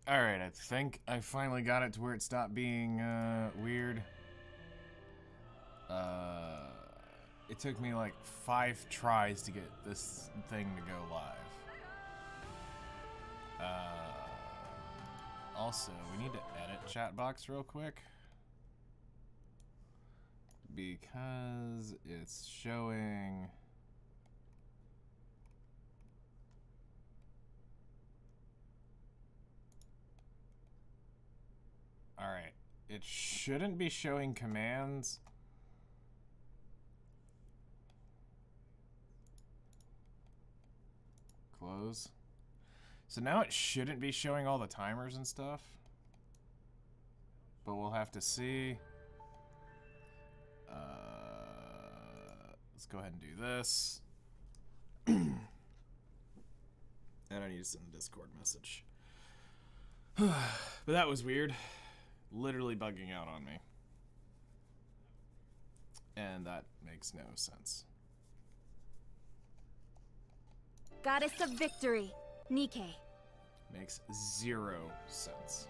Alright, I think I finally got it to where it stopped being weird. It took me like 5 tries to get this thing to go live. Also, we need to edit chat box real quick. Because it's showing... Alright, it shouldn't be showing commands. Close. So now it shouldn't be showing all the timers and stuff. But we'll have to see. Let's go ahead and do this. And I need to send a Discord message. But that was weird. Literally bugging out on me. And that makes no sense. Goddess of Victory, Nikke. Makes 0 sense.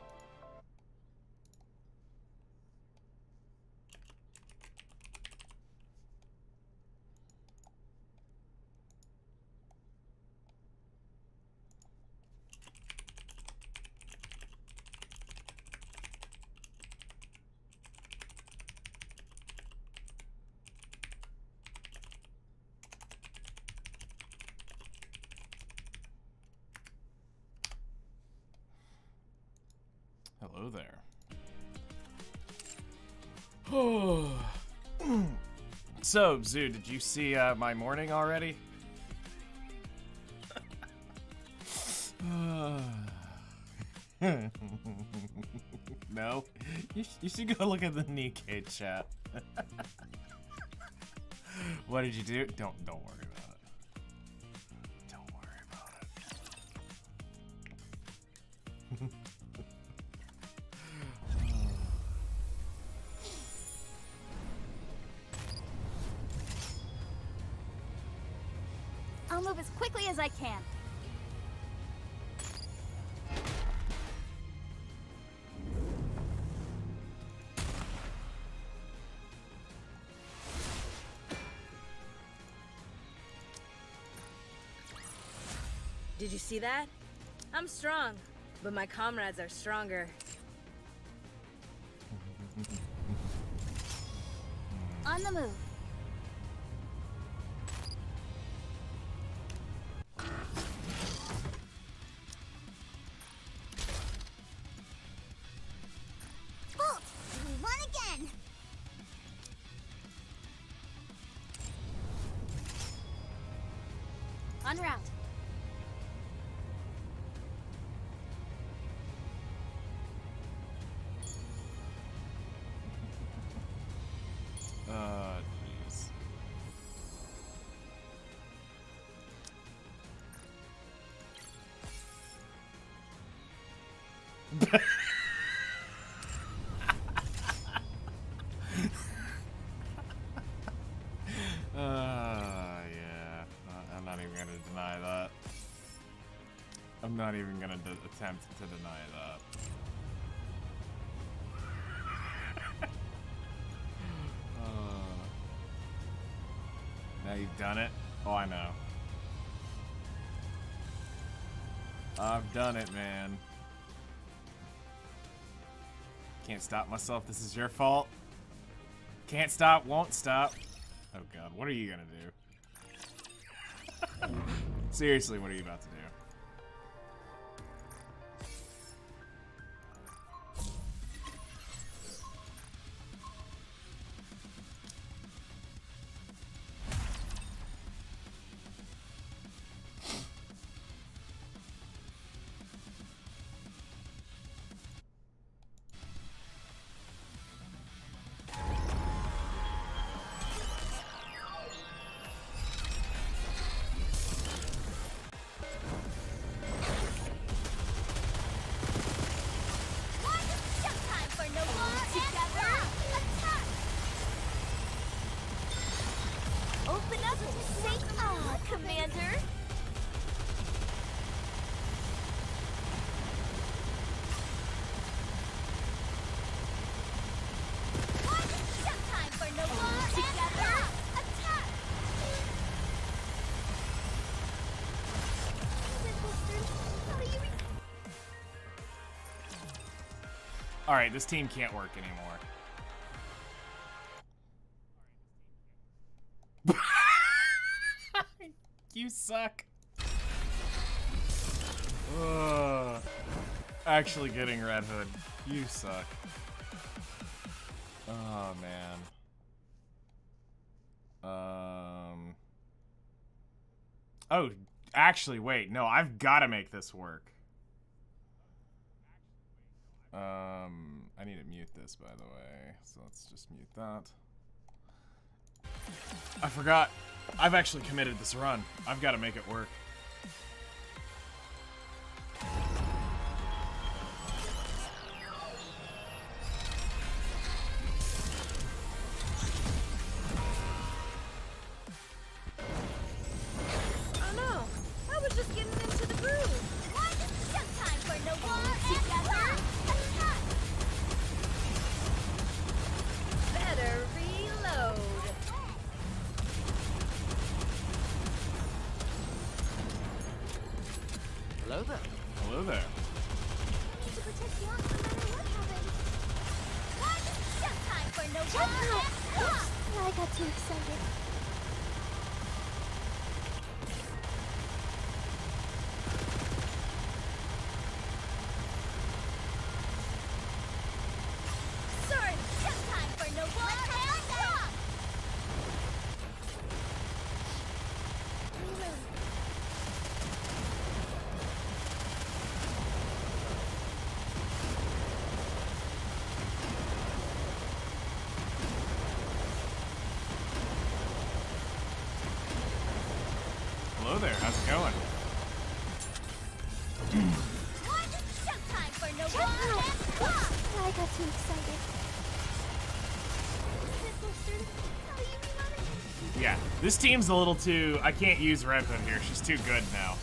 Hello there. So, Zoo, did you see my morning already? No? You should go look at the Nikke chat. What did you do? Don't worry about it. Don't worry about it. I'll move as quickly as I can. Did you see that? I'm strong, but my comrades are stronger. On the move. Bolt! We won again! En route. Jeez. Yeah. I'm not even gonna deny that. I'm not even gonna attempt to deny that. Now you've done it? Oh, I know. I've done it, man. Can't stop myself. This is your fault. Can't stop, won't stop. Oh god, what are you gonna do? Seriously, what are you about to do? Alright, this team can't work anymore. You suck. Ugh. Actually getting Red Hood. You suck. Oh, man. Oh, actually, wait. No, I've got to make this work. I need to mute this, by the way. So let's just mute that. I forgot. I've actually committed this run. I've got to make it work. Hello there, how's it going? I got too excited. Yeah, this team's a little too... I can't use Red Hood here, she's too good now.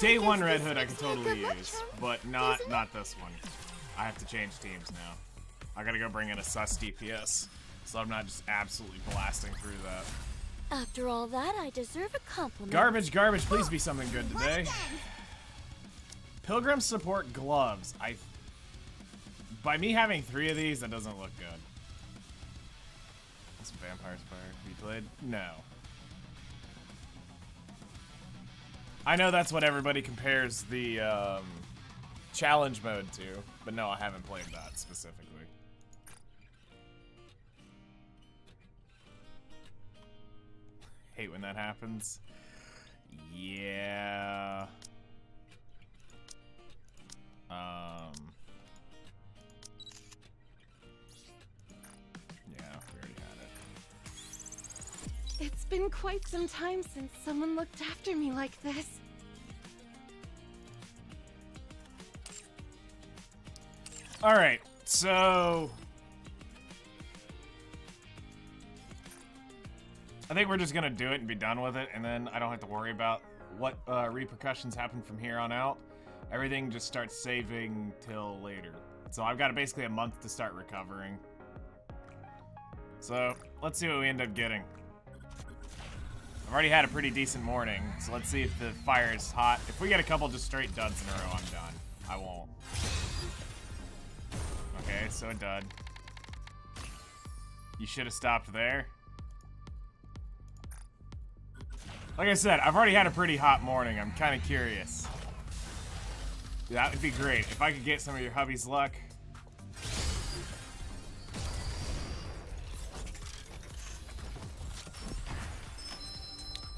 Day 1 Red Hood I could totally use, but not this one. I have to change teams now. I gotta go bring in a sus DPS, so I'm not just absolutely blasting through that. After all that, I deserve a compliment. Garbage, please be something good today. Pilgrim support gloves. By me having 3 of these, that doesn't look good. Some Vampire Spire. Have you played? No. I know that's what everybody compares the challenge mode to, but no, I haven't played that specifically. Hate when that happens. Yeah. Yeah, we already had it. It's been quite some time since someone looked after me like this. Alright, so... I think we're just gonna do it and be done with it, and then I don't have to worry about what repercussions happen from here on out. Everything just starts saving till later. So I've got basically a month to start recovering. So, let's see what we end up getting. I've already had a pretty decent morning, so let's see if the fire is hot. If we get a couple just straight duds in a row, I'm done. I won't. Okay, so a dud. You should have stopped there. Like I said, I've already had a pretty hot morning. I'm kind of curious. That would be great. If I could get some of your hubby's luck.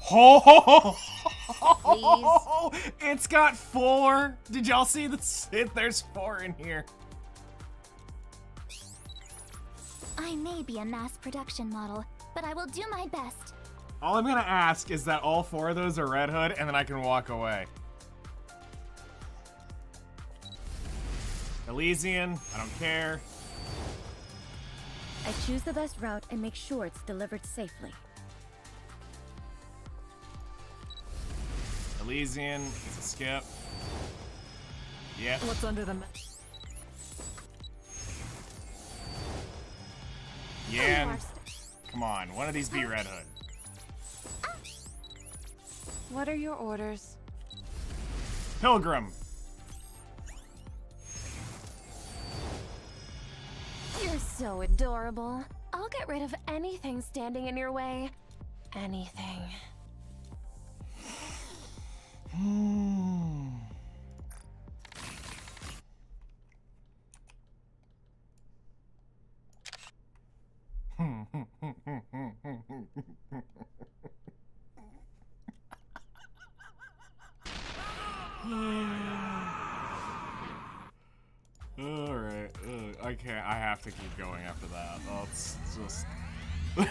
Oh, it's got 4. Did y'all see this? There's 4 in here. I may be a mass production model, but I will do my best. All I'm gonna ask is that all 4 of those are Red Hood, and then I can walk away. Elysian, I don't care. I choose the best route and make sure it's delivered safely. Elysian, it's a skip. Yep. What's under the Yan, come on, one of these be Red Hood. What are your orders? Pilgrim. You're so adorable. I'll get rid of anything standing in your way. Anything. Alright, I can't, I have to keep going after that. That's just... that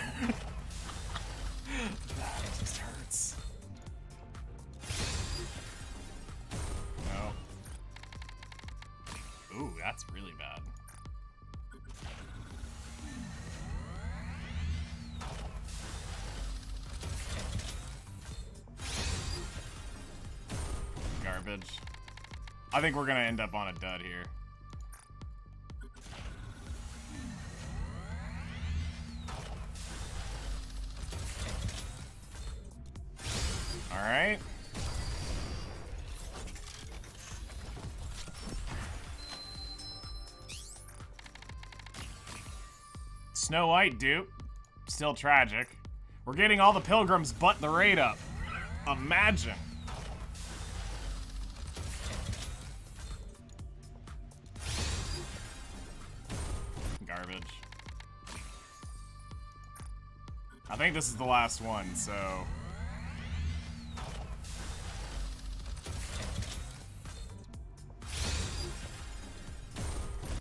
just hurts. No. Ooh, that's really bad. Garbage. I think we're gonna end up on a dud here. Alright. Snow White dupe. Still tragic. We're getting all the pilgrims but the raid up. Imagine. Garbage. I think this is the last one, so...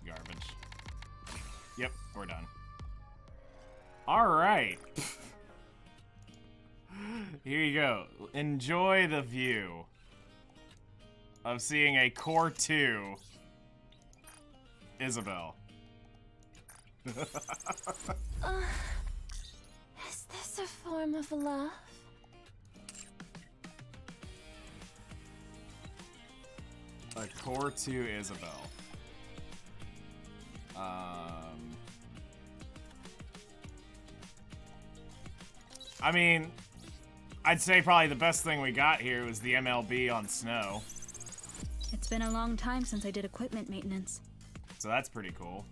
Garbage. Yep, we're done. Alright. Here you go. Enjoy the view of seeing a Core 2 Isabel. Is this a form of love? A Core 2 Isabel. I mean, I'd say probably the best thing we got here was the MLB on snow. It's been a long time since I did equipment maintenance. So that's pretty cool.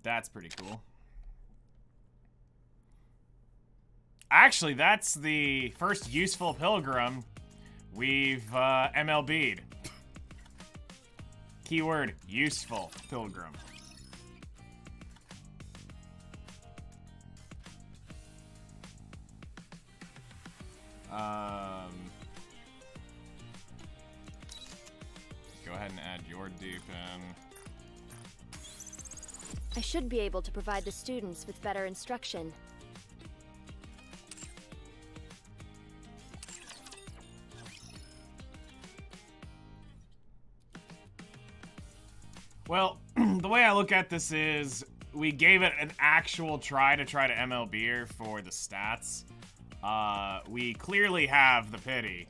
That's pretty cool. Actually, that's the first useful pilgrim we've MLB'd. Keyword, useful pilgrim. Go ahead and add your dupe in. I should be able to provide the students with better instruction. Well, the way I look at this is we gave it an actual try to MLB her for the stats. We clearly have the pity.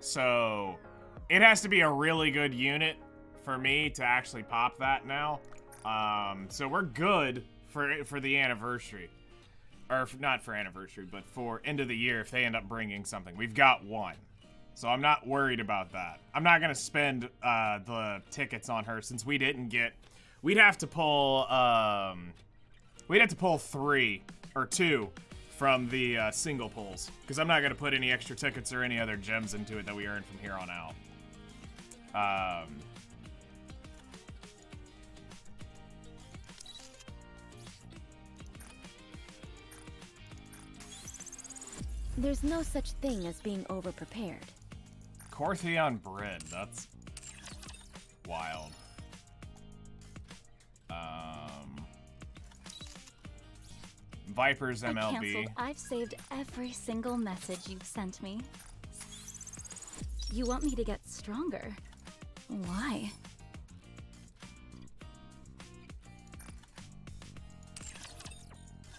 So it has to be a really good unit for me to actually pop that now. So we're good for the anniversary. Or not for anniversary, but for end of the year if they end up bringing something. We've got one. So I'm not worried about that. I'm not going to spend the tickets on her since we didn't get... We'd have to pull 3 or 2 from the single pulls. Because I'm not going to put any extra tickets or any other gems into it that we earn from here on out. There's no such thing as being over-prepared. Cortheon bread, that's wild. Viper's I MLB. canceled. I've saved every single message you've sent me. You want me to get stronger? Why?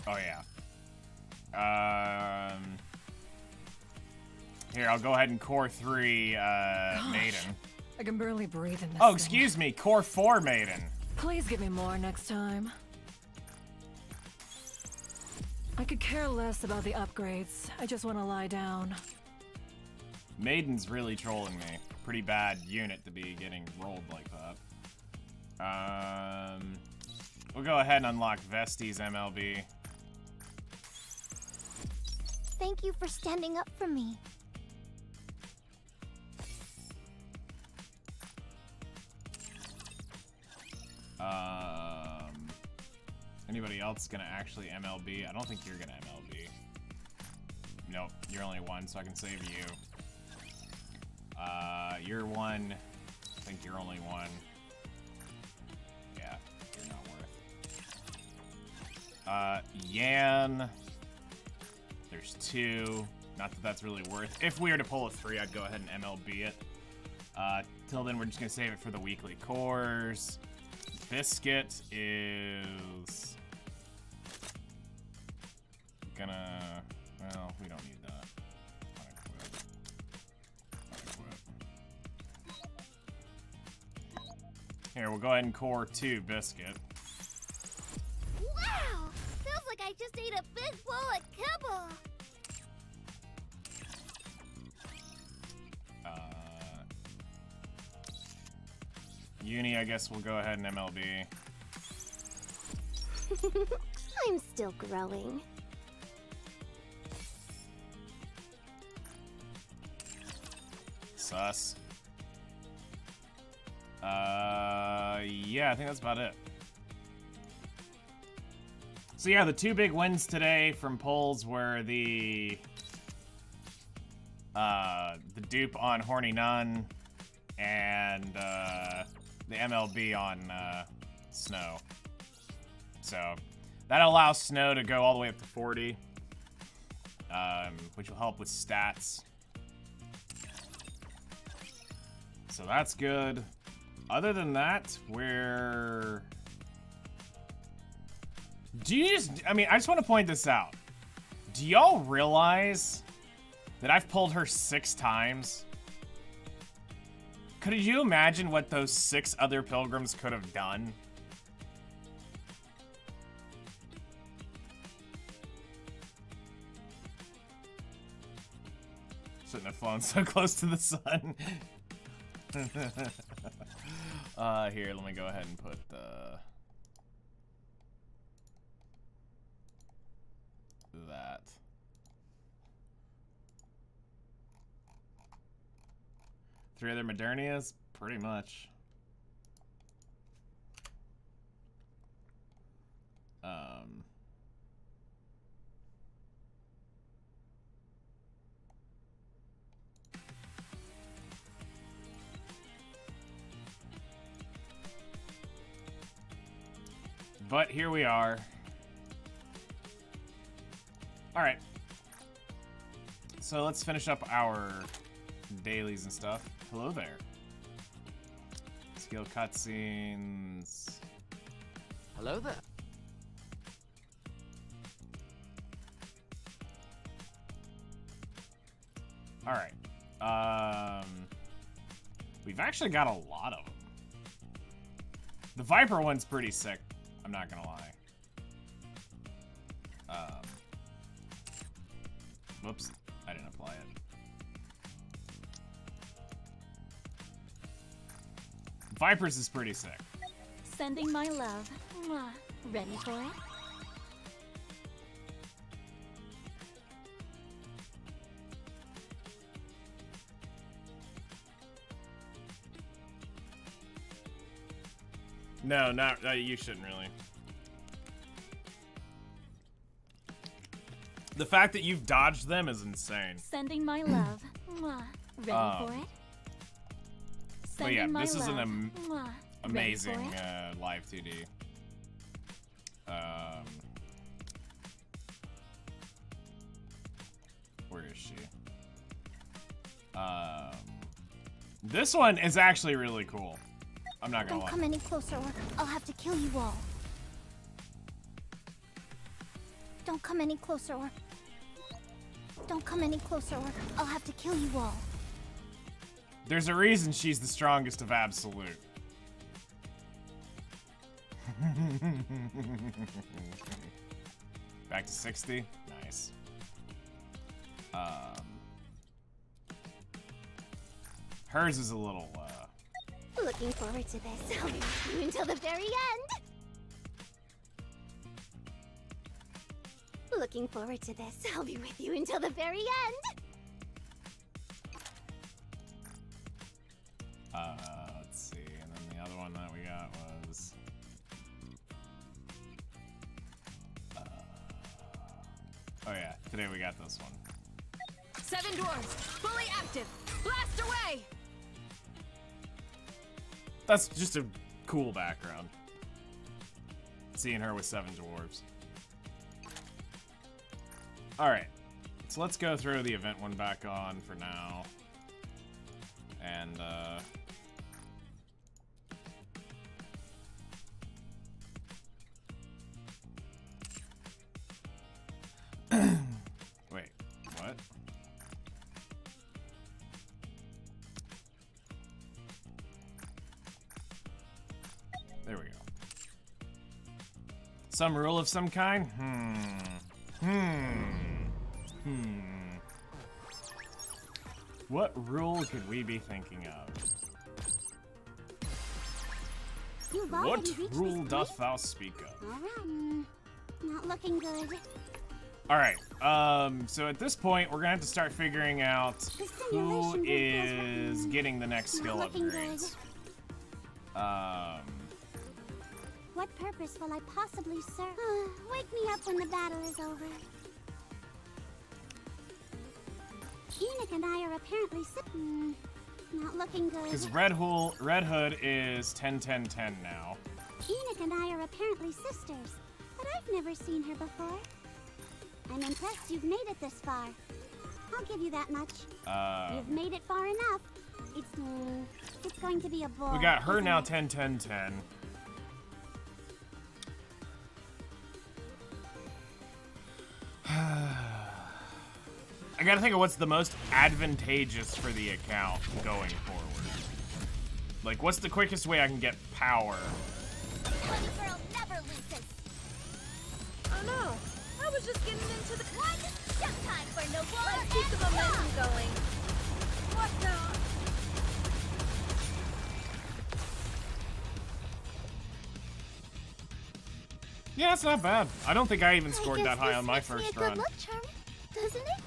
Oh yeah. Here, I'll go ahead and Core 3 Maiden. I can barely breathe in this Oh, thing. excuse me, Core 4 Maiden. Please give me more next time. I could care less about the upgrades. I just want to lie down. Maiden's really trolling me. Pretty bad unit to be getting rolled like that. We'll go ahead and unlock Vesti's MLB. Thank you for standing up for me. Anybody else gonna actually MLB? I don't think you're gonna MLB. Nope, you're only one, so I can save you. You're one. I think you're only one. Yeah, you're not worth. Yan. There's two. Not that that's really worth. If we were to pull a 3, I'd go ahead and MLB it. Till then, we're just gonna save it for the weekly cores. Biscuit is gonna. Well, we don't need that. Here, we'll go ahead and core 2 Biscuit. Wow! Feels like I just ate a big bowl of kibble. Uni, I guess we'll go ahead and MLB. I'm still growing. Sus. Yeah, I think that's about it. So yeah, the 2 big wins today from polls were the dupe on Horny Nun and the MLB on Snow. So that allows Snow to go all the way up to 40, which will help with stats. So that's good. Other than that, we're... I just want to point this out. Do y'all realize that I've pulled her 6 times? Could you imagine what those 6 other pilgrims could have done? Shouldn't have flown so close to the sun. Here, let me go ahead and put that. Three other Modernias? Pretty much. But here we are. Alright. So let's finish up our dailies and stuff. Hello there. Skill cutscenes. Hello there. Alright. We've actually got a lot of them. The Viper one's pretty sick. I'm not gonna lie. Whoops, I didn't apply it. Vipers is pretty sick. Sending my love. Mwah. Ready for it? No, not you shouldn't really. The fact that you've dodged them is insane. Sending my love. Mwah. Ready for it? But yeah, Sending my this is love. an Mwah. amazing Ready for it? live 2D. Where is she? This one is actually really cool. I'm not gonna Don't lie. come any closer or I'll have to kill you all. Don't come any closer or... Don't come any closer or I'll have to kill you all. There's a reason she's the strongest of Absolute. Back to 60. Nice. Hers is a little, Looking forward to this. I'll be with you until the very end. Looking forward to this. I'll be with you until the very end. Let's see. And then the other one that we got was... oh yeah, today we got this one. 7 dwarves, fully active. Blast away! That's just a cool background. Seeing her with 7 dwarves. Alright. So let's go throw the event one back on for now. And, wait, what? There we go. Some rule of some kind? What rule could we be thinking of? You've What already reached rule this doth thou speak of? Alright. Not looking good. Alright, so at this point, we're gonna have to start figuring out who is getting the next skill upgrades. What purpose will I possibly serve? Wake me up when the battle is over. Enoch and I are apparently not looking good. Because Red Hood is 10-10-10 now. Enoch and I are apparently sisters, but I've never seen her before. I'm impressed you've made it this far. I'll give you that much. You've made it far enough. It's going to be a bore. We got her isn't now it? 10-10-10. I gotta think of what's the most advantageous for the account going forward. Like, what's the quickest way I can get power? Bunny girl never loses. Oh no, I was just getting into the... One, just time for no war. Let's keep the momentum going. What now? Yeah, it's not bad. I don't think I even scored that high on my Makes me first a good run. luck charm, doesn't it?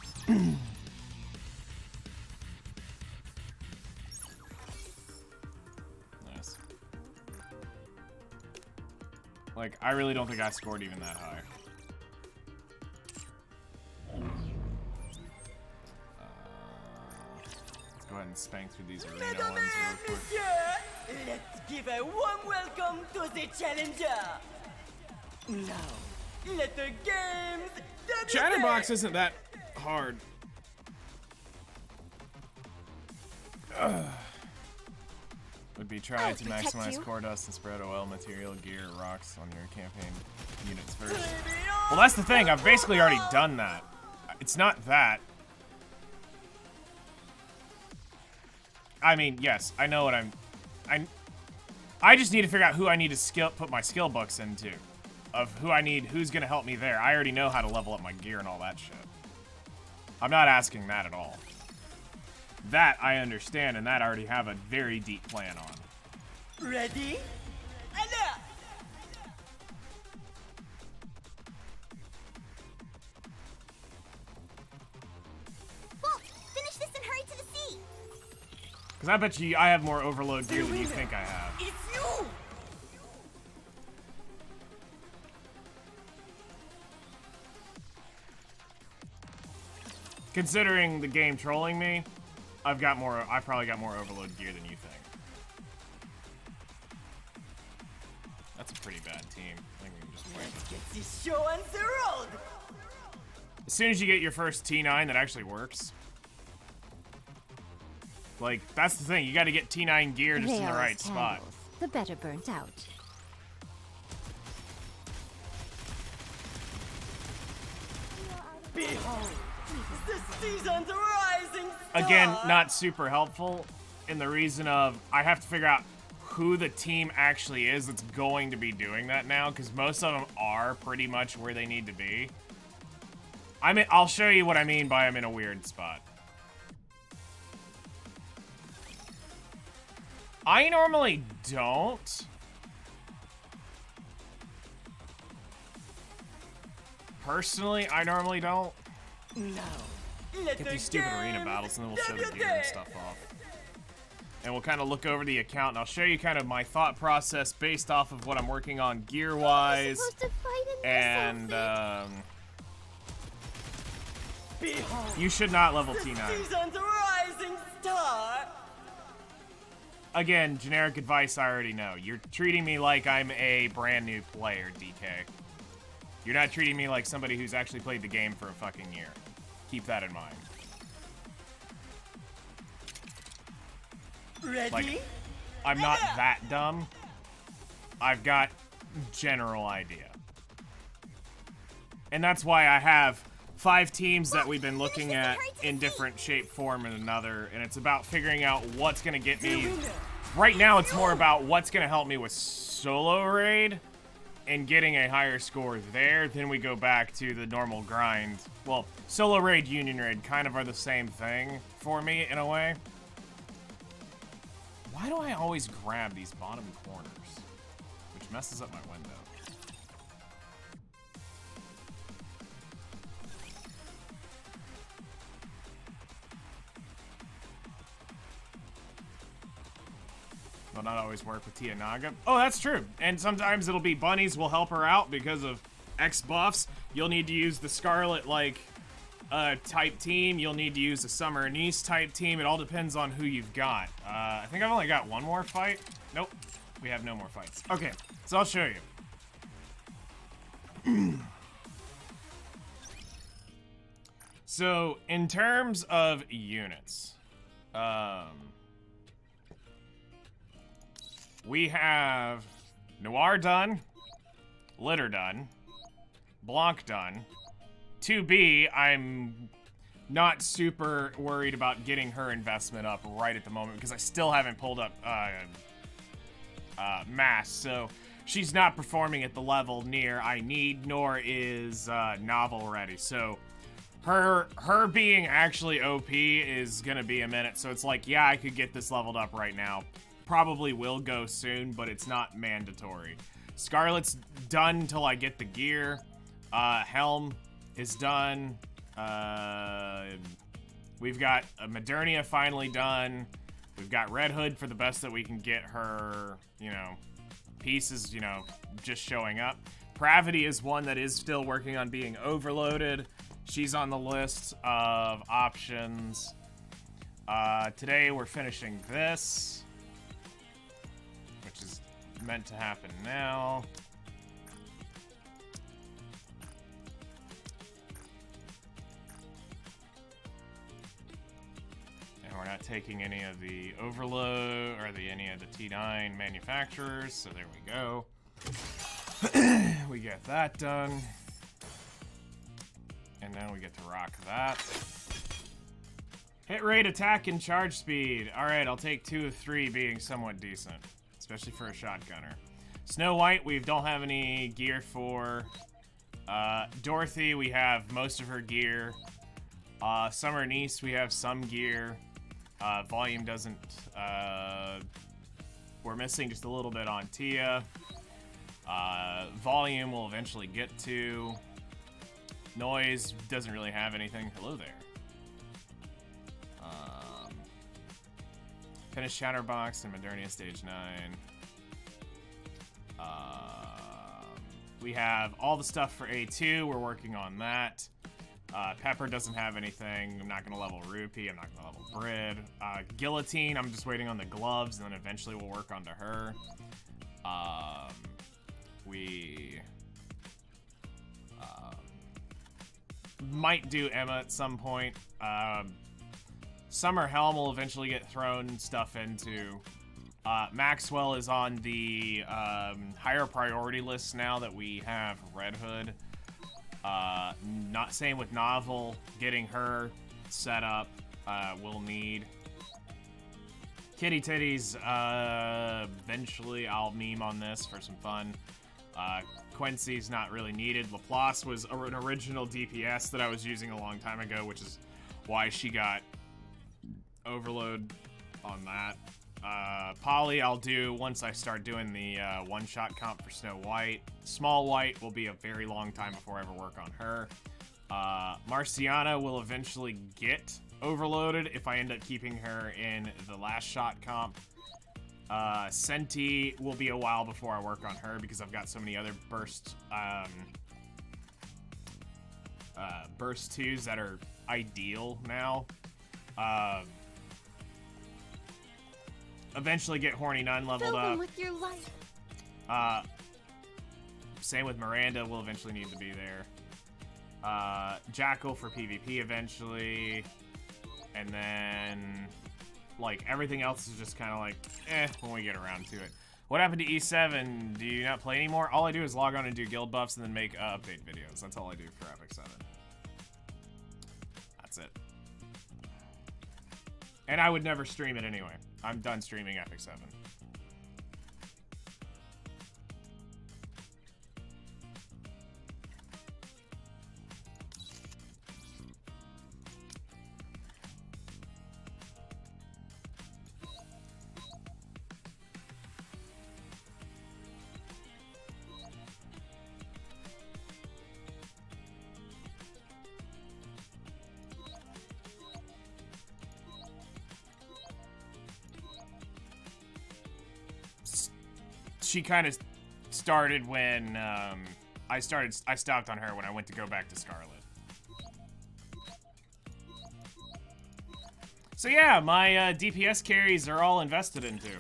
Nice. Like, I really don't think I scored even that high. Let's go ahead and spank through these arena ones real quick. Let's give a warm welcome to the challenger. Now, let the games begin. Chatterbox isn't that hard. Would be try to maximize core dust and spread OL material, gear, rocks on your campaign units first. Well, that's the thing. I've basically already done that. It's not that. I mean, yes, I know what I just need to figure out who I need to put my skill books into. Of who I need, who's gonna help me there. I already know how to level up my gear and all that shit. I'm not asking that at all. That I understand, and that I already have a very deep plan on. Ready? Alert! Bolt, finish this and hurry to the sea. Because I bet you I have more overload gear than you think I have. It's you! Considering the game trolling me, I've probably got more overload gear than you think. That's a pretty bad team. I think we can just wait. Let's get this show on the road! As soon as you get your first T9 that actually works. Like, that's the thing. You gotta get T9 gear just in the right spot. The better burnt out. Behold, the season's rising star! Again, not super helpful in the reason of I have to figure out who the team actually is that's going to be doing that now, because most of them are pretty much where they need to be. I'll show you what I mean by I'm in a weird spot. I normally don't. Personally, I normally don't. Now, Get these stupid arena battles and then we'll show the gear and stuff off. And we'll kind of look over the account and I'll show you kind of my thought process based off of what I'm working on gear-wise. And, you should not level T9. Season's rising star. Again, generic advice I already know. You're treating me like I'm a brand new player, DK. You're not treating me like somebody who's actually played the game for a fucking year. Keep that in mind. Ready? Like, I'm not that dumb. I've got general idea. And that's why I have 5 teams that we've been looking at in different shape, form, and another, and it's about figuring out what's gonna get me. Right now, it's more about what's gonna help me with solo raid and getting a higher score there. Then we go back to the normal grind. Well, solo raid, union raid kind of are the same thing for me in a way. Why do I always grab these bottom corners? Which messes up my window. Will not always work with Tia Naga. Oh, that's true. And sometimes it'll be bunnies will help her out because of X buffs. You'll need to use the Scarlet like type team. You'll need to use a Summer Niece type team. It all depends on who you've got. I think I've only got one more fight. Nope, we have no more fights. Okay, so I'll show you. So in terms of units, we have Noir done, Litter done, Blanc done. 2B, I'm not super worried about getting her investment up right at the moment because I still haven't pulled up Mass, so she's not performing at the level near I need, nor is Novel ready. So her being actually OP is gonna be a minute. So it's like, yeah, I could get this leveled up right now. Probably will go soon, but it's not mandatory. Scarlet's done till I get the gear. Helm is done. We've got Modernia finally done. We've got Red Hood for the best that we can get her, you know, pieces, you know, just showing up. Pravity is one that is still working on being overloaded. She's on the list of options. Today we're finishing this, which is meant to happen now. And we're not taking any of the overload or any of the T9 manufacturers, so there we go. We get that done. And then we get to rock that. Hit rate, attack, and charge speed. Alright, I'll take 2 of 3 being somewhat decent. Especially for a shotgunner. Snow White, we don't have any gear for. Dorothy, we have most of her gear. Summer Niece, we have some gear. Volume doesn't... we're missing just a little bit on Tia. Volume we'll eventually get to. Noise doesn't really have anything. Hello there. Finish Chatterbox and Modernia Stage 9. We have all the stuff for A2. We're working on that. Pepper doesn't have anything. I'm not going to level Rupee. I'm not going to level Brid. Guillotine, I'm just waiting on the gloves, and then eventually we'll work onto her. We might do Emma at some point. Summer Helm will eventually get thrown stuff into. Maxwell is on the higher priority list now that we have Red Hood. Not same with Novel. Getting her set up, we'll need. Kitty Titties, eventually I'll meme on this for some fun. Quincy's not really needed. Laplace was an original DPS that I was using a long time ago, which is why she got overload on that. Polly I'll do once I start doing the one-shot comp for Snow White. Small White will be a very long time before I ever work on her. Marciana will eventually get overloaded if I end up keeping her in the last shot comp. Senti will be a while before I work on her because I've got so many other burst 2s that are ideal now. Eventually get Horny Nun leveled up. With your life. Same with Miranda, will eventually need to be there. Jackal for PvP eventually. And then, like, everything else is just kind of like, when we get around to it. What happened to E7? Do you not play anymore? All I do is log on and do guild buffs and then make update videos. That's all I do for Epic 7. That's it. And I would never stream it anyway. I'm done streaming Epic 7. She kind of started when I stopped on her when I went to go back to Scarlet. So yeah, my DPS carries are all invested into.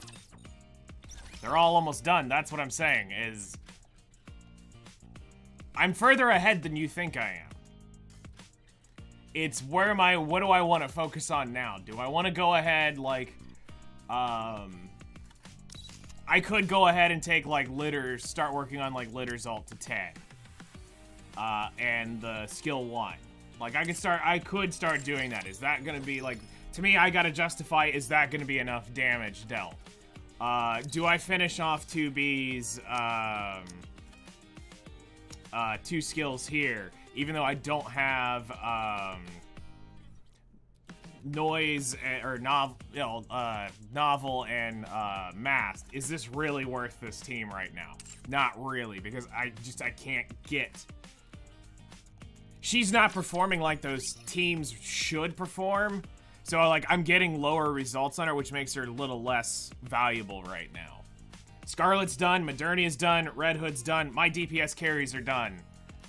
They're all almost done. That's what I'm saying, is I'm further ahead than you think I am. It's what do I want to focus on now? Do I want to go ahead, like, I could go ahead and take, like, Litter's, start working on, like, Litter's ult to 10. And the skill 1. Like, I could start doing that. Is that gonna be, like, to me, I gotta justify, is that gonna be enough damage dealt? Do I finish off 2B's, 2 skills here, even though I don't have, noise or novel and masked? Is this really worth this team right now? Not really, because I can't get. She's not performing like those teams should perform, so like I'm getting lower results on her, which makes her a little less valuable right now. Scarlet's done, Modernia's done, Red Hood's done, my DPS carries are done.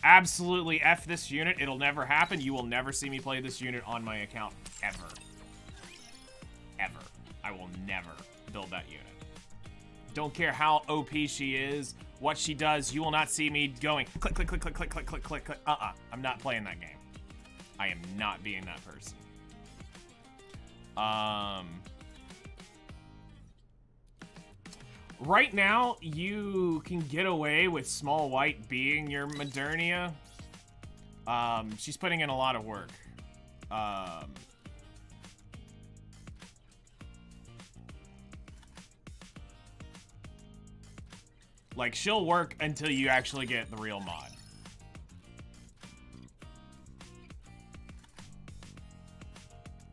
Absolutely F this unit. It'll never happen. You will never see me play this unit on my account. Ever. Ever. I will never build that unit. Don't care how OP she is, what she does, you will not see me going click, click, click, click, click, click, click, click, click. I'm not playing that game. I am not being that person. Right now, you can get away with Small White being your Modernia. She's putting in a lot of work. Like, she'll work until you actually get the real mod.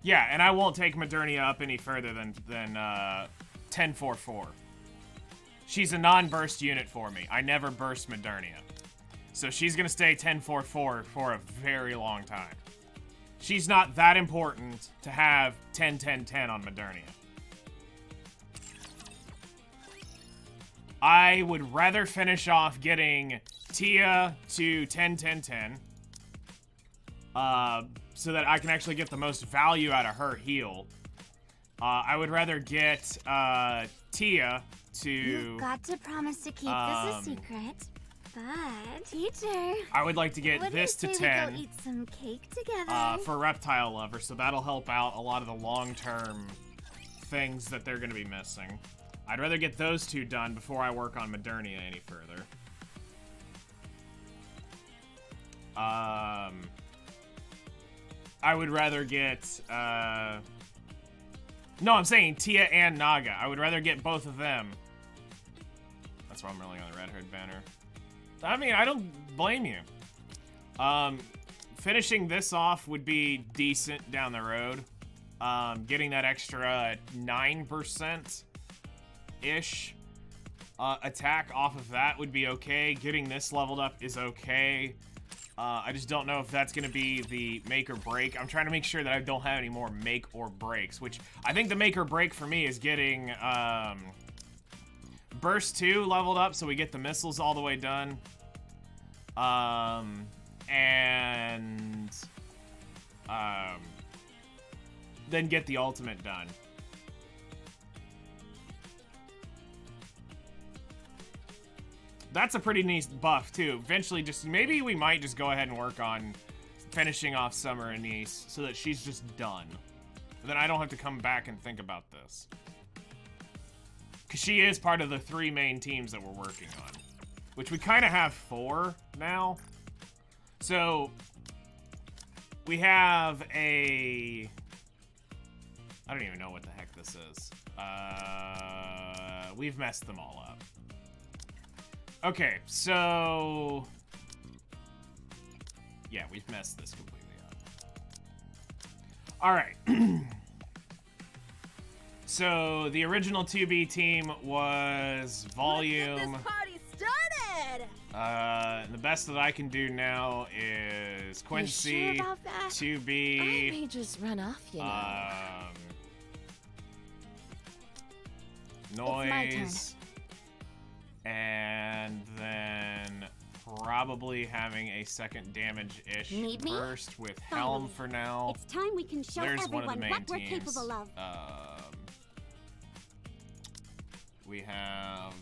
Yeah, and I won't take Modernia up any further than 10-4-4. She's a non-burst unit for me. I never burst Modernia. So she's gonna stay 10-4-4 for a very long time. She's not that important to have 10-10-10 on Modernia. I would rather finish off getting Tia to 10-10-10. So that I can actually get the most value out of her heal. I would rather get Tia to... You've got to promise to keep this a secret. But, teacher, I would like to get this to 10. We go eat some cake together. For Reptile Lover, so that'll help out a lot of the long-term things that they're going to be missing. I'd rather get those two done before I work on Modernia any further. I would rather get, no, I'm saying Tia and Naga. I would rather get both of them. That's why I'm rolling on the Red Hood banner. I mean, I don't blame you. Finishing this off would be decent down the road. Getting that extra 9%-ish attack off of that would be okay. Getting this leveled up is okay. I just don't know if that's going to be the make or break. I'm trying to make sure that I don't have any more make or breaks, which I think the make or break for me is getting Burst 2 leveled up so we get the missiles all the way done. Then get the ultimate done. That's a pretty nice buff, too. Eventually, maybe we might just go ahead and work on finishing off Summer Anise so that she's just done. And then I don't have to come back and think about this. Because she is part of the 3 main teams that we're working on. Which we kind of have 4 now. So, we have a... I don't even know what the heck this is. We've messed them all up. Okay, so... Yeah, we've messed this completely up. Alright. So, the original 2B team was Volume... Let's get this party started! The best that I can do now is Quincy, You sure about that? 2B... I may just run off, you know. Noise, and then probably having a second damage-ish Need me? burst with Follow Helm me. for now. It's time we can show There's one of the everyone main what we're teams. capable of. We have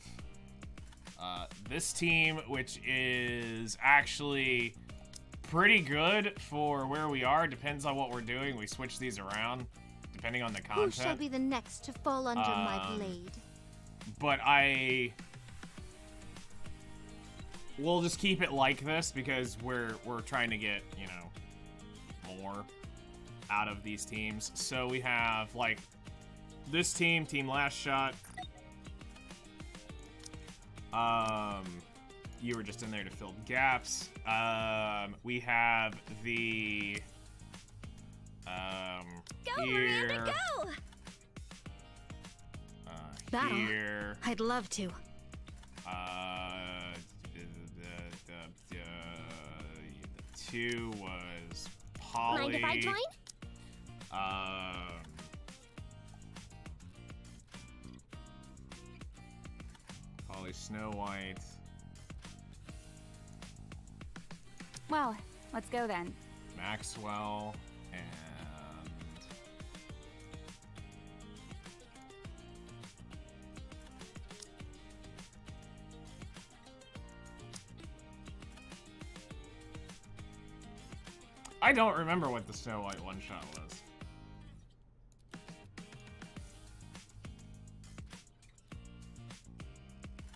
this team, which is actually pretty good for where we are. Depends on what we're doing. We switch these around depending on the content. Who shall be the next to fall under my blade? But we'll just keep it like this because we're trying to get, you know, more out of these teams. So we have like this team, Team Last Shot. You were just in there to fill gaps. We have the Go, here, Miranda, go! Battle. here. I'd love to. The 2 was Polly. Mind if I join? Polly Snow White. Well, let's go then. Maxwell and I don't remember what the Snow White one-shot was.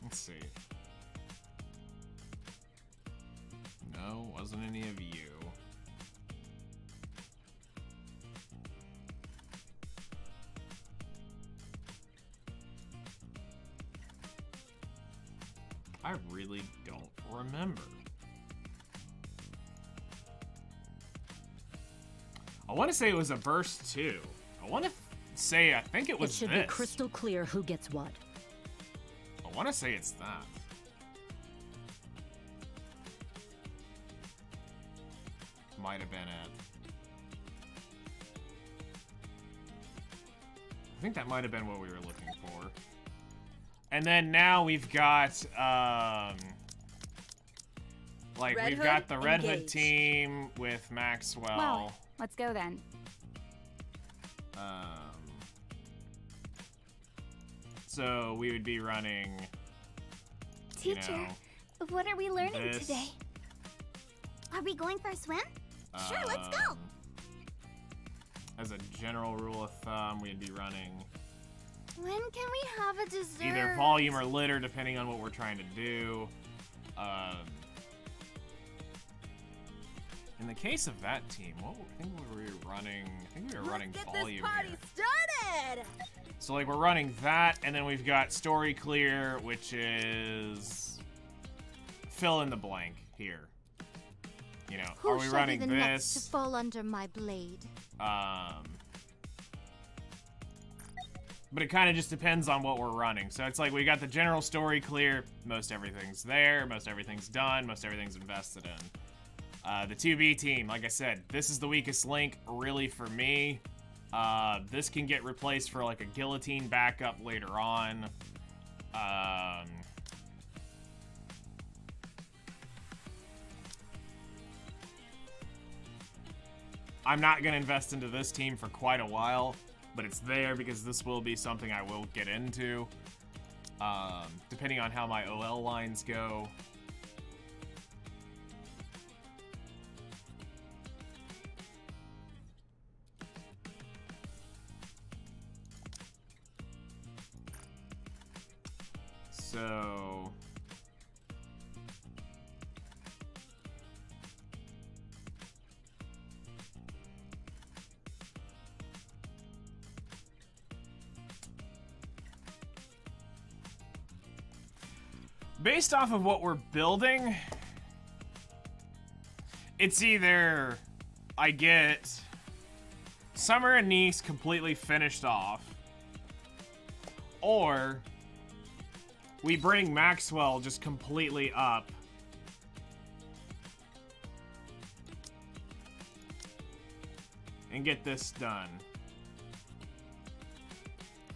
Let's see. No, wasn't any of you. I really don't remember. I want to say it was a burst too. I want to say I think it was It should this. be crystal clear who gets what. I want to say it's that. Might have been it. I think that might have been what we were looking for. And then now we've got like Red we've Hood, got the Red Hood engage. team with Maxwell. Well, let's go then. So we would be running, you Teacher, know, what are we learning this. today? Are we going for a swim? Sure, let's go. As a general rule of thumb, we'd be running When can we have a dessert? either volume or litter, depending on what we're trying to do. In the case of that team, I think we were running. I think we were running Let's get this volume party here. started! So like we're running that, and then we've got story clear, which is fill in the blank here. You know, Who are we shall running be the next to this? fall under my blade? But it kind of just depends on what we're running. So it's like we got the general story clear. Most everything's there. Most everything's done. Most everything's invested in. The 2B team, like I said, this is the weakest link, really, for me. This can get replaced for like a guillotine backup later on. I'm not going to invest into this team for quite a while, but it's there because this will be something I will get into, depending on how my OL lines go. So... based off of what we're building, it's either I get Summer and Nice completely finished off, or we bring Maxwell just completely up. And get this done.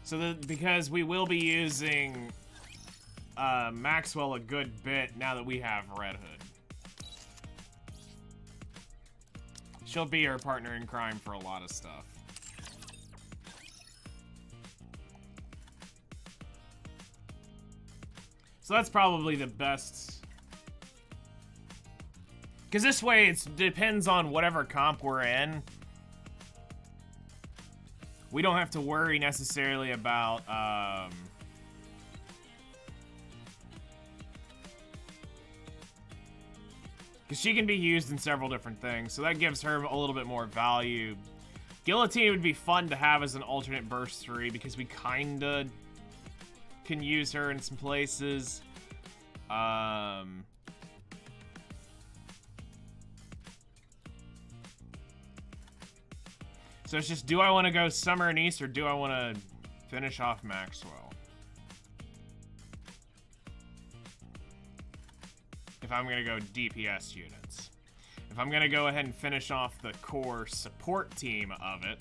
So because we will be using Maxwell a good bit now that we have Red Hood. She'll be our partner in crime for a lot of stuff. So that's probably the best. Because this way it depends on whatever comp we're in. We don't have to worry necessarily about because she can be used in several different things, so that gives her a little bit more value. Guillotine would be fun to have as an alternate burst 3 because we kinda can use her in some places. So it's just, do I want to go Summer and East or do I want to finish off Maxwell? If I'm going to go DPS units. If I'm going to go ahead and finish off the core support team of it,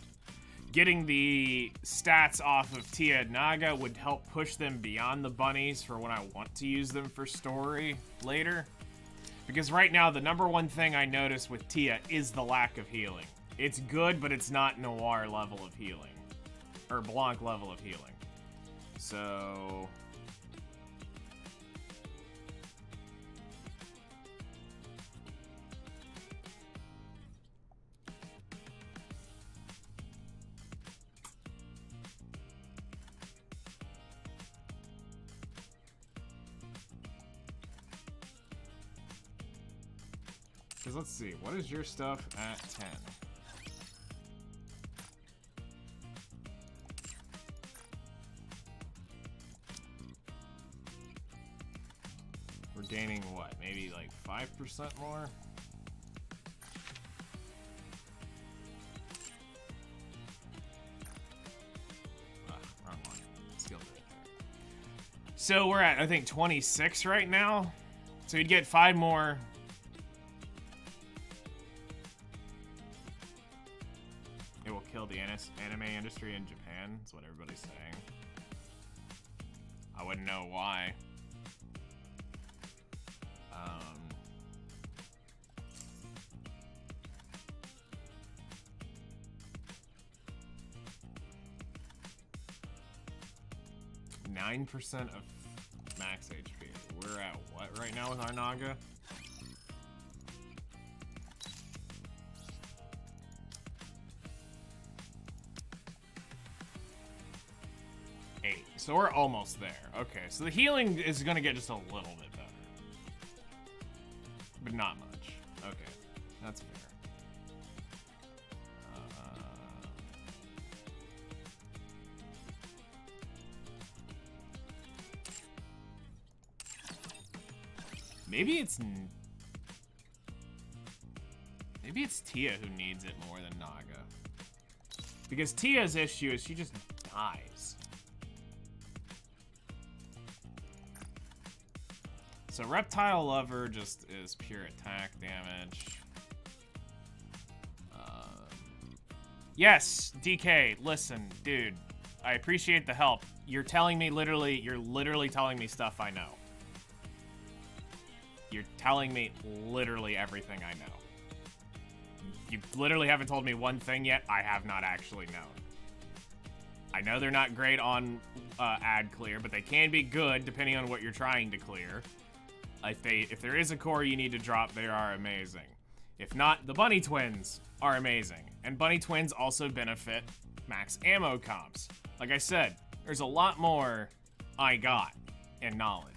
getting the stats off of Tia and Naga would help push them beyond the bunnies for when I want to use them for story later. Because right now, the number one thing I notice with Tia is the lack of healing. It's good, but it's not Noir level of healing. Or Blanc level of healing. So... because let's see, what is your stuff at 10? We're gaining what? Maybe like 5% more? Wrong one. Skilled right there. So we're at, I think, 26 right now. So you'd get 5 more. It will kill the anime industry in Japan, is what everybody's saying. I wouldn't know why. 9% of max HP. We're at what right now with our Naga? So we're almost there. Okay, so the healing is gonna get just a little bit better. But not much. Okay, that's fair. Maybe it's Tia who needs it more than Naga. Because Tia's issue is she just dies. So Reptile Lover just is pure attack damage. Yes, DK, listen, dude. I appreciate the help. You're literally telling me stuff I know. You're telling me literally everything I know. You literally haven't told me one thing yet I have not actually known. I know they're not great on ad clear, but they can be good depending on what you're trying to clear. If there is a core you need to drop, they are amazing. If not, the Bunny Twins are amazing. And Bunny Twins also benefit max ammo comps. Like I said, there's a lot more I got in knowledge.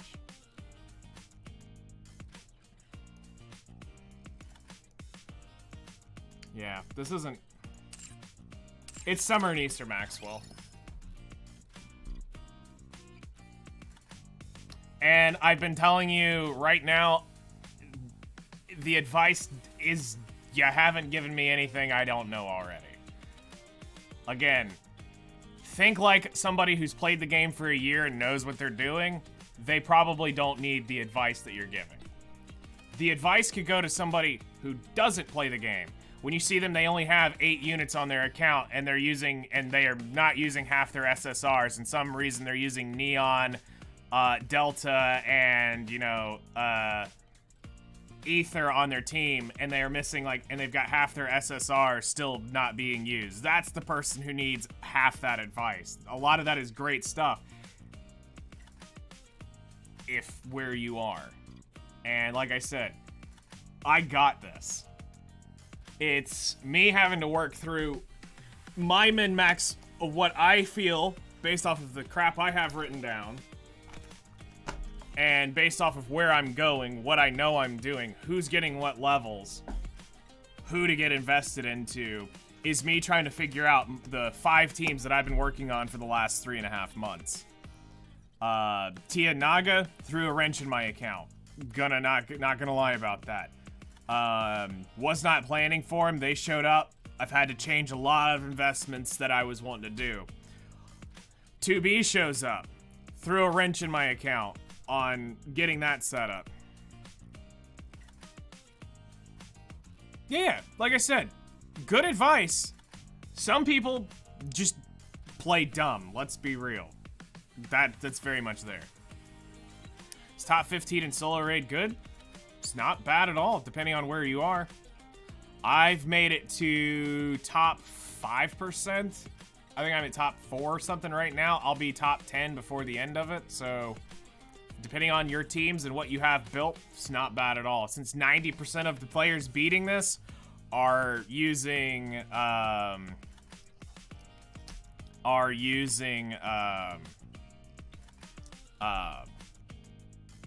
Yeah, this isn't... It's summer and Easter, Maxwell. And I've been telling you right now, the advice is you haven't given me anything I don't know already. Again, think like somebody who's played the game for a year and knows what they're doing. They probably don't need the advice that you're giving. The advice could go to somebody who doesn't play the game. When you see them, they only have 8 units on their account, and they are not using half their SSRs. And some reason they're using Neon, Delta, and Ether on their team, and they are missing and they've got half their SSR still not being used. That's the person who needs half that advice. A lot of that is great stuff if where you are. And like I said, I got this. It's me having to work through my min-max of what I feel based off of the crap I have written down. And based off of where I'm going, what I know I'm doing, who's getting what levels, who to get invested into, is me trying to figure out the 5 teams that I've been working on for the last 3.5 months. Tia Naga threw a wrench in my account. Not gonna lie about that. Was not planning for him. They showed up. I've had to change a lot of investments that I was wanting to do. 2B shows up. Threw a wrench in my account on getting that set up. Yeah, like I said, good advice. Some people just play dumb. Let's be real. That's very much there. Is top 15 in solo raid good? It's not bad at all, depending on where you are. I've made it to top 5%. I think I'm at top 4 or something right now. I'll be top 10 before the end of it, so depending on your teams and what you have built, it's not bad at all. Since 90% of the players beating this are using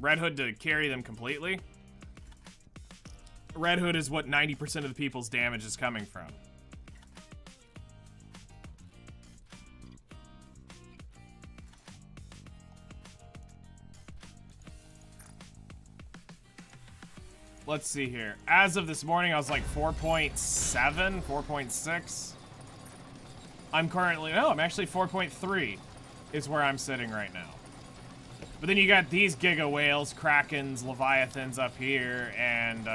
Red Hood to carry them completely. Red Hood is what 90% of the people's damage is coming from. Let's see here. As of this morning, I was like 4.7, 4.6. I'm currently, no, I'm actually 4.3 is where I'm sitting right now. But then you got these Giga Whales, Krakens, Leviathans up here, and,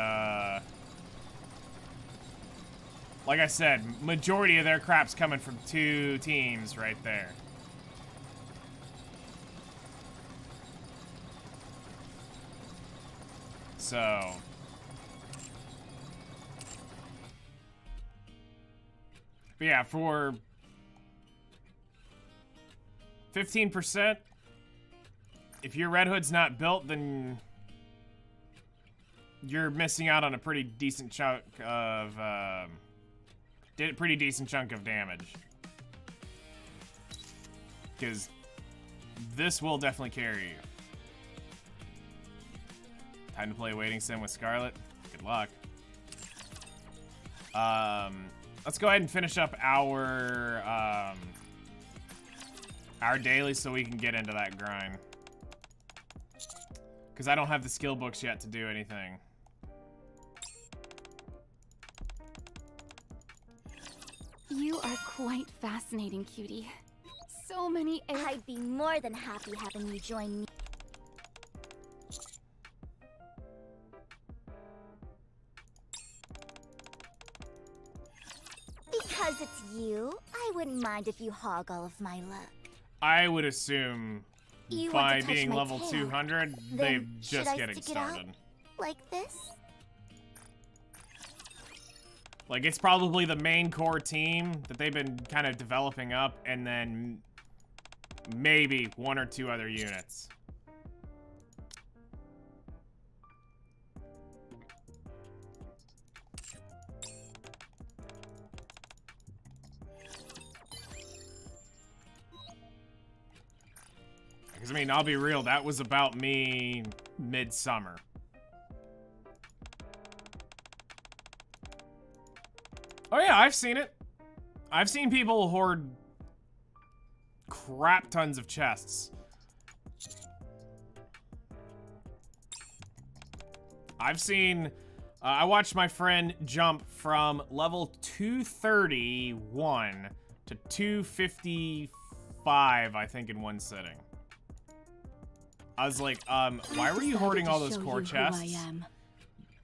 like I said, majority of their crap's coming from 2 teams right there. So but yeah, for 15%, if your Red Hood's not built, then you're missing out on a pretty decent chunk of damage. Because this will definitely carry you. Time to play Waiting Sim with Scarlet. Good luck. Let's go ahead and finish up our daily so we can get into that grind. Because I don't have the skill books yet to do anything. You are quite fascinating, cutie. So many I'd be more than happy having you join me. Because it's you, I wouldn't mind if you hog all of my luck. I would assume You by want to touch being my level tail? 200, Then they're should just I getting stick it out? started. Like this? Like, it's probably the main core team that they've been kind of developing up, and then maybe 1 or 2 other units. Because, I mean, I'll be real, that was about me midsummer. Oh yeah, I've seen it. I've seen people hoard crap tons of chests. I've seen... I watched my friend jump from level 231 to 255, I think, in one sitting. I was like, why were you hoarding all those core chests?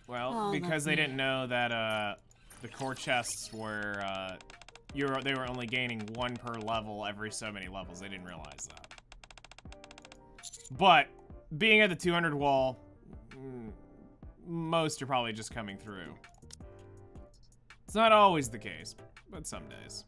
Well, because they didn't know that, the core chests were, they were only gaining 1 per level every so many levels. They didn't realize that. But, being at the 200 wall, most are probably just coming through. It's not always the case, but some days.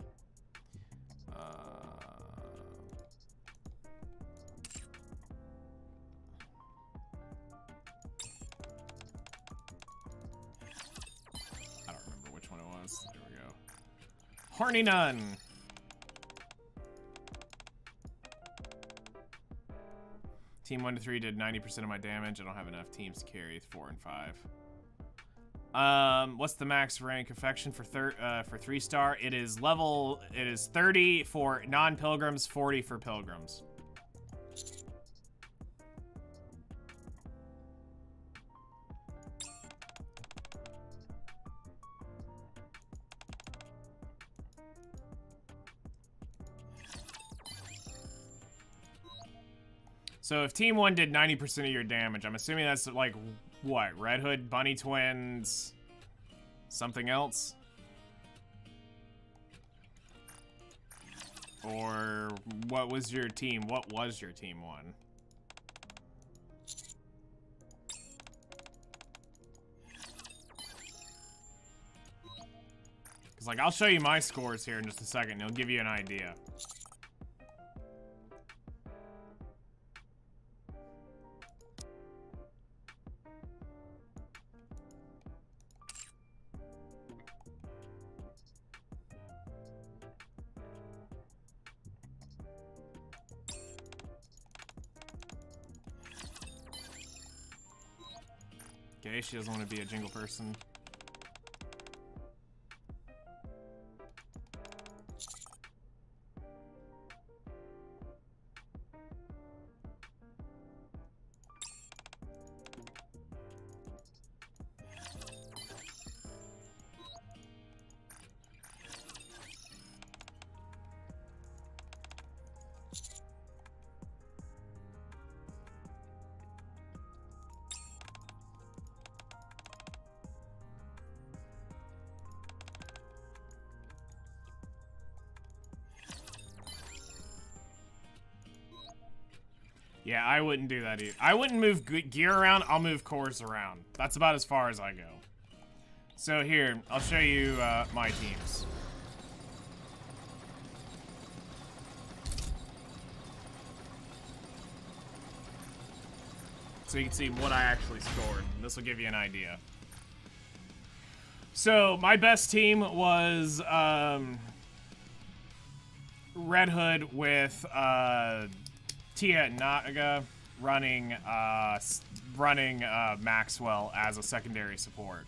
There we go. Horny Nun! Team 1 to 3 did 90% of my damage. I don't have enough teams to carry 4 and 5. What's the max rank affection for 3-star? It is 30 for non-pilgrims, 40 for pilgrims. So if Team 1 did 90% of your damage, I'm assuming that's like, what? Red Hood, Bunny Twins, something else? Or what was your team? What was your Team 1? Because, like, I'll show you my scores here in just a second, and it'll give you an idea. Okay, she doesn't want to be a jingle person. Yeah, I wouldn't do that either. I wouldn't move gear around, I'll move cores around. That's about as far as I go. So here, I'll show you my teams. So you can see what I actually scored. This will give you an idea. So my best team was Red Hood with Tia Naga running Maxwell as a secondary support.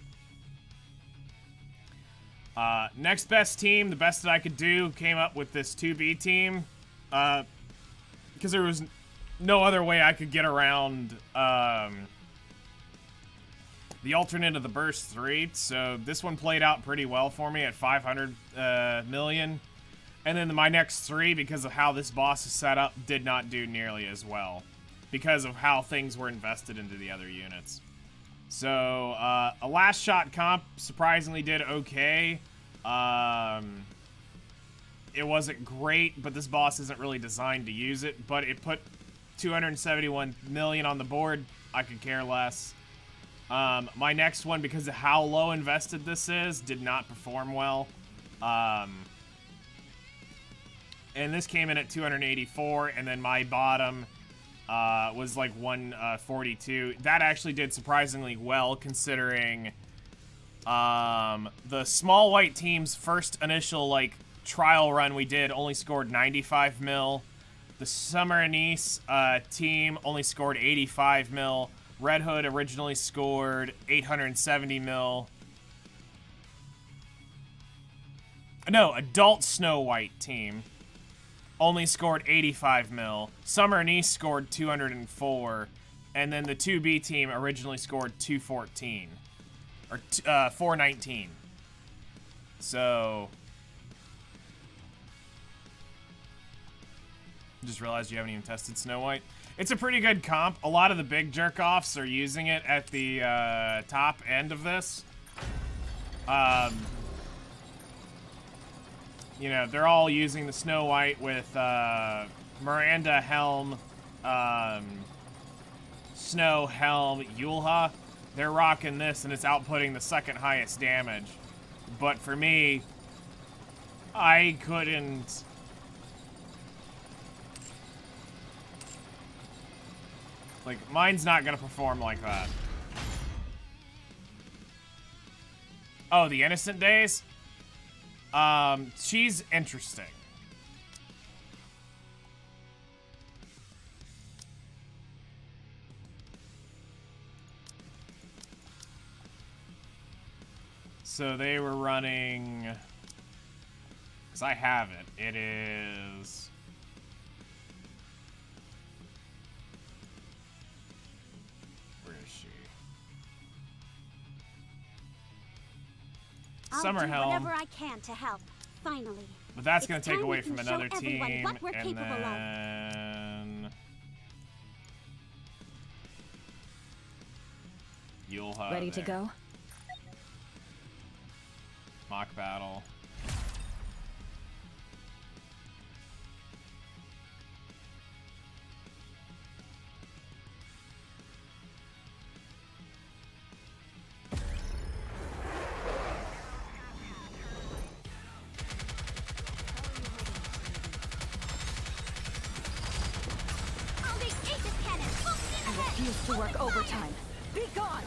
Next best team, the best that I could do, came up with this 2B team. Because there was no other way I could get around the alternate of the Burst 3, so this one played out pretty well for me at 500 million. And then my next 3, because of how this boss is set up, did not do nearly as well. Because of how things were invested into the other units. So, a last shot comp surprisingly did okay. It wasn't great, but this boss isn't really designed to use it. But it put 271 million on the board. I could care less. My next one, because of how low invested this is, did not perform well. And this came in at 284, and then my bottom was like 142. That actually did surprisingly well, considering the small white team's first initial like trial run we did only scored 95 mil. The Summer Anise team only scored 85 mil. Red Hood originally scored 870 mil. No, Adult Snow White team only scored 85 mil. Summer Anise scored 204. And then the 2B team originally scored 214. Or 419. So... just realized you haven't even tested Snow White. It's a pretty good comp. A lot of the big jerk-offs are using it at the top end of this. You know, they're all using the Snow White with Miranda Helm, Snow Helm, Yulha. They're rocking this, and it's outputting the second highest damage. But for me, I couldn't... like, mine's not gonna perform like that. Oh, the Innocent Days? She's interesting. So they were running... because I have it. It is... Summer Helm. Whatever I can to help. Finally. But that's going to take away from another show team, everyone what we're and capable of. then... you'll have Ready to go? Mock battle. Refuse to work overtime. Be gone!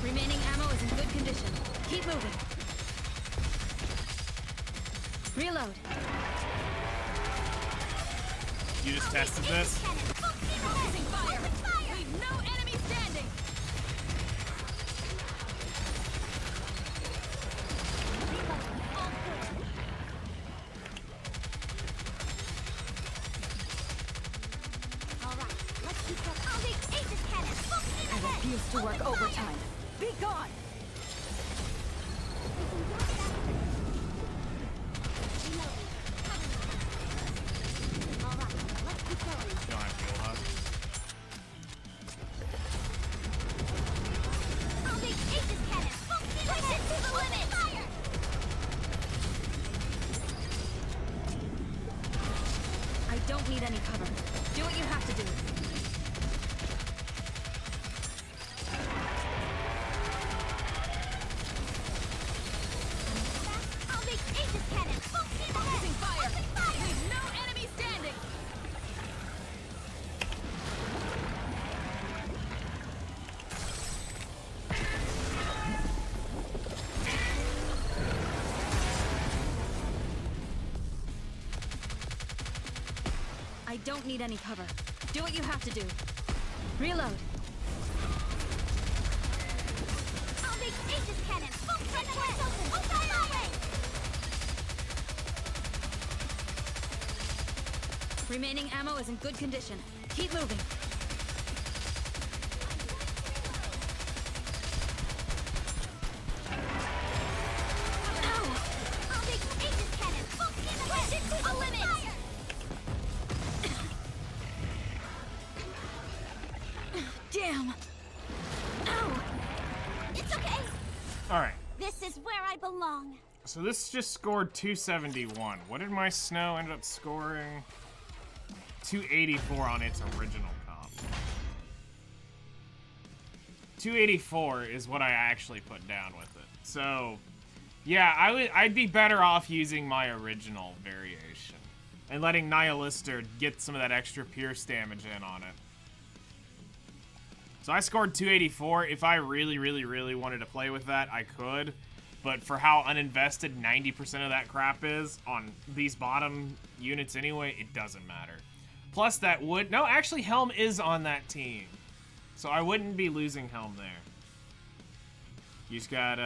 Remaining ammo is in good condition. Keep moving. Reload. You just tested this? Blazing fire! Leave no enemy standing! I refuse to work overtime. Be gone! I don't need any cover. Do what you have to do. Blazing fire! Leave no enemy standing! I don't need any cover. Do what you have to do. Reload. I'll make Aegis cannon. Open. Open. Remaining ammo is in good condition. Keep moving. I'll make Aegis cannon. Full steam ahead. Push it to the limit. Damn. Ow. It's okay. All right. This is where I belong. So this just scored 271. What did my snow end up scoring? 284 on its original comp. 284 is what I actually put down with it. So, yeah, I'd be better off using my original variation and letting Nihilister get some of that extra pierce damage in on it. So I scored 284. If I really, really, really wanted to play with that, I could. But for how uninvested 90% of that crap is on these bottom units anyway, it doesn't matter. Plus that would... No, actually Helm is on that team. So I wouldn't be losing Helm there. You just got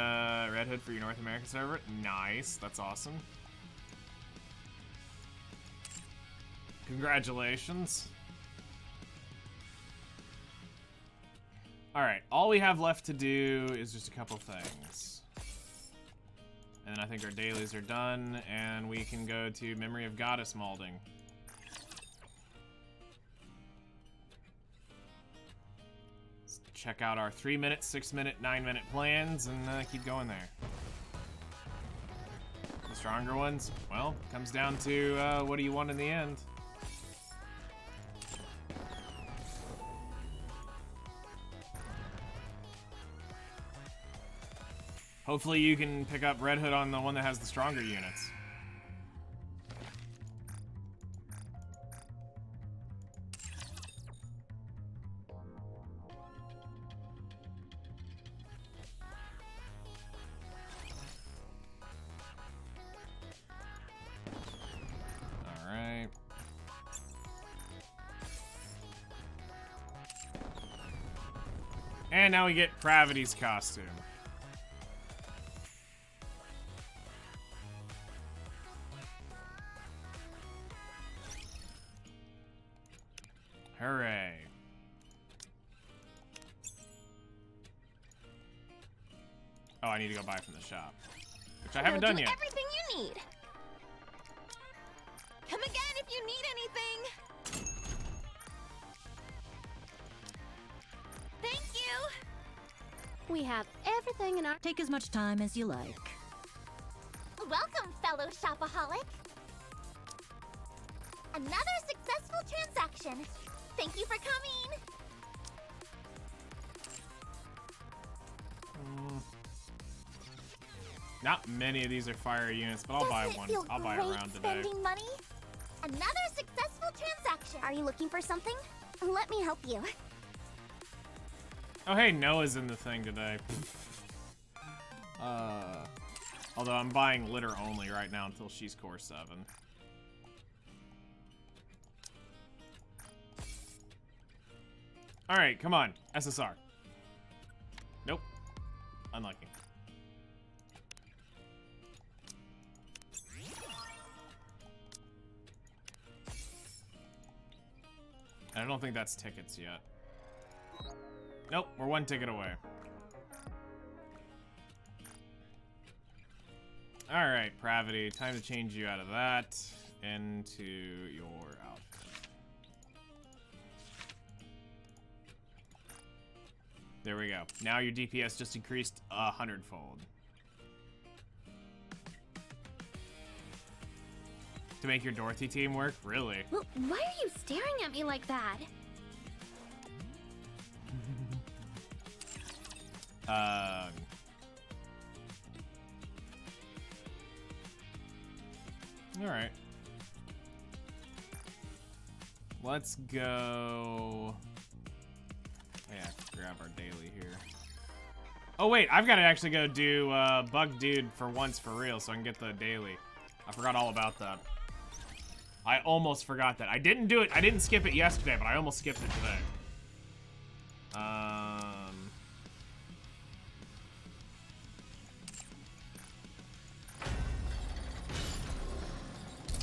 Red Hood for your North American server. Nice. That's awesome. Congratulations. Alright, all we have left to do is just a couple things. And then I think our dailies are done, and we can go to Memory of Goddess molding. Let's check out our 3-minute, 6-minute, 9-minute plans, and keep going there. The stronger ones, well, comes down to what do you want in the end. Hopefully you can pick up Red Hood on the one that has the stronger units. Alright. And now we get Pravity's costume. Hooray. Oh, I need to go buy from the shop. Which I haven't done yet. Everything you need. Come again if you need anything. Thank you. We have everything in our... Take as much time as you like. Welcome, fellow shopaholic. Another successful transaction. Thank you for coming. Not many of these are fire units, but I'll buy one. I'll buy a round today. Spending money? Another successful transaction. Are you looking for something? Let me help you. Oh, hey, Noah's in the thing today. Although I'm buying litter only right now until she's core 7. Alright, come on. SSR. Nope. Unlucky. I don't think that's tickets yet. Nope, we're one ticket away. Alright, Pravity, time to change you out of that into your outfit. There we go. Now your DPS just increased 100-fold. To make your Dorothy team work? Really? Well, why are you staring at me like that? Alright. Let's go... Yeah, grab our daily here. Oh wait, I've got to actually go do Bug Dude for once for real so I can get the daily. I forgot all about that. I almost forgot that. I didn't do it. I didn't skip it yesterday, but I almost skipped it today.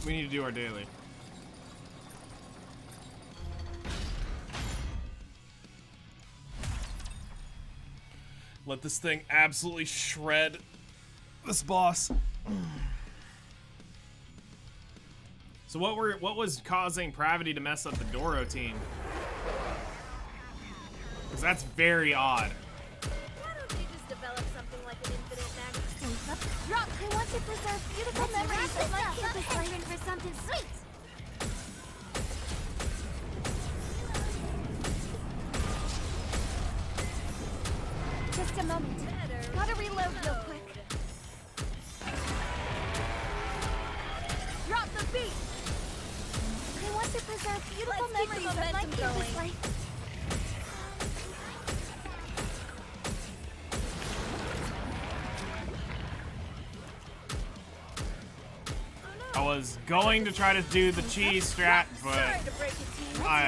We need to do our daily. Let this thing absolutely shred this boss. So what was causing Pravity to mess up the Doro team? Because that's very odd. Why don't they just develop something like an infinite magazine? Rock, I want to preserve beautiful memories of my campus life for something sweet. Just a moment. Gotta reload real quick. Drop the beat! I want to preserve beautiful memories of my campus life. I was going to try to do the cheese strat, but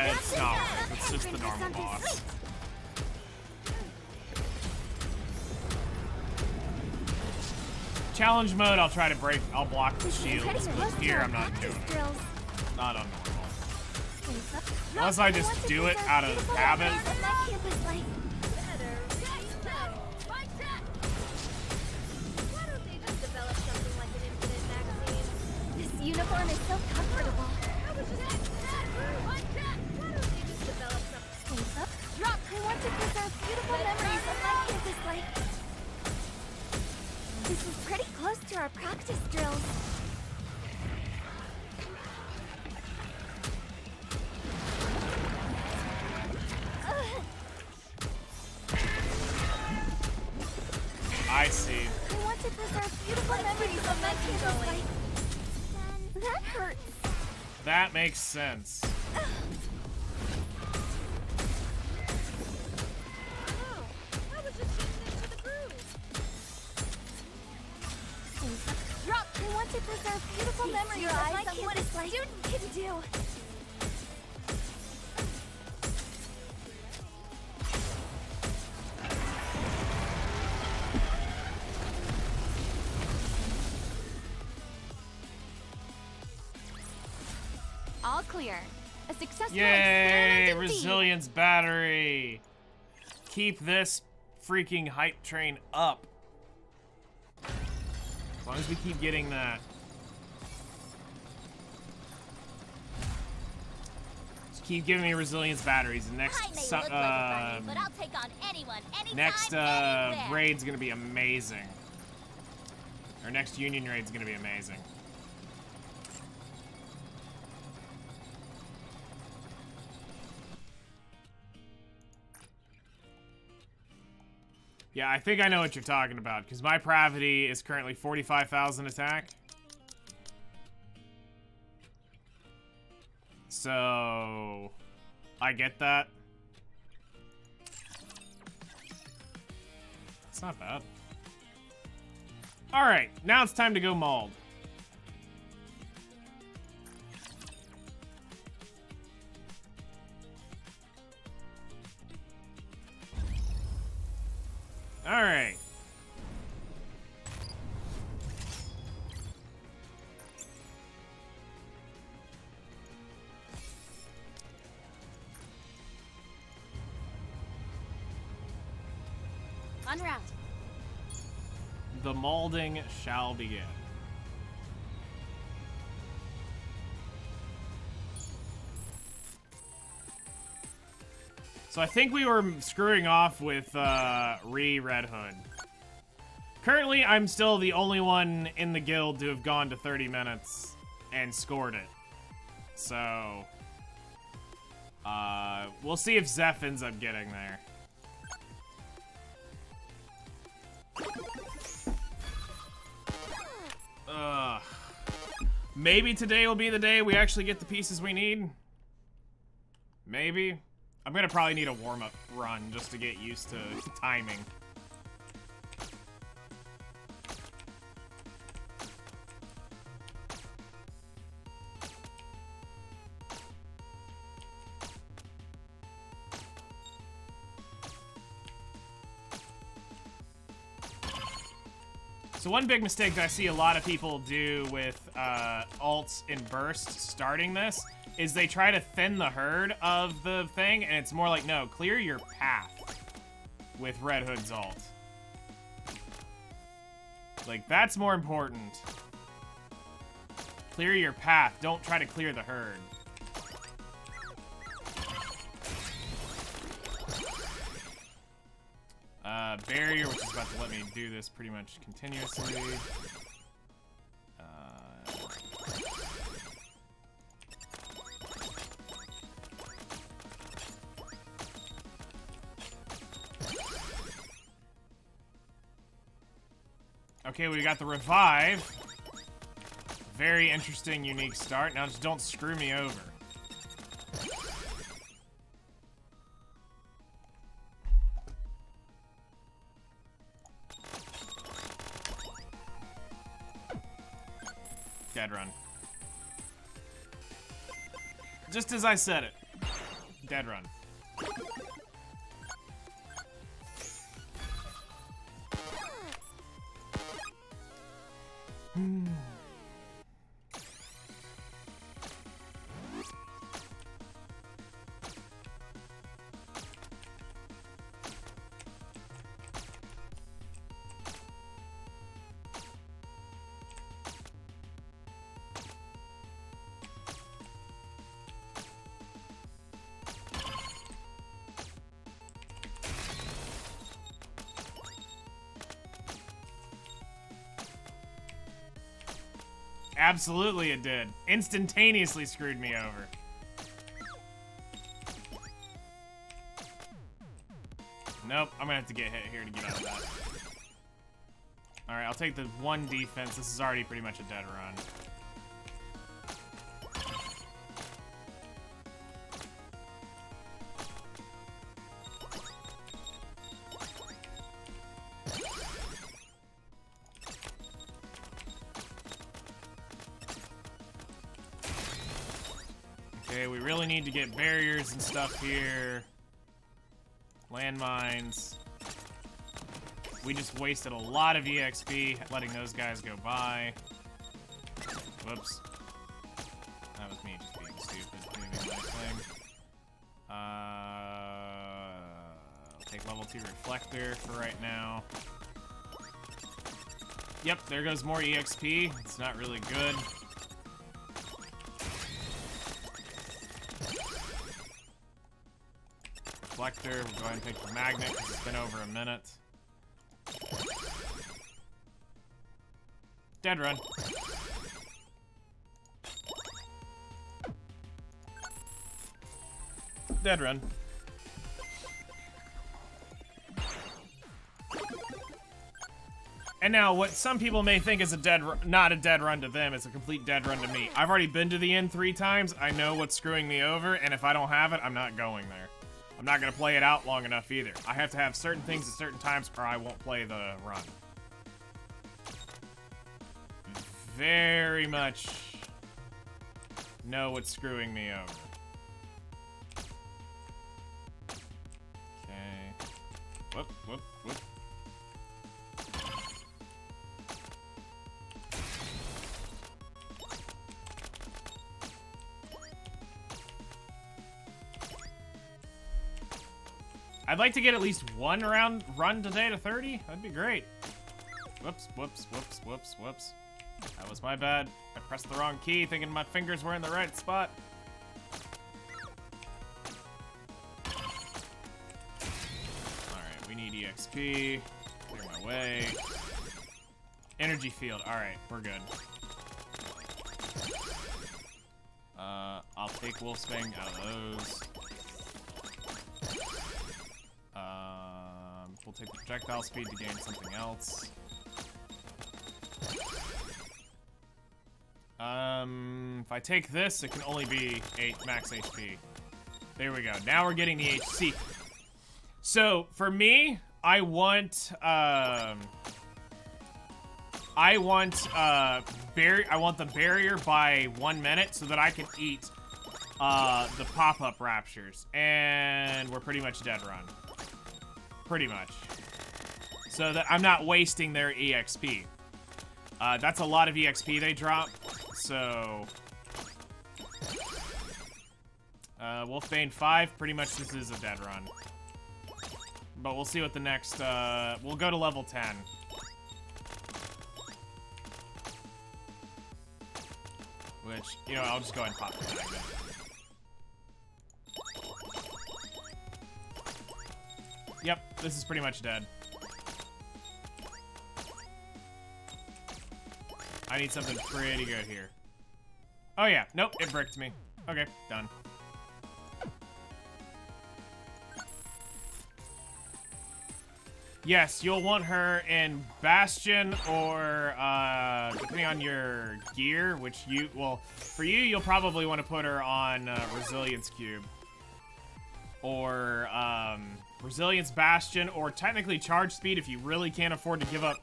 it's not. It's just the normal boss. Challenge mode, I'll try to break. I'll block the shields, but here I'm not doing it. Not on normal. Unless I just do it out of habit. This uniform is so comfortable. Rock, I want to preserve beautiful memories of my campus life. This is pretty close to our practice drills. I see. I want to preserve beautiful memories of my campus life. That hurts. That makes sense. Rock, I want to preserve beautiful memories of my campus life. Student can do. All clear. A successful Yay! experiment indeed. Resilience battery. Keep this freaking hype train up. As long as we keep getting that. Just keep giving me resilience batteries. And next, but I'll take on anyone, anytime, next anywhere. raid's gonna be amazing. Our next Union raid's gonna be amazing. Yeah, I think I know what you're talking about, because my Pravity is currently 45,000 attack. So, I get that. It's not bad. Alright, now it's time to go mauled. All right. En route. The molding shall begin. So I think we were screwing off with Red Hood. Currently, I'm still the only one in the guild to have gone to 30 minutes and scored it. So, we'll see if Zeph ends up getting there. Maybe today will be the day we actually get the pieces we need. Maybe. I'm gonna probably need a warm-up run just to get used to timing. So one big mistake that I see a lot of people do with alts and bursts starting this is they try to thin the herd of the thing, and it's more like, no, clear your path with Red Hood's ult. Like, that's more important. Clear your path. Don't try to clear the herd. Barrier, which is about to let me do this pretty much continuously. Okay, we got the revive. Very interesting, unique start. Now just don't screw me over. Dead run. Just as I said it. Dead run. Absolutely it did. Instantaneously screwed me over. Nope, I'm gonna have to get hit here to get out of that. Alright, I'll take the one defense. This is already pretty much a dead run. Okay, we really need to get barriers and stuff here. Landmines. We just wasted a lot of EXP letting those guys go by. Whoops. That was me just being stupid, doing my thing. I'll take level 2 reflector for right now. Yep, there goes more EXP. It's not really good. Reflector, we'll go ahead and take the magnet because it's been over a minute. Dead run. Dead run. And now, what some people may think is not a dead run to them, it's a complete dead run to me. I've already been to the end 3 times, I know what's screwing me over, and if I don't have it, I'm not going there. I'm not going to play it out long enough either. I have to have certain things at certain times or I won't play the run. Very much know what's screwing me over. Okay. Whoop, whoop, whoop. I'd like to get at least one run today to 30. That'd be great. Whoops, whoops, whoops, whoops, whoops. That was my bad. I pressed the wrong key thinking my fingers were in the right spot. Alright, we need EXP. Clear my way. Energy field. Alright, we're good. I'll take Wolfsbane out of those. We'll take the projectile speed to gain something else. If I take this, it can only be 8 max HP. There we go. Now we're getting the HC. So, for me, I want the barrier by 1 minute so that I can eat the pop-up raptures. And we're pretty much dead run. Pretty much. So that I'm not wasting their EXP. That's a lot of EXP they drop. So Wolfbane 5, pretty much this is a dead run. But we'll see what the next we'll go to level 10. Which, you know, I'll just go ahead and pop the magnet. Yep, this is pretty much dead. I need something pretty good here. Oh yeah, nope, it bricked me. Okay, done. Yes, you'll want her in Bastion or, depending on your gear, which you, well, for you, you'll probably want to put her on Resilience Cube. Or, Resilience Bastion, or technically Charge Speed if you really can't afford to give up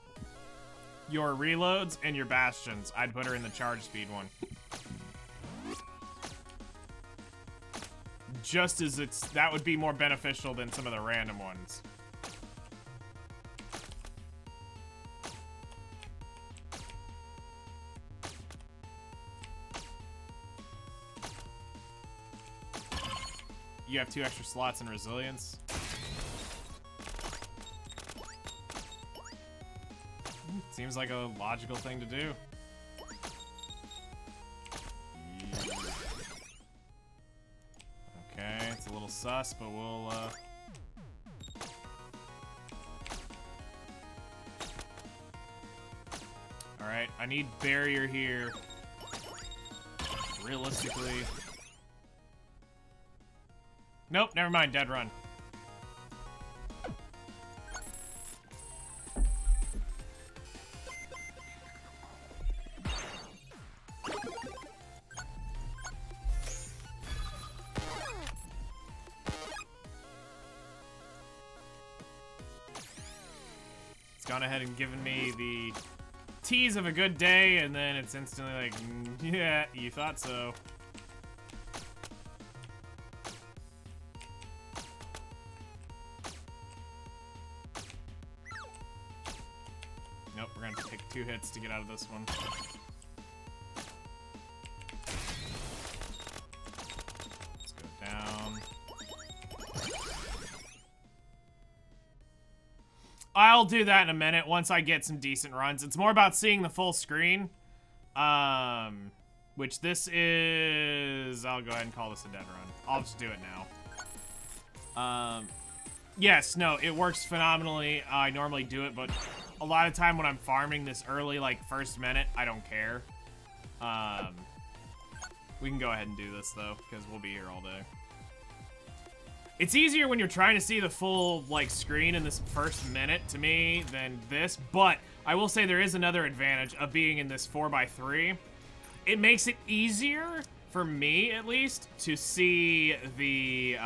your reloads and your Bastions. I'd put her in the Charge Speed one. Just as that would be more beneficial than some of the random ones. You have 2 extra slots in Resilience. Seems like a logical thing to do. Okay, it's a little sus, but we'll, Alright, I need barrier here. Realistically. Nope, never mind, dead run. It's gone ahead and given me the tease of a good day, and then it's instantly like, yeah, you thought so. Nope, we're gonna take 2 hits to get out of this one. Let's go down. I'll do that in a minute once I get some decent runs. It's more about seeing the full screen. Which this is... I'll go ahead and call this a dead run. I'll just do it now. Yes, no, it works phenomenally. I normally do it, but a lot of time when I'm farming this early, like first minute, I don't care. We can go ahead and do this though, because we'll be here all day. It's easier when you're trying to see the full, like, screen in this first minute, to me, than this, but I will say there is another advantage of being in this 4x3. It makes it easier, for me at least, to see the,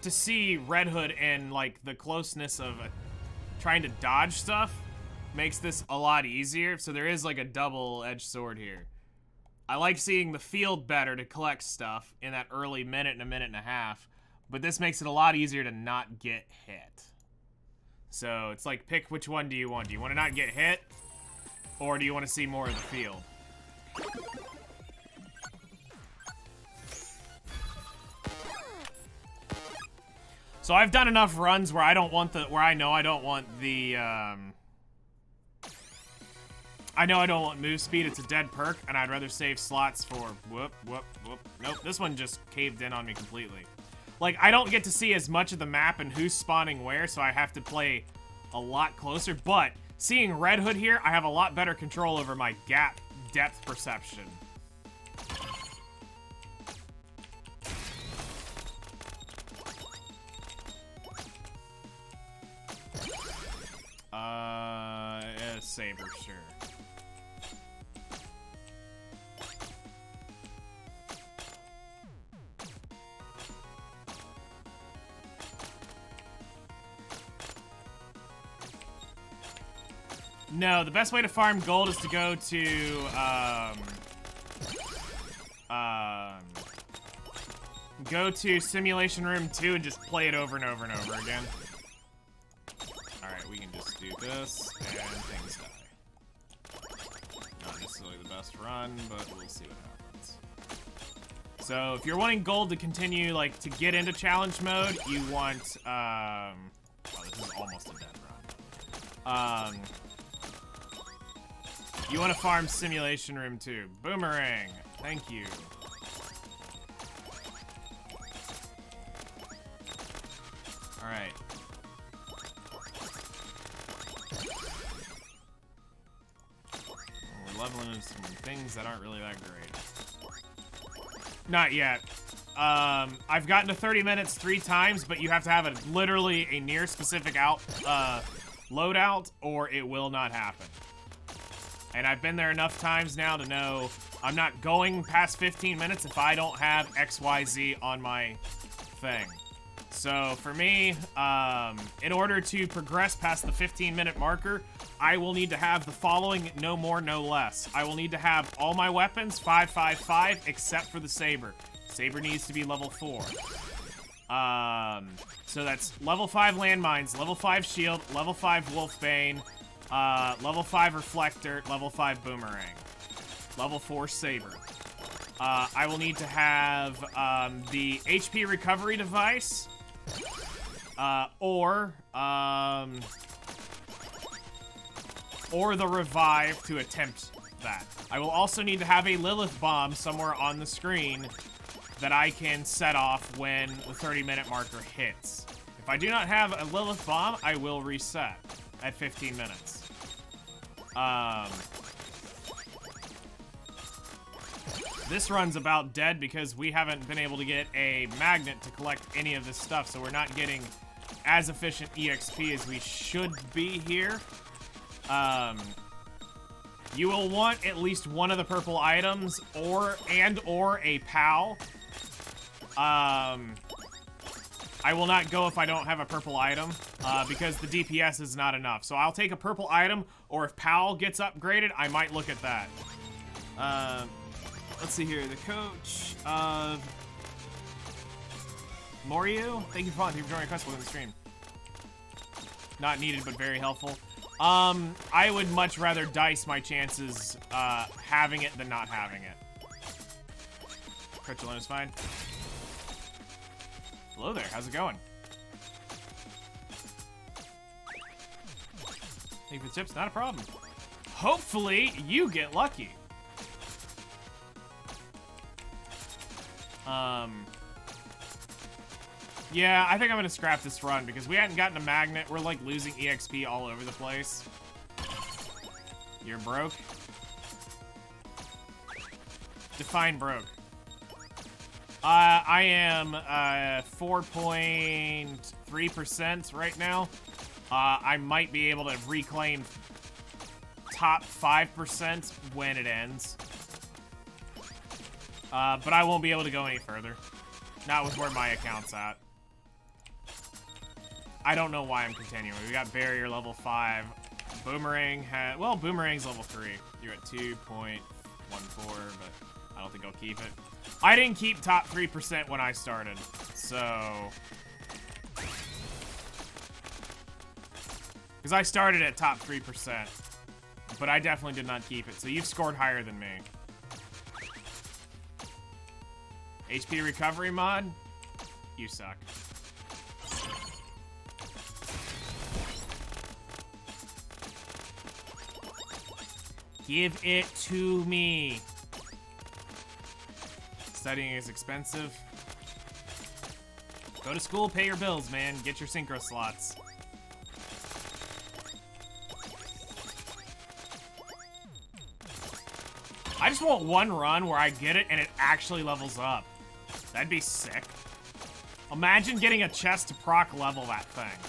to see Red Hood and, like, the closeness of trying to dodge stuff makes this a lot easier, so there is, like, a double-edged sword here. I like seeing the field better to collect stuff in that early minute and a minute and a half, but this makes it a lot easier to not get hit. So it's like, pick which one do you want? Do you want to not get hit, or do you want to see more of the field? So I've done enough runs where I don't want the, where I know I don't want the, I know I don't want move speed, it's a dead perk, and I'd rather save slots for whoop. Nope, this one just caved in on me completely. Like, I don't get to see as much of the map and who's spawning where, so I have to play a lot closer, but seeing Red Hood here, I have a lot better control over my gap depth perception. Saber, sure. No, the best way to farm gold is to go to, go to Simulation Room 2 and just play it over and over and over again. Alright, we can just do this, and things die. Not necessarily the best run, but we'll see what happens. So, if you're wanting gold to continue, like, to get into challenge mode, you want, oh, this is almost a dead run. You want to farm Simulation Room too. Boomerang. Thank you. Alright. We're leveling into some things that aren't really that great. Not yet. I've gotten to 30 minutes 3 times, but you have to have literally a near specific loadout, or it will not happen. And I've been there enough times now to know I'm not going past 15 minutes if I don't have XYZ on my thing. So for me, in order to progress past the 15-minute marker, I will need to have the following, no more, no less. I will need to have all my weapons 555 except for the saber. Saber needs to be level 4. So that's level 5 landmines, level 5 shield, level 5 wolfbane, level 5 reflector, level 5 boomerang, level 4 saber. I will need to have the HP recovery device, or the revive to attempt that. I will also need to have a Lilith bomb somewhere on the screen that I can set off when the 30-minute marker hits. If I do not have a Lilith bomb, I will reset at 15 minutes. This run's about dead because we haven't been able to get a magnet to collect any of this stuff, so we're not getting as efficient EXP as we should be here. You will want at least one of the purple items or a POW. I will not go if I don't have a purple item, because the DPS is not enough. So I'll take a purple item, or if POW gets upgraded, I might look at that. Let's see here. The coach of Morio. Thank you for following. Thank you for joining request in the stream. Not needed, but very helpful. I would much rather dice my chances having it than not having it. Coach alone is fine. Hello there, how's it going? Thank you for the tips, not a problem. Hopefully, you get lucky. Yeah, I think I'm gonna scrap this run because we hadn't gotten a magnet. We're like losing EXP all over the place. You're broke? Define broke. I am 4.3% right now. I might be able to reclaim top 5% when it ends. But I won't be able to go any further. Not with where my account's at. I don't know why I'm continuing. We got barrier level 5. Boomerang had... Well, Boomerang's level 3. You're at 2.14, but I don't think I'll keep it. I didn't keep top 3% when I started, so... Because I started at top 3%, but I definitely did not keep it, so you've scored higher than me. HP recovery mod? You suck. Give it to me. Studying is expensive. Go to school, pay your bills, man. Get your synchro slots. I just want one run where I get it and it actually levels up. That'd be sick. Imagine getting a chest to proc level that thing.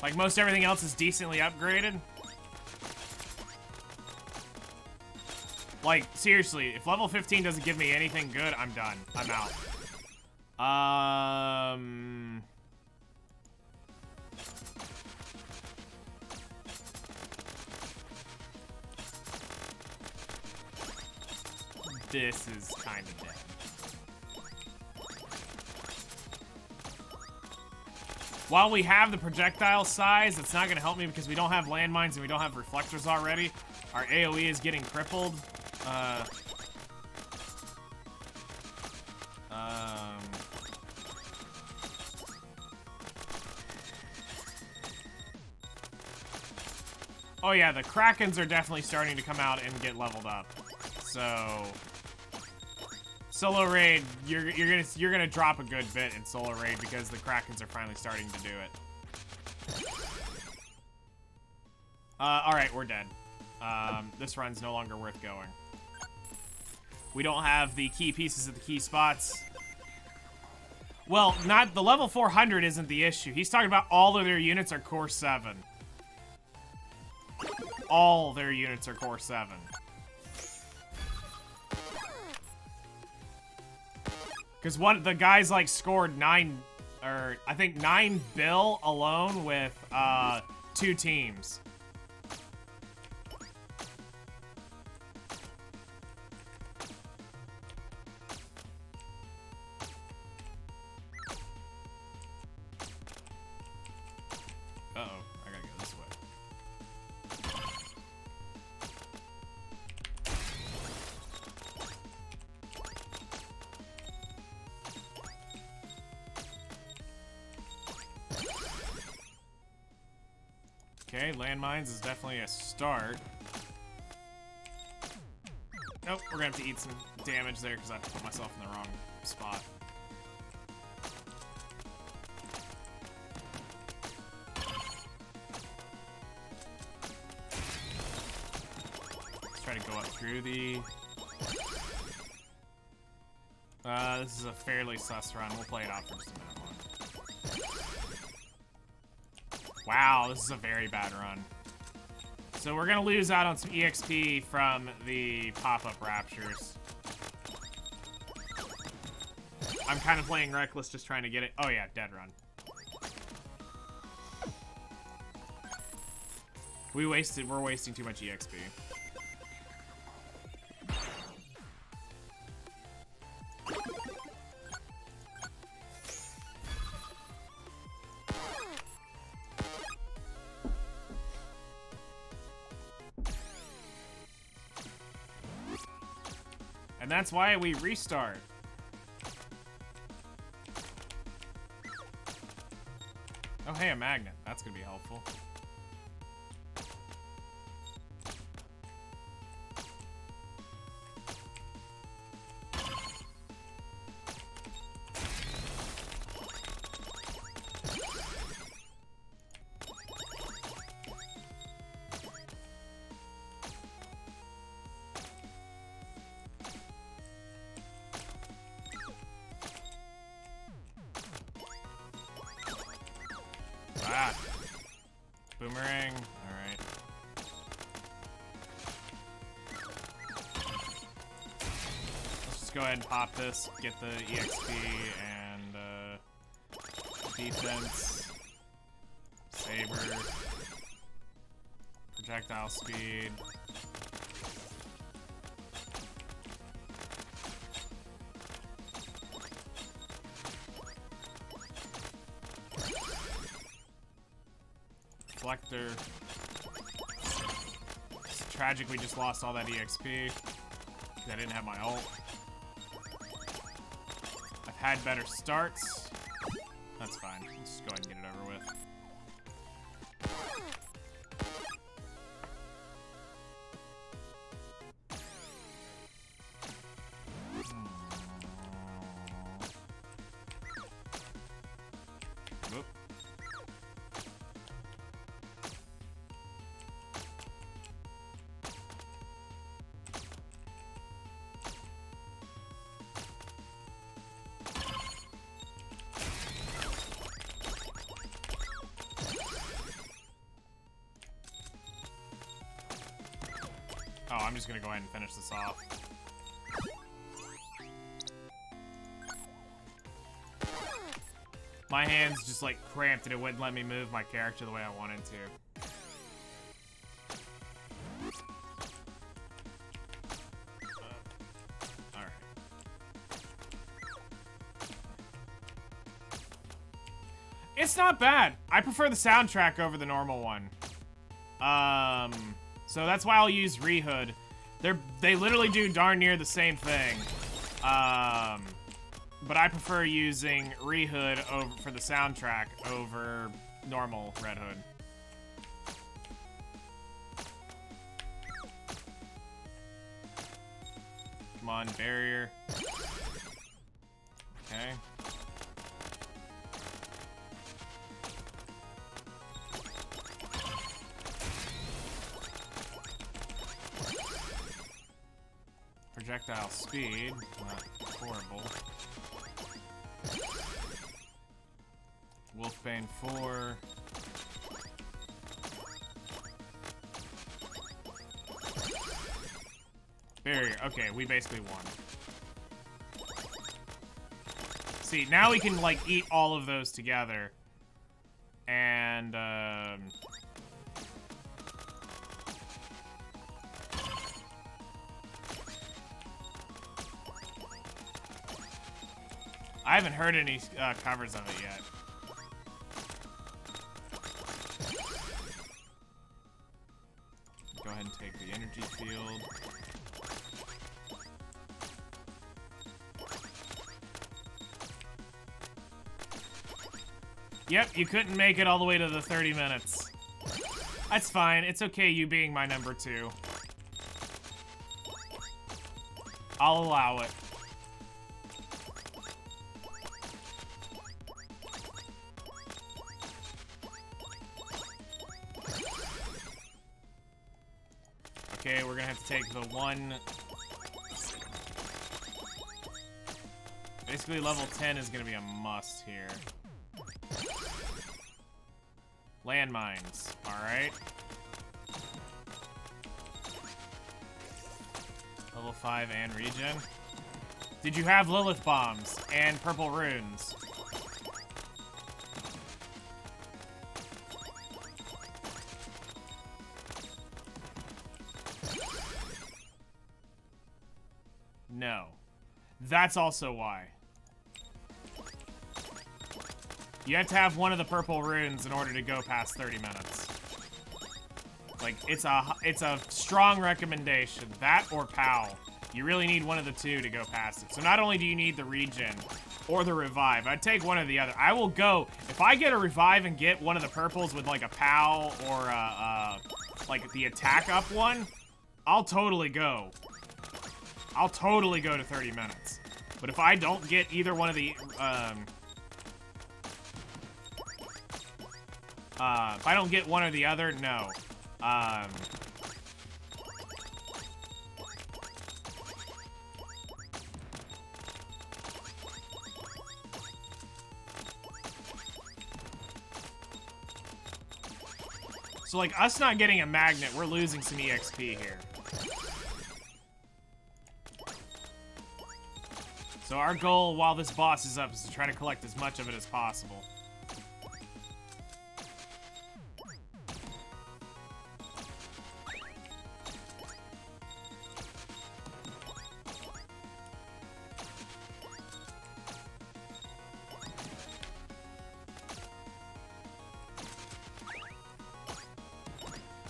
Like most everything else is decently upgraded. Like, seriously, if level 15 doesn't give me anything good, I'm done. I'm out. This is kind of dead. While we have the projectile size, it's not going to help me because we don't have landmines and we don't have reflectors already. Our AoE is getting crippled. Oh yeah, the Krakens are definitely starting to come out and get leveled up. So solo raid, you're gonna drop a good bit in solo raid because the Krakens are finally starting to do it. All right, we're dead. This run's no longer worth going. We don't have the key pieces at the key spots. Well, not the level 400 isn't the issue. He's talking about all of their units are core 7. All their units are core 7. Because the guys like scored 9, or I think 9 bill alone with 2 teams. Uh-oh, I gotta go this way. Okay, landmines is definitely a start. Nope, we're gonna have to eat some damage there because I put myself in the wrong spot. Let's try to go up through the... this is a fairly sus run. We'll play it out for just a minute. Wow, this is a very bad run. So we're gonna lose out on some EXP from the pop-up raptures. I'm kind of playing reckless, just trying to get it. Oh yeah, dead run. We're wasting too much EXP. And that's why we restart. Oh, hey, a magnet. That's gonna be helpful. Ah. Boomerang. Alright. Let's just go ahead and pop this, get the EXP and defense. Saber. Projectile speed. Reflector. It's tragic we just lost all that EXP. Because I didn't have my ult. I've had better starts. That's fine. Let's just go ahead and get it over with. Whoop. Oh, I'm just gonna go ahead and finish this off. My hands just like cramped and it wouldn't let me move my character the way I wanted to. Alright. It's not bad. I prefer the soundtrack over the normal one. So that's why I'll use Rehood. They literally do darn near the same thing. But I prefer using Rehood for the soundtrack over normal Red Hood. Come on, barrier. Okay. Projectile speed, not horrible. Wolfbane 4. Barrier. Okay, we basically won. See, now we can, like, eat all of those together. And, I haven't heard any covers of it yet. Go ahead and take the energy field. Yep, you couldn't make it all the way to the 30 minutes. That's fine. It's okay, you being my number 2. I'll allow it. Okay, we're gonna have to take the one. Basically, level 10 is gonna be a must here. Landmines, alright. Level 5 and regen. Did you have Lilith bombs and purple runes? No. That's also why. You have to have one of the purple runes in order to go past 30 minutes. Like, it's a strong recommendation. That or POW. You really need one of the two to go past it. So not only do you need the regen or the revive, I'd take one or the other. I will go, if I get a revive and get one of the purples with like a POW or like the attack up one, I'll totally go. I'll totally go to 30 minutes. But if I don't get either one of the, if I don't get one or the other, no. So, like, us not getting a magnet, we're losing some EXP here. So our goal while this boss is up is to try to collect as much of it as possible.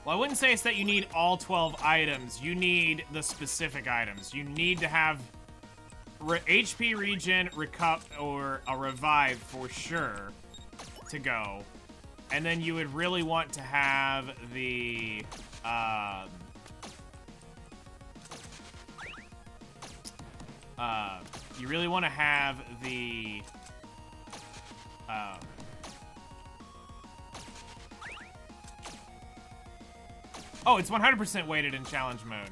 Well, I wouldn't say it's that you need all 12 items. You need the specific items. You need to have HP regen, or a revive for sure to go. And then you would really want to have the, you really want to have the, oh, it's 100% weighted in challenge mode.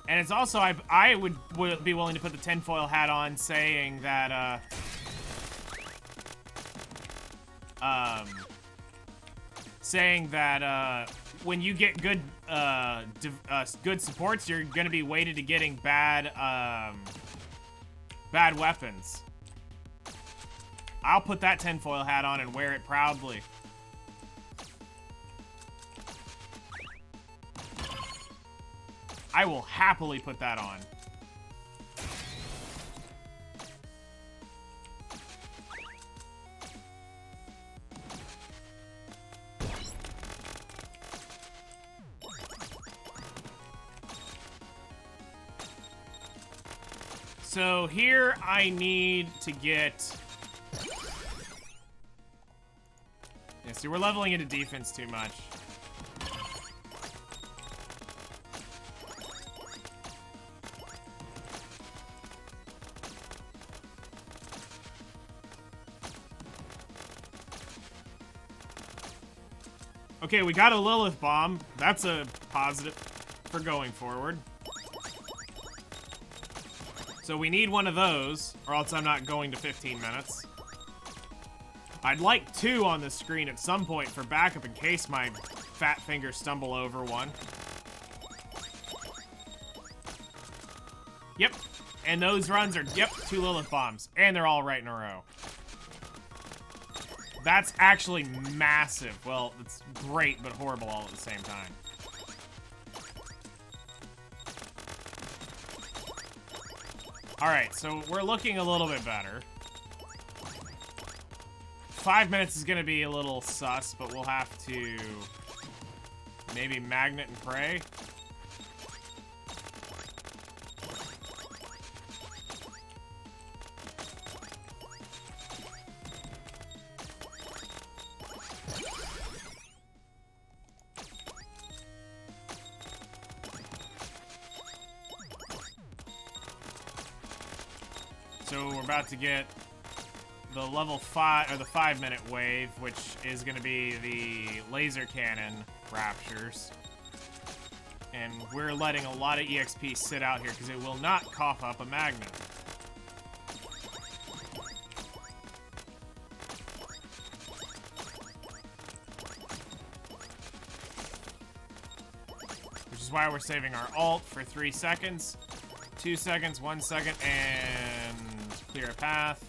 And it's also, I would be willing to put the tinfoil hat on saying that, when you get good, good supports, you're gonna be weighted to getting bad, bad weapons. I'll put that tinfoil hat on and wear it proudly. I will happily put that on. So here I need to get... Yeah, see, we're leveling into defense too much. Okay, we got a Lilith bomb. That's a positive for going forward. So we need one of those, or else I'm not going to 15 minutes. I'd like 2 on the screen at some point for backup in case my fat fingers stumble over one. Yep. And those runs are, yep, 2 Lilith bombs. And they're all right in a row. That's actually massive. Well, it's great, but horrible all at the same time. Alright, so we're looking a little bit better. 5 minutes is gonna be a little sus, but we'll have to maybe magnet and pray. So we're about to get the level 5, or the 5-minute wave, which is going to be the laser cannon raptures. And we're letting a lot of EXP sit out here because it will not cough up a magnet. Which is why we're saving our ult for 3 seconds. 2 seconds, 1 second, and clear a path.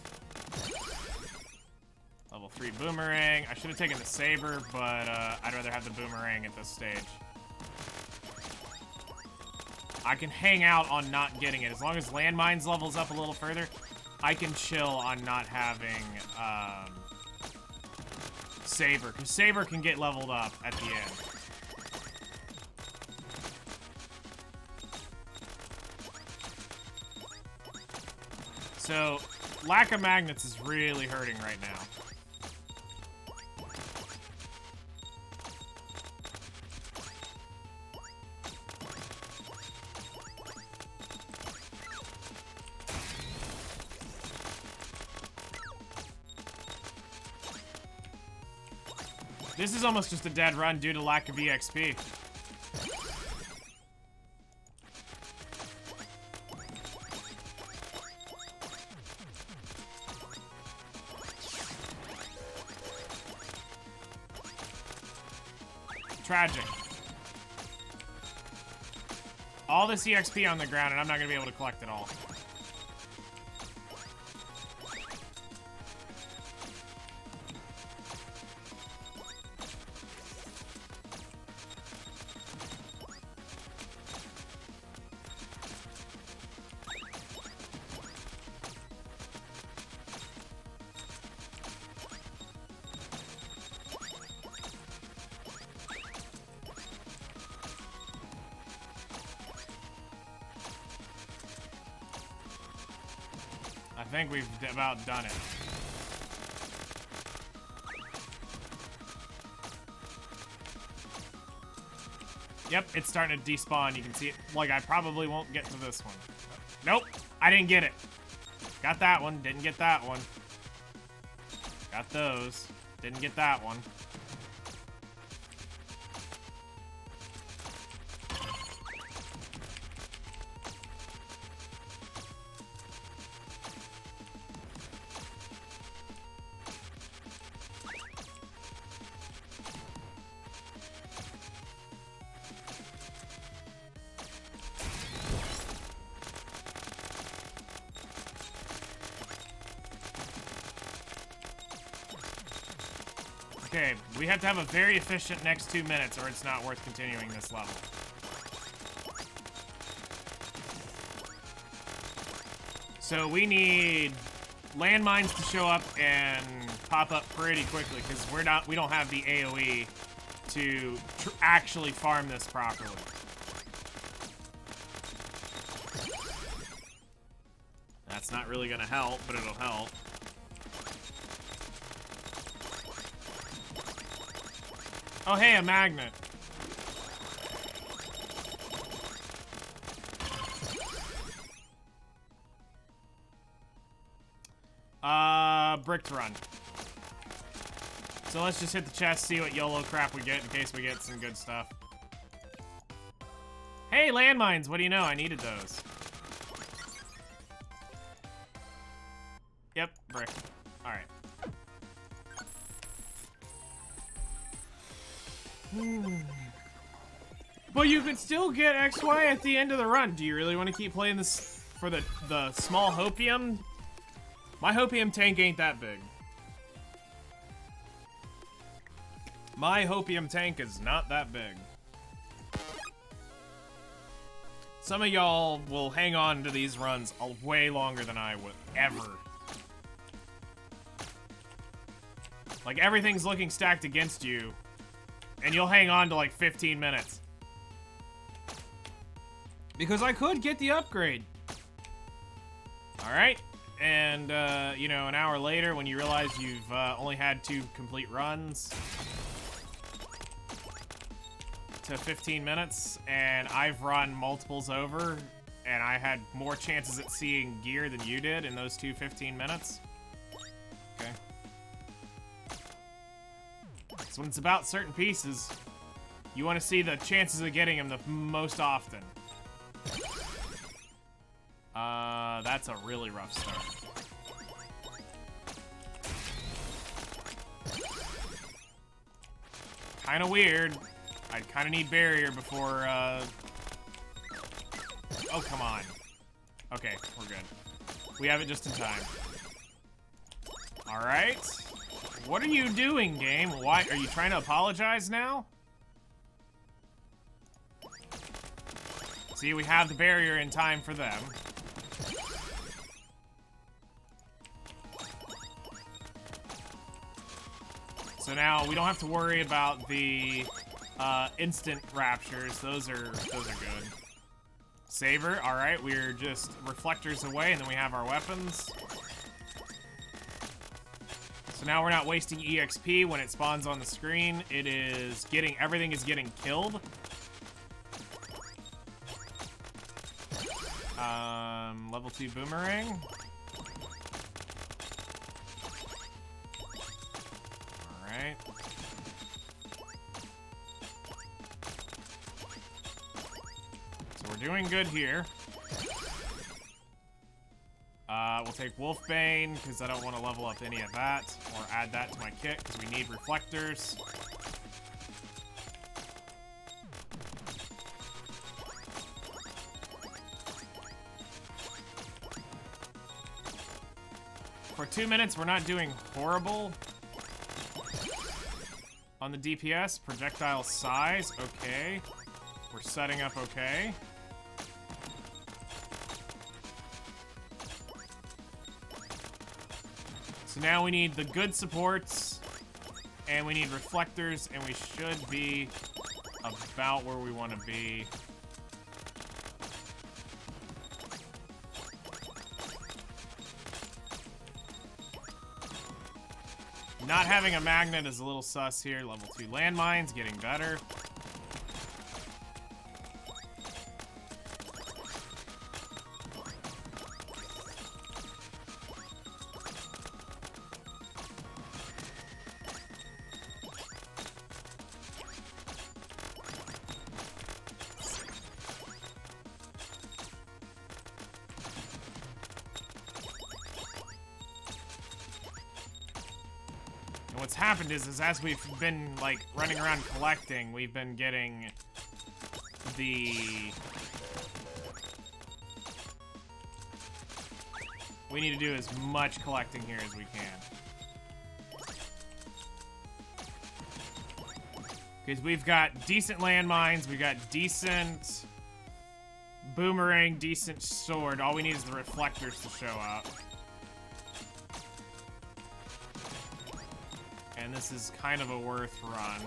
Level 3 boomerang. I should have taken the saber, but I'd rather have the boomerang at this stage. I can hang out on not getting it. As long as landmines levels up a little further, I can chill on not having saber. Because saber can get leveled up at the end. So, lack of magnets is really hurting right now. This is almost just a dead run due to lack of EXP. Tragic. All this EXP on the ground, and I'm not going to be able to collect it all. I think we've about done it. Yep, it's starting to despawn. You can see it. Like, I probably won't get to this one. Nope, I didn't get it. Got that one, didn't get that one. Got those, didn't get that one. Okay, we have to have a very efficient next 2 minutes or it's not worth continuing this level. So we need landmines to show up and pop up pretty quickly because we don't have the AoE to actually farm this properly. That's not really gonna help, but it'll help. Oh, hey, a magnet. Bricked run. So let's just hit the chest, see what YOLO crap we get in case we get some good stuff. Hey, landmines, what do you know? I needed those. Yep, brick. Alright. But you could still get XY at the end of the run. Do you really want to keep playing this for the small hopium? My hopium tank ain't that big. My hopium tank is not that big. Some of y'all will hang on to these runs way longer than I would ever. Like, everything's looking stacked against you, and you'll hang on to like 15 minutes. Because I could get the upgrade. Alright, and, you know, an hour later when you realize you've only had 2 complete runs to 15 minutes, and I've run multiples over, and I had more chances at seeing gear than you did in those 2 15 minutes. Okay. So when it's about certain pieces, you want to see the chances of getting them the most often. That's a really rough start. Kinda weird. I'd kinda need barrier before, Oh, come on. Okay, we're good. We have it just in time. Alright. What are you doing, game? Why? Are you trying to apologize now? See, we have the barrier in time for them. So now we don't have to worry about the instant raptures. Those are good. Saber, all right. We're just reflectors away, and then we have our weapons. So now we're not wasting EXP when it spawns on the screen. It is getting everything is getting killed. Level 2 boomerang. Alright. So we're doing good here. We'll take Wolfbane, because I don't want to level up any of that, or add that to my kit, because we need reflectors. For 2 minutes, we're not doing horrible. On the DPS, projectile size, okay. We're setting up okay. So now we need the good supports, and we need reflectors, and we should be about where we want to be. Not having a magnet is a little sus here. Level 2 landmines, getting better. What's happened is as we've been, like, running around collecting, we've been getting the... We need to do as much collecting here as we can. Because we've got decent landmines, we've got decent boomerang, decent sword. All we need is the reflectors to show up. And this is kind of a worth run.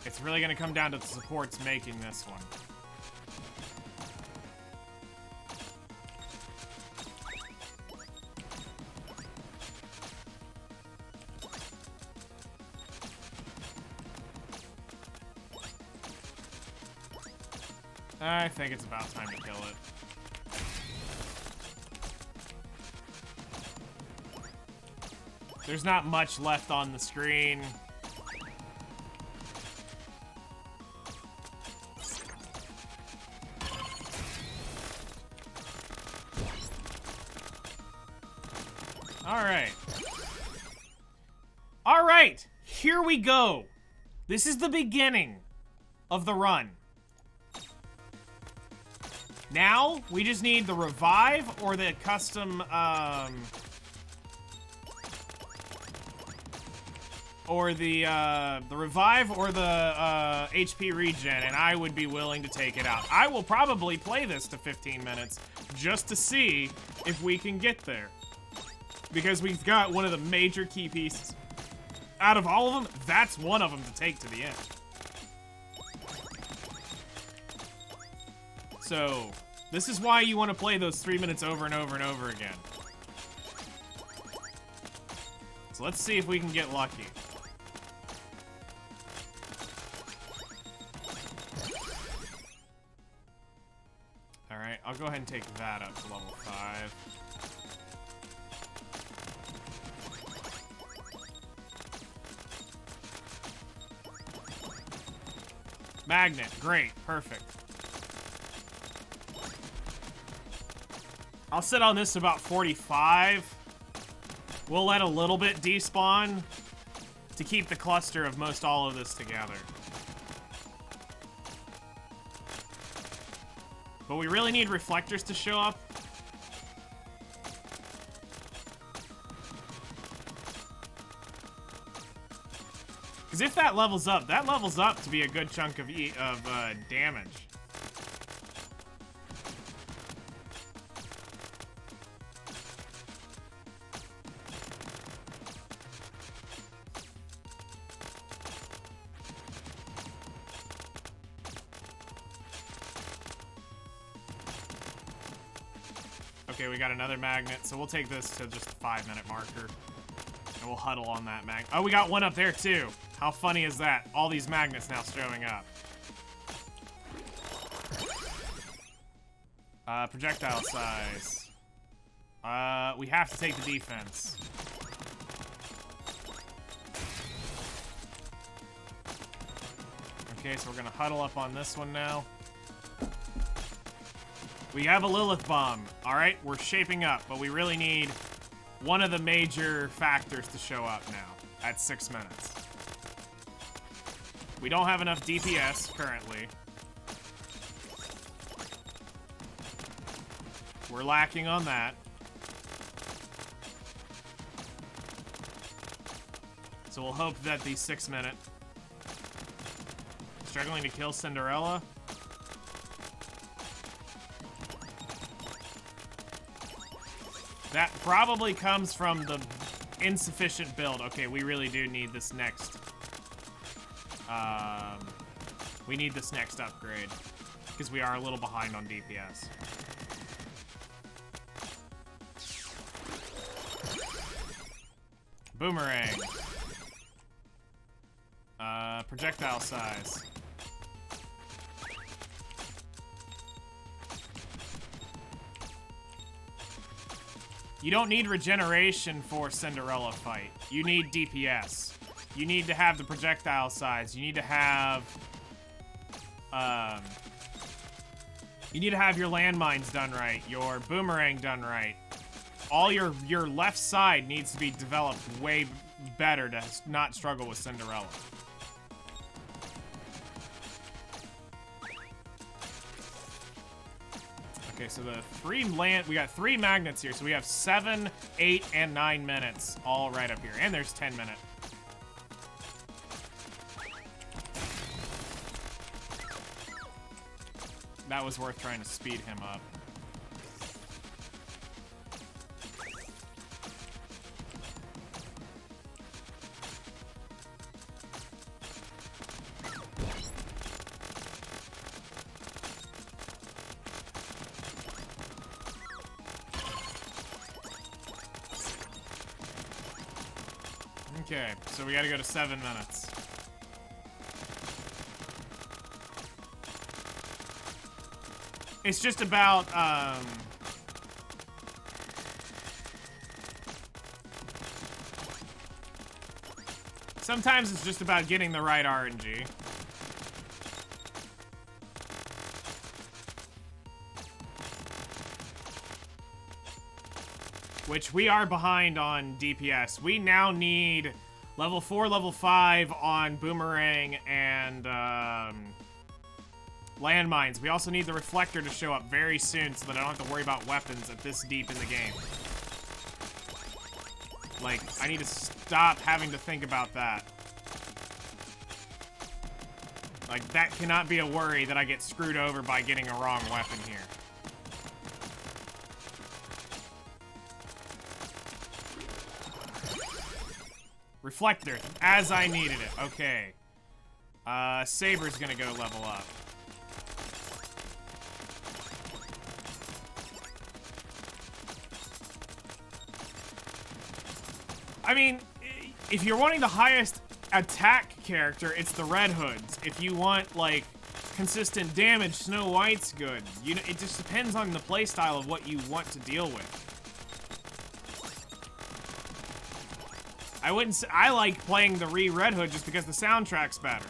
It's really going to come down to the supports making this one. I think it's about time to kill it. There's not much left on the screen. Alright. Alright! Here we go! This is the beginning of the run. Now, we just need the revive or the custom, or the revive or the, HP regen, and I would be willing to take it out. I will probably play this to 15 minutes just to see if we can get there. Because we've got one of the major key pieces. Out of all of them, that's one of them to take to the end. So, this is why you want to play those 3 minutes over and over and over again. So let's see if we can get lucky. Alright, I'll go ahead and take that up to level 5. Magnet, great, perfect. I'll sit on this about 45. We'll let a little bit despawn to keep the cluster of most all of this together. But we really need reflectors to show up. Because if that levels up to be a good chunk of damage. Okay, we got another magnet, so we'll take this to just a 5-minute marker. And we'll huddle on that mag. Oh, we got one up there too. How funny is that? All these magnets now showing up. Projectile size. We have to take the defense. Okay, so we're gonna huddle up on this one now. We have a Lilith bomb. Alright, we're shaping up, but we really need one of the major factors to show up now at 6 minutes. We don't have enough DPS currently. We're lacking on that. So we'll hope that the 6-minute. Struggling to kill Cinderella. That probably comes from the insufficient build. Okay, we really do need this next. We need this next upgrade because we are a little behind on DPS. Boomerang. Projectile size. You don't need regeneration for Cinderella fight. You need DPS. You need to have the projectile size. You need to have your landmines done right, your boomerang done right. All your left side needs to be developed way better to not struggle with Cinderella. Okay, so we got 3 magnets here, so we have 7, 8, and 9 minutes all right up here. And there's 10 minutes. That was worth trying to speed him up. Okay, so we gotta go to 7 minutes. It's just about, Sometimes it's just about getting the right RNG. Which we are behind on DPS. We now need level 4, level 5 on Boomerang and landmines. We also need the reflector to show up very soon so that I don't have to worry about weapons at this deep in the game. Like, I need to stop having to think about that. Like, that cannot be a worry that I get screwed over by getting a wrong weapon here. Reflector, as I needed it. Okay. Saber's gonna go level up. I mean, if you're wanting the highest attack character, it's the Red Hoods. If you want, like, consistent damage, Snow White's good. You know, it just depends on the playstyle of what you want to deal with. I like playing the Red Hood just because the soundtrack's better.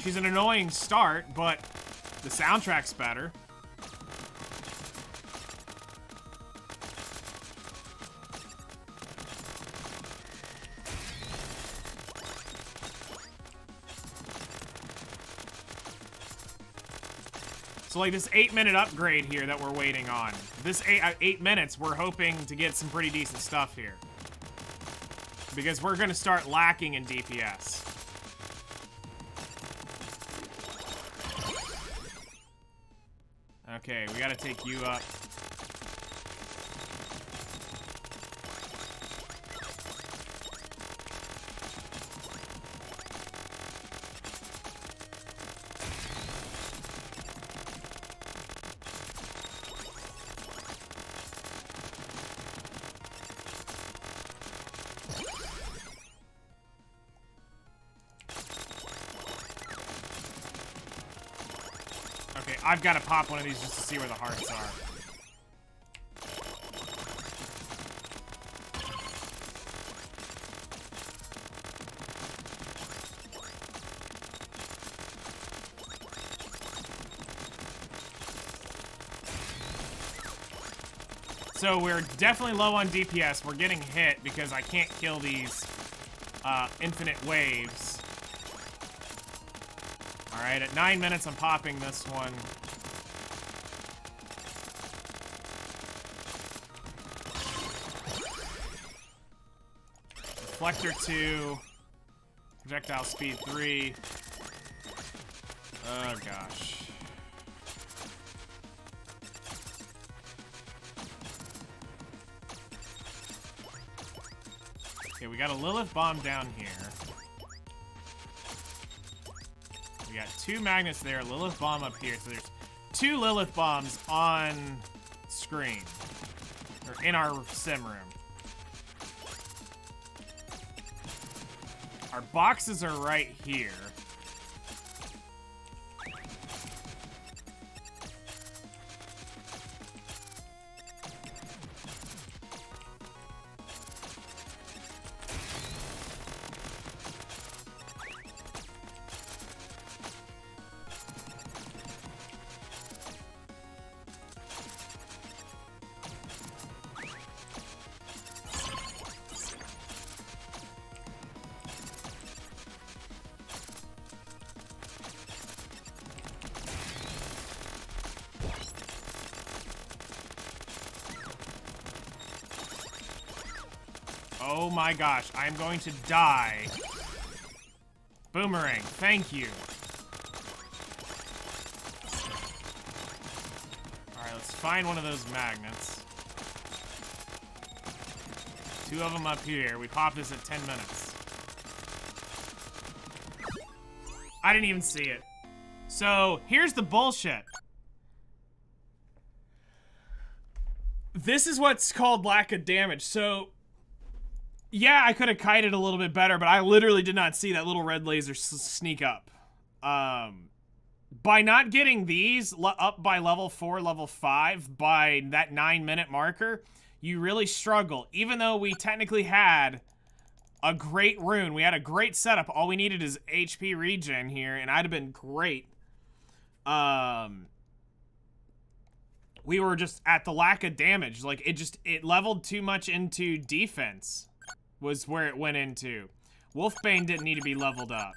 She's an annoying start, but the soundtrack's better. So like this 8-minute upgrade here that we're waiting on. This 8 minutes, we're hoping to get some pretty decent stuff here. Because we're gonna start lacking in DPS. Okay, we gotta take you up. Okay, I've got to pop one of these just to see where the hearts are. So we're definitely low on DPS. We're getting hit because I can't kill these infinite waves. Alright, at 9 minutes, I'm popping this one. Reflector 2. Projectile speed 3. Oh, gosh. Okay, we got a Lilith bomb down here. We got 2 magnets there, Lilith bomb up here. So there's 2 Lilith bombs on screen. Or in our sim room. Our boxes are right here. Oh my gosh, I'm going to die. Boomerang, thank you. Alright, let's find one of those magnets. 2 of them up here. We pop this at 10 minutes. I didn't even see it. So, here's the bullshit. This is what's called lack of damage. So, yeah, I could have kited a little bit better, but I literally did not see that little red laser sneak up. By not getting these up by level 4, level 5, by that 9-minute marker, you really struggle. Even though we technically had a great rune. We had a great setup. All we needed is HP regen here, and I'd have been great. We were just at the lack of damage. Like, it leveled too much into defense was where it went into. Wolfbane didn't need to be leveled up.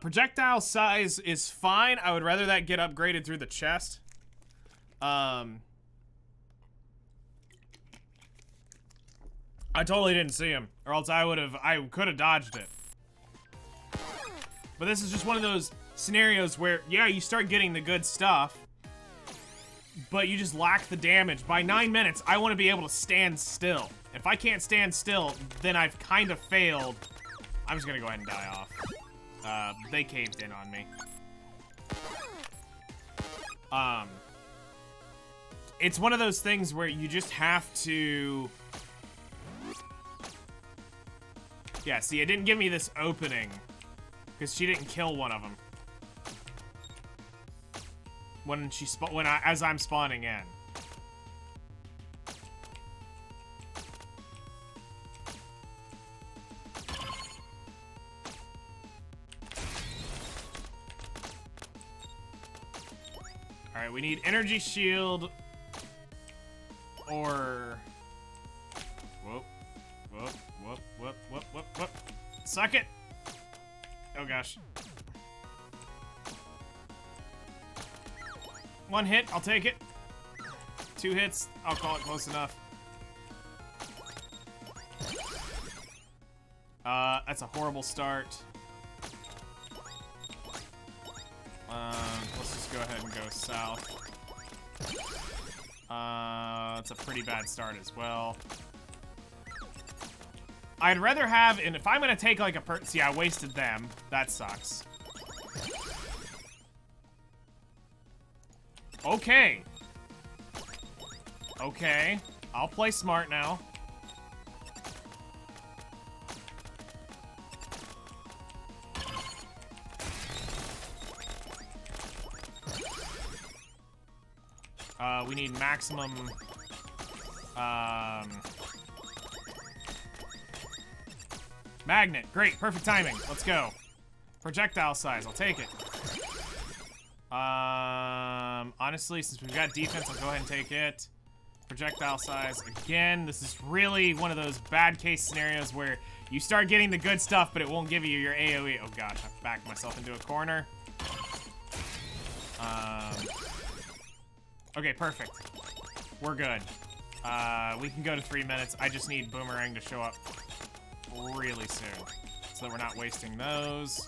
Projectile size is fine. I would rather that get upgraded through the chest. I totally didn't see him, or else I could have dodged it. But this is just one of those scenarios where, yeah, you start getting the good stuff, but you just lack the damage. By 9 minutes, I want to be able to stand still. If I can't stand still, then I've kind of failed. I'm just gonna go ahead and die off. They caved in on me. It's one of those things where you just have to... Yeah, see, it didn't give me this opening, because she didn't kill one of them. As I'm spawning in. All right, we need energy shield or whoop, whoop, whoop, whoop, whoop, whoop, whoop. Suck it. Oh gosh. One hit, I'll take it. 2 hits, I'll call it close enough. That's a horrible start. Let's just go ahead and go south. That's a pretty bad start as well. I'd rather have, and if I'm gonna take like see, I wasted them. That sucks. Okay. Okay. I'll play smart now. We need maximum, magnet. Great, perfect timing. Let's go. Projectile size, I'll take it. Honestly, since we've got defense, I'll go ahead and take it. Projectile size, again, this is really one of those bad case scenarios where you start getting the good stuff, but it won't give you your AoE. Oh gosh, I've backed myself into a corner. Okay, perfect. We're good. We can go to 3 minutes. I just need Boomerang to show up really soon, so that we're not wasting those.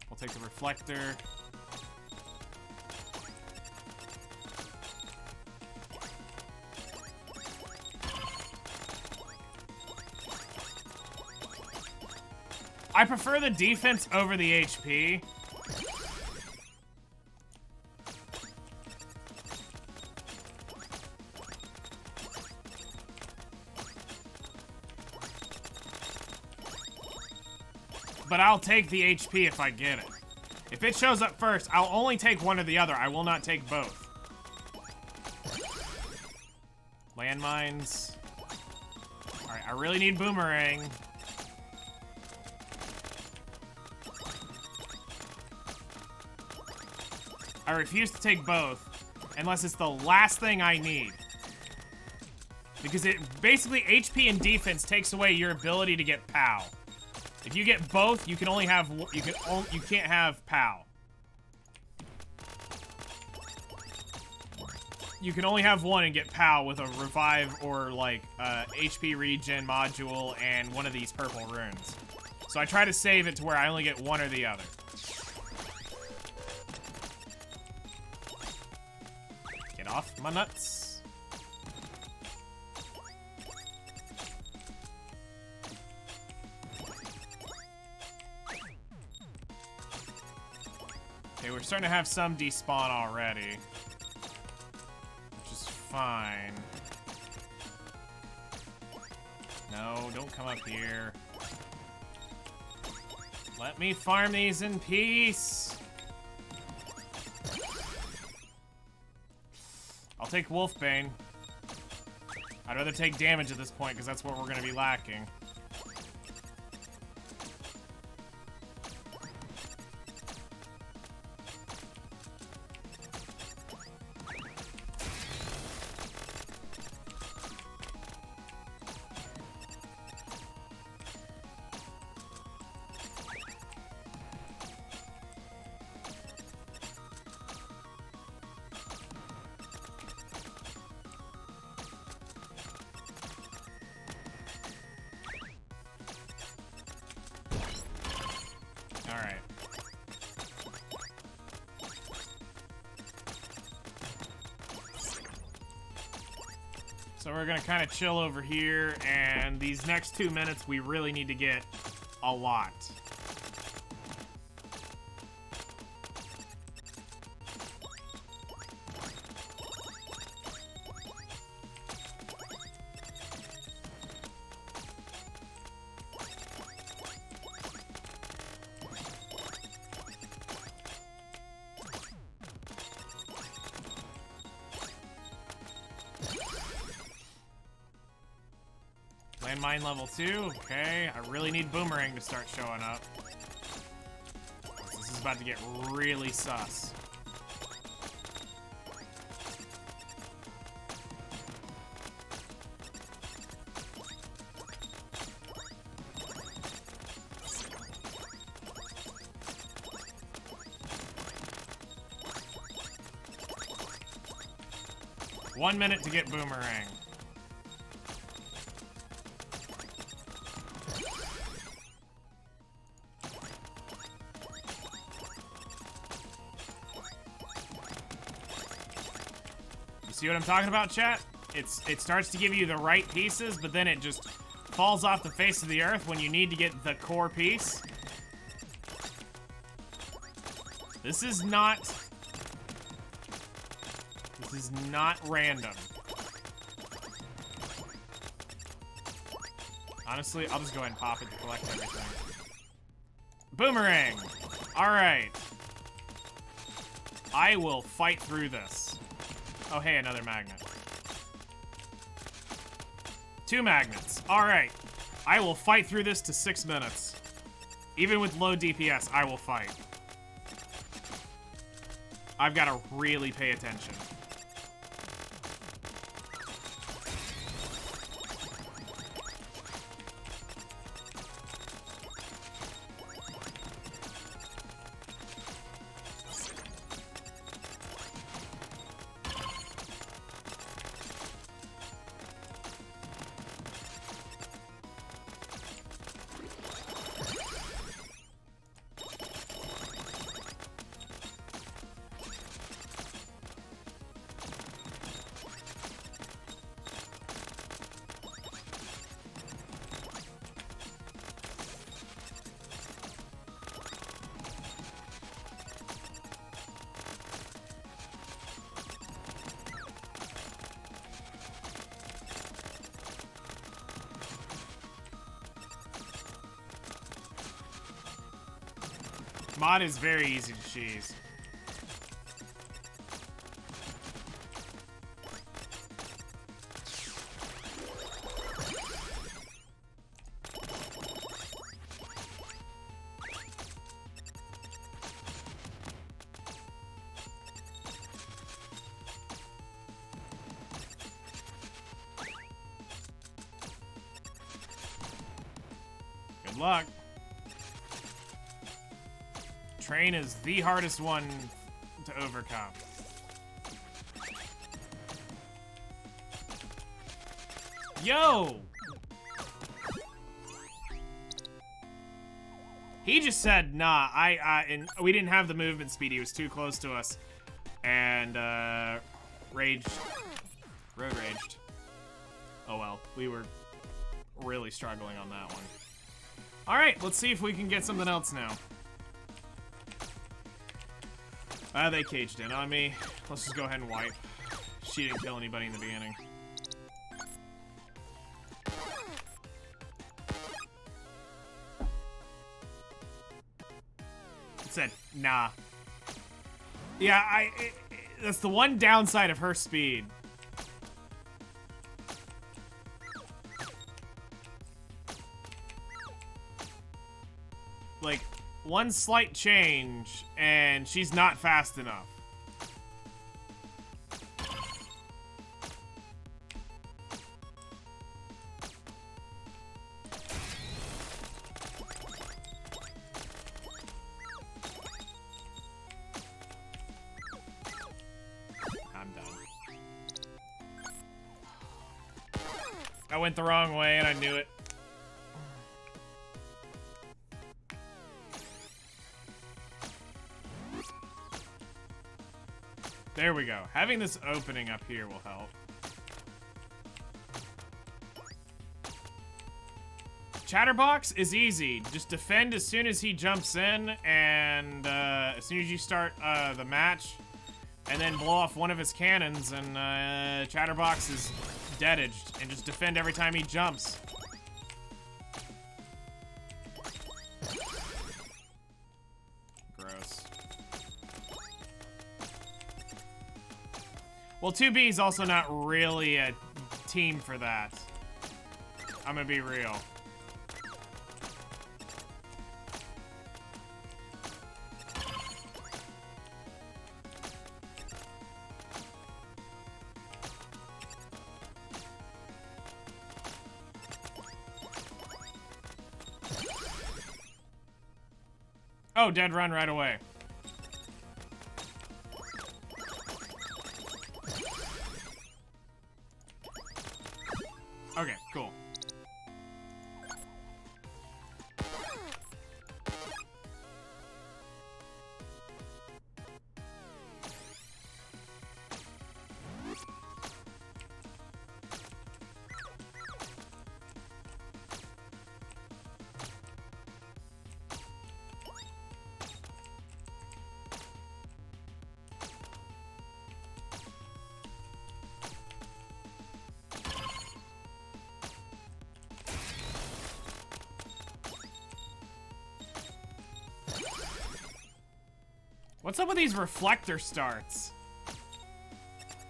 We'll take the reflector. I prefer the defense over the HP. But I'll take the HP if I get it. If it shows up first, I'll only take one or the other. I will not take both. Landmines. Alright, I really need Boomerang. I refuse to take both unless it's the last thing I need. Because it basically, HP and defense takes away your ability to get POW. If you get both, you can only have you can't have POW. You can only have one and get POW with a revive or like HP regen module and one of these purple runes. So I try to save it to where I only get one or the other. Get off my nuts. Okay, we're starting to have some despawn already, which is fine. No, don't come up here. Let me farm these in peace. I'll take Wolfbane. I'd rather take damage at this point, because that's what we're going to be lacking. Alright. So we're gonna kind of chill over here, and these next 2 minutes we really need to get a lot. Landmine level 2, okay. I really need Boomerang to start showing up. This is about to get really sus. One minute to get Boomerang. See what I'm talking about, chat? It starts to give you the right pieces, but then it just falls off the face of the earth when you need to get the core piece. This is not random. Honestly, I'll just go ahead and pop it to collect everything. Boomerang! Alright. I will fight through this. Oh, hey, another magnet. 2 magnets. All right. I will fight through this to 6 minutes. Even with low DPS, I will fight. I've got to really pay attention. Mod is very easy to cheese. Good luck. Train is the hardest one to overcome. Yo! He just said, nah, and we didn't have the movement speed. He was too close to us. And, road raged. Oh well, we were really struggling on that one. Alright, let's see if we can get something else now. They caged in on me. Let's just go ahead and wipe. She didn't kill anybody in the beginning. It said, nah. Yeah, That's the one downside of her speed. Like, one slight change, and she's not fast enough. I'm done. I went the wrong way, and I knew it. There we go. Having this opening up here will help. Chatterbox is easy. Just defend as soon as he jumps in, and as soon as you start the match, and then blow off one of his cannons, and Chatterbox is dead-edged, and just defend every time he jumps. Gross. Well, 2B is also not really a team for that. I'm gonna be real. Oh, dead run right away. Okay, cool. What's up with these reflector starts?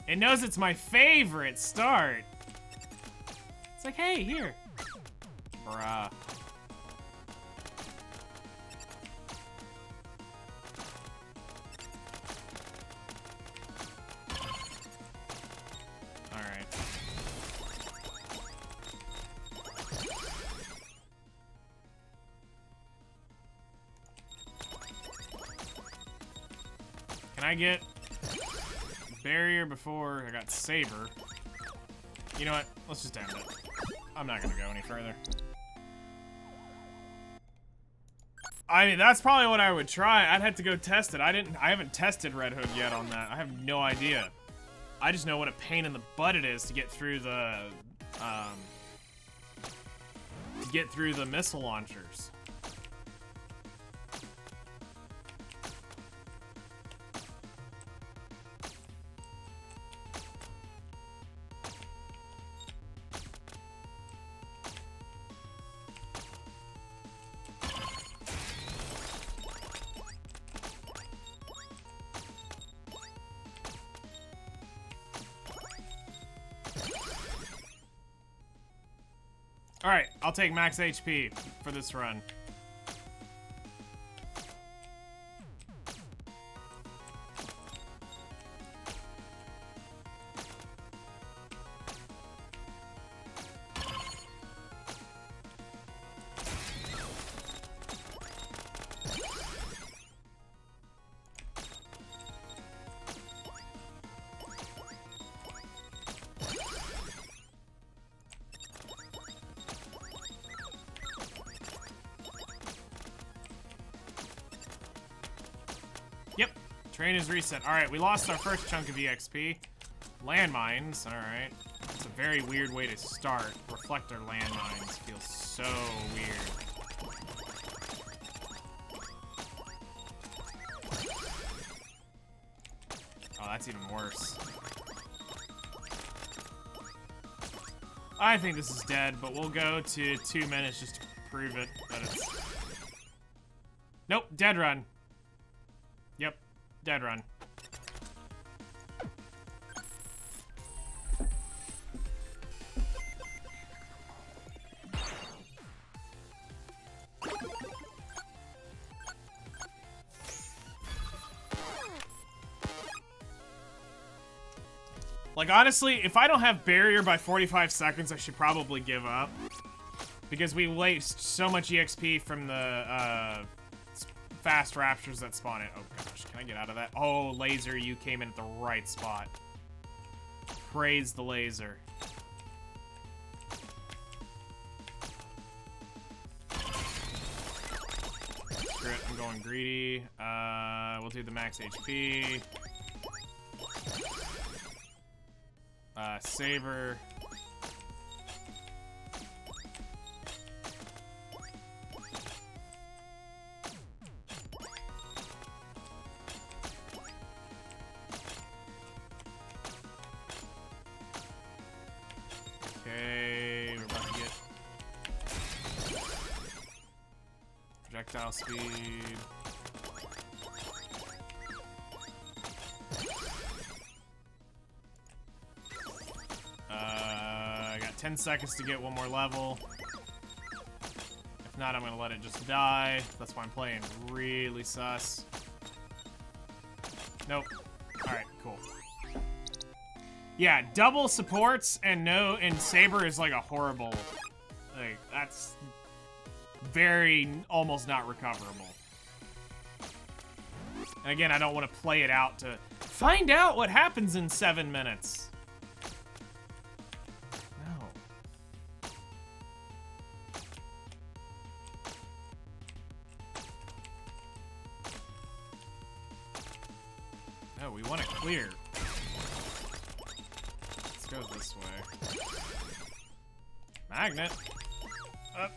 It knows it's my favorite start. It's like, hey, here. Bruh. Alright. Can I get barrier before I got saber? You know what? Let's just end it. I'm not gonna go any further. I mean, that's probably what I would try. I'd have to go test it. I haven't tested Red Hood yet on that. I have no idea. I just know what a pain in the butt it is to get through the missile launchers. Alright, I'll take max HP for this run. Yep, train is reset. Alright, we lost our first chunk of EXP. Landmines, alright. It's a very weird way to start. Reflector landmines feels so weird. Oh, that's even worse. I think this is dead, but we'll go to 2 minutes just to prove it that it's... Nope, dead run. Yep, dead run. Like, honestly, if I don't have barrier by 45 seconds, I should probably give up. Because we waste so much EXP from the fast raptures that spawn it. Oh gosh, can I get out of that? Oh, laser, you came in at the right spot. Praise the laser. Screw it, I'm going greedy. We'll do the max HP. Saber. Okay, we're about to get projectile speed. I got 10 seconds to get one more level. If not, I'm gonna let it just die. That's why I'm playing really sus. Nope. Alright, cool. Yeah, double supports and Saber is like a horrible, like, that's very almost not recoverable. And again, I don't want to play it out to find out what happens in 7 minutes. No. No, we want to clear. Go this way. Magnet. Up.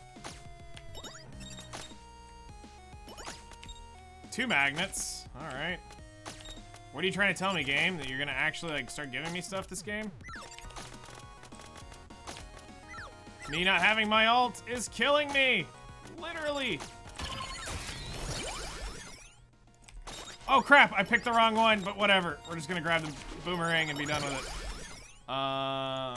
2 magnets. All right. What are you trying to tell me, game? That you're gonna actually like start giving me stuff this game? Me not having my ult is killing me. Literally. Oh crap! I picked the wrong one, but whatever. We're just gonna grab the boomerang and be done with it. Oh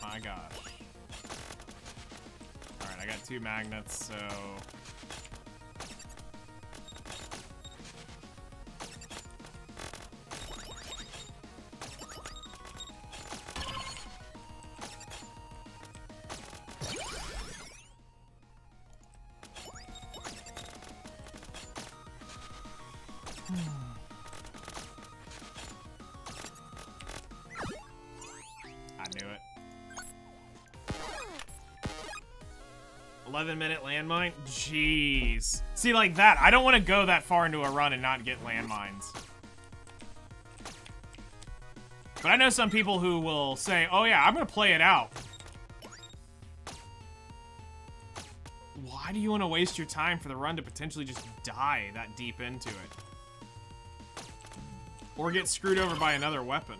my gosh. Alright, I got 2 magnets, so... I knew it. 11-minute landmine? Jeez. See, like that. I don't want to go that far into a run and not get landmines. But I know some people who will say, oh yeah, I'm going to play it out. Why do you want to waste your time for the run to potentially just die that deep into it? Or get screwed over by another weapon?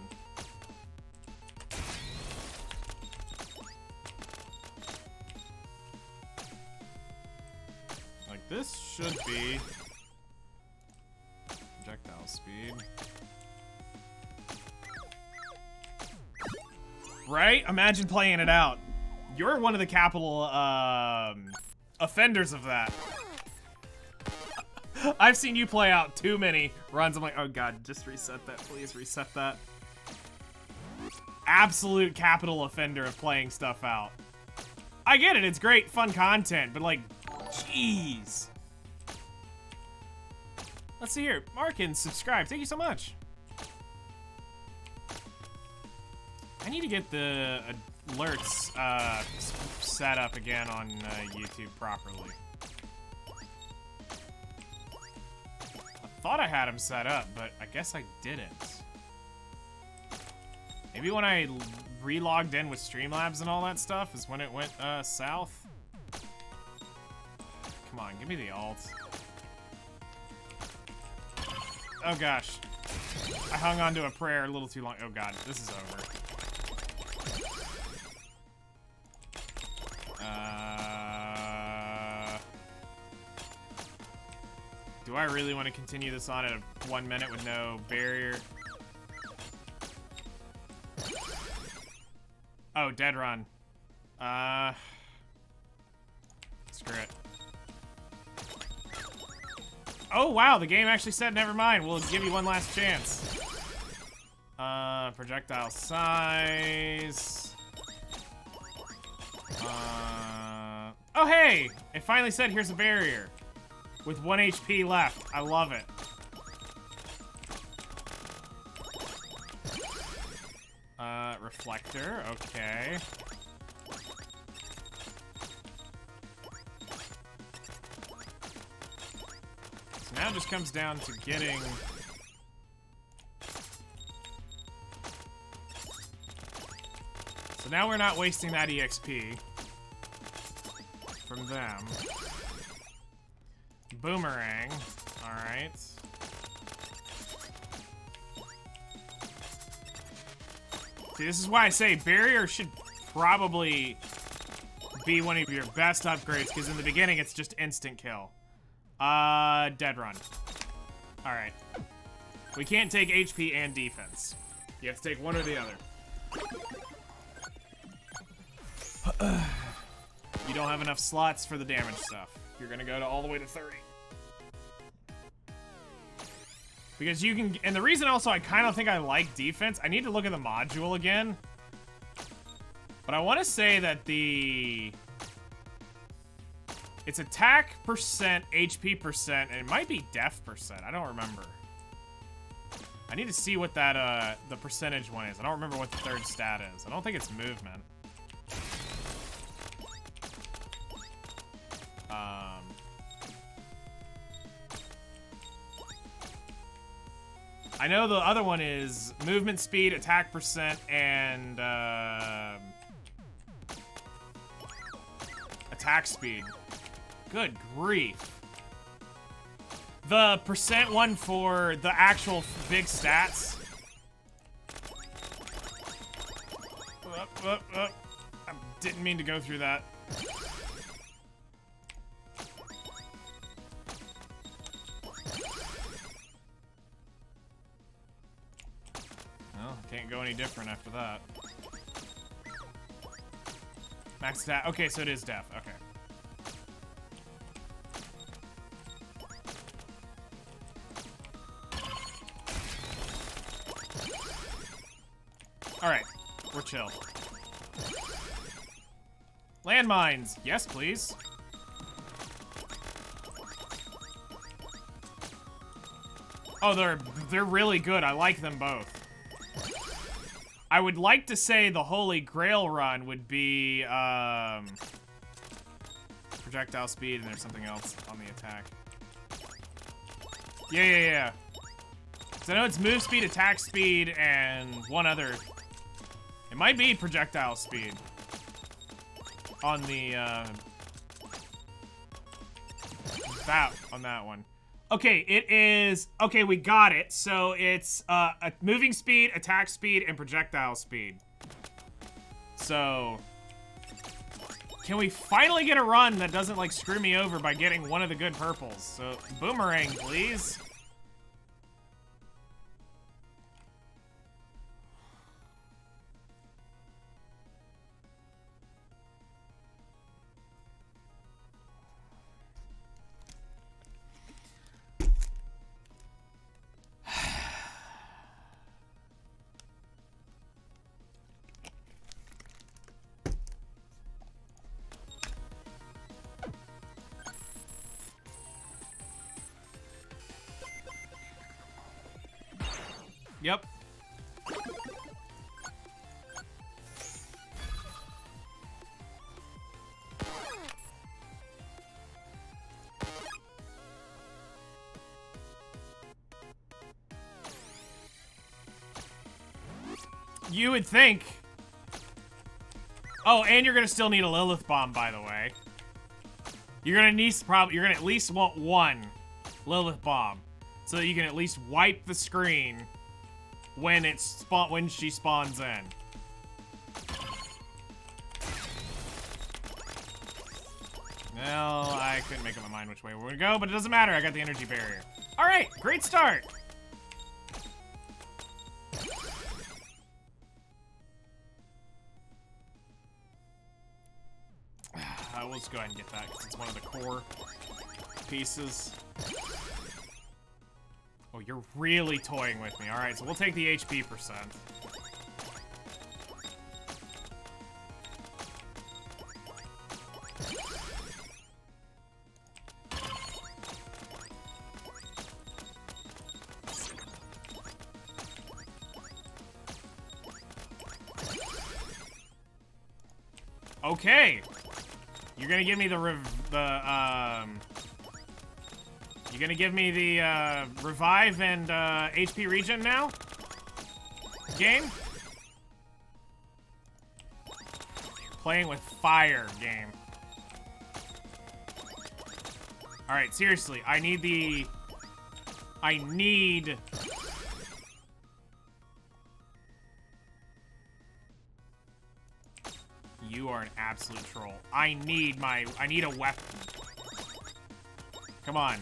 Like, this should be projectile speed. Right? Imagine playing it out. You're one of the capital offenders of that. I've seen you play out too many runs. I'm like, oh god, just reset that, please reset that. Absolute capital offender of playing stuff out. I get it, it's great, fun content, but like, jeez. Let's see here, Markin, subscribe, thank you so much. I need to get the alerts set up again on YouTube properly. I thought I had them set up, but I guess I didn't. Maybe when I re-logged in with Streamlabs and all that stuff is when it went south. Come on, give me the alt. Oh gosh. I hung on to a prayer a little too long. Oh god, this is over. Do I really want to continue this on at 1 minute with no barrier? Screw it. Oh, wow, the game actually said never mind. We'll give you one last chance. Projectile size. Oh, hey! It finally said here's a barrier. With 1 HP left. I love it. Reflector, okay. So now it just comes down to getting... So now we're not wasting that EXP from them. Boomerang, alright. See, this is why I say barrier should probably be one of your best upgrades, because in the beginning it's just instant kill. Dead run. Alright. We can't take HP and defense. You have to take one or the other. You don't have enough slots for the damage stuff. You're gonna go to all the way to 30. Because you can, and the reason also I kind of think I like defense, I need to look at the module again. But I want to say that it's attack percent, HP percent, and it might be def percent. I don't remember. I need to see what that, the percentage one is. I don't remember what the third stat is. I don't think it's movement. I know the other one is movement speed, attack percent, and attack speed. Good grief. The percent one for the actual big stats. I didn't mean to go through that. Can't go any different after that. Max attack. Okay, so it is def. Okay. Alright. We're chill. Landmines. Yes, please. Oh, they're really good. I like them both. I would like to say the Holy Grail run would be, projectile speed, and there's something else on the attack. Yeah. So I know it's move speed, attack speed, and one other. It might be projectile speed on the, on that one. Okay, it is... Okay, we got it. So it's a moving speed, attack speed, and projectile speed. So... Can we finally get a run that doesn't, like, screw me over by getting one of the good purples? So, boomerang, please. Yep. You would think. Oh, and you're gonna still need a Lilith bomb, by the way. You're gonna need you're gonna at least want one Lilith bomb, so that you can at least wipe the screen when when she spawns in. Well, I couldn't make up my mind which way we're gonna go, but it doesn't matter. I got the energy barrier. All right, great start. We'll just go ahead and get that because it's one of the core pieces. Oh, you're really toying with me. Alright, so we'll take the HP percent. Okay. You're gonna give me the you're gonna give me the revive and HP regen now? Game? Playing with fire game. Alright, seriously, I need You are an absolute troll. I need a weapon. Come on.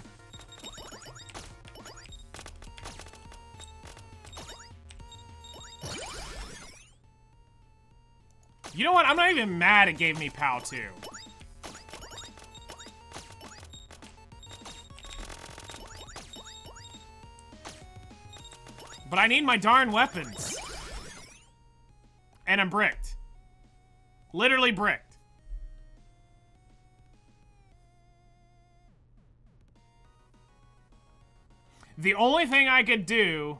You know what? I'm not even mad it gave me POW 2. But I need my darn weapons. And I'm bricked. Literally bricked. The only thing I could do...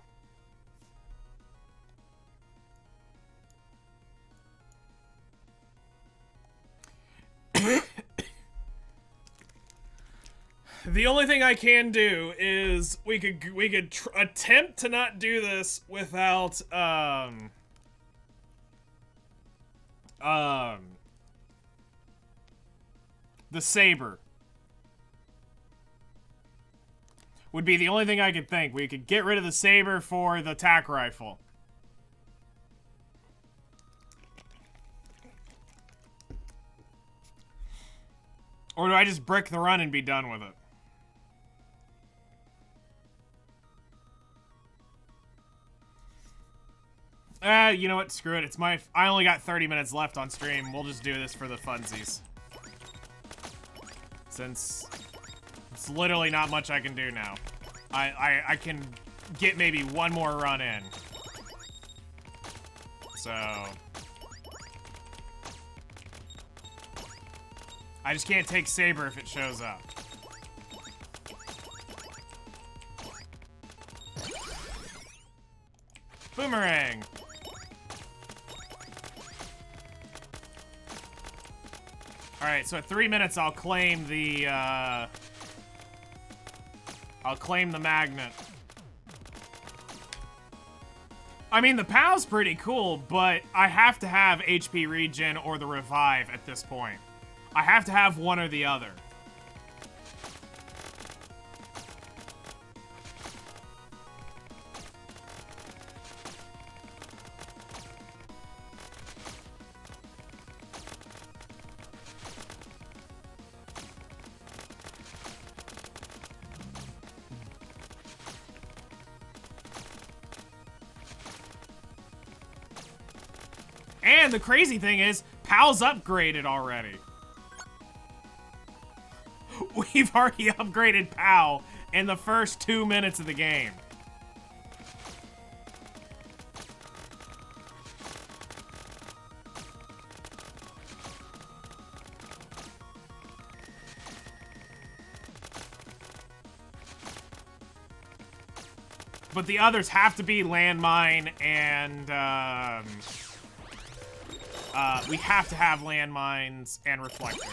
The only thing I can do is we could attempt to not do this without the saber. Would be the only thing I could think. We could get rid of the saber for the tac rifle. Or do I just brick the run and be done with it? You know what? Screw it. I only got 30 minutes left on stream. We'll just do this for the funsies. Since it's literally not much I can do now. I can get maybe one more run in. So... I just can't take Saber if it shows up. Boomerang! Alright, so at 3 minutes I'll claim the, magnet. I mean, the POW's pretty cool, but I have to have HP regen or the revive at this point. I have to have one or the other. And the crazy thing is, PAL's upgraded already. We've already upgraded PAL in the first 2 minutes of the game. But the others have to be landmine and, we have to have landmines and reflector.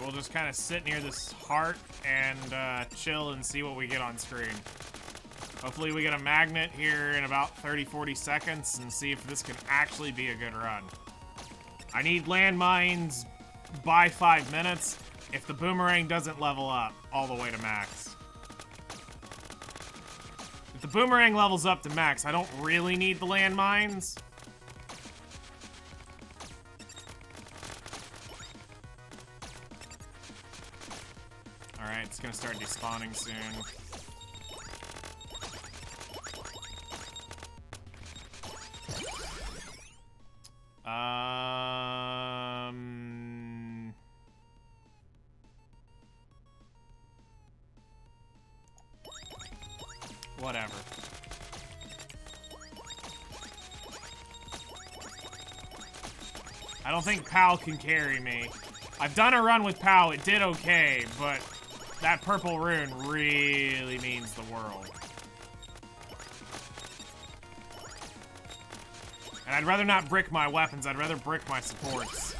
Alright, we'll just kind of sit near this heart and chill and see what we get on screen. Hopefully we get a magnet here in about 30-40 seconds and see if this can actually be a good run. I need landmines by 5 minutes if the boomerang doesn't level up all the way to max. If the boomerang levels up to max, I don't really need the landmines. Alright, it's gonna start despawning soon. Whatever. I don't think Pal can carry me. I've done a run with Pal, it did okay, but that purple rune really means the world. And I'd rather not brick my weapons, I'd rather brick my supports.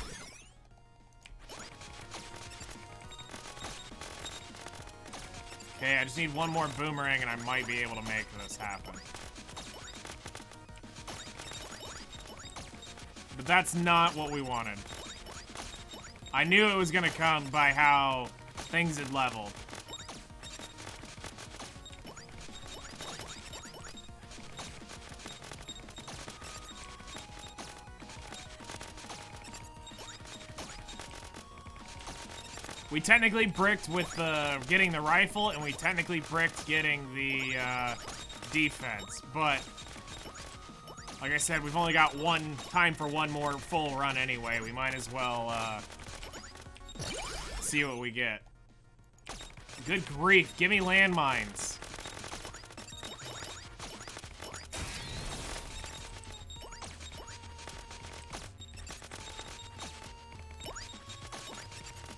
Okay, I just need one more boomerang and I might be able to make this happen. But that's not what we wanted. I knew it was gonna come by how things had leveled. We technically bricked with getting the rifle, and we technically bricked getting the defense, but like I said, we've only got time for one more full run anyway. We might as well see what we get. Good grief, give me landmines.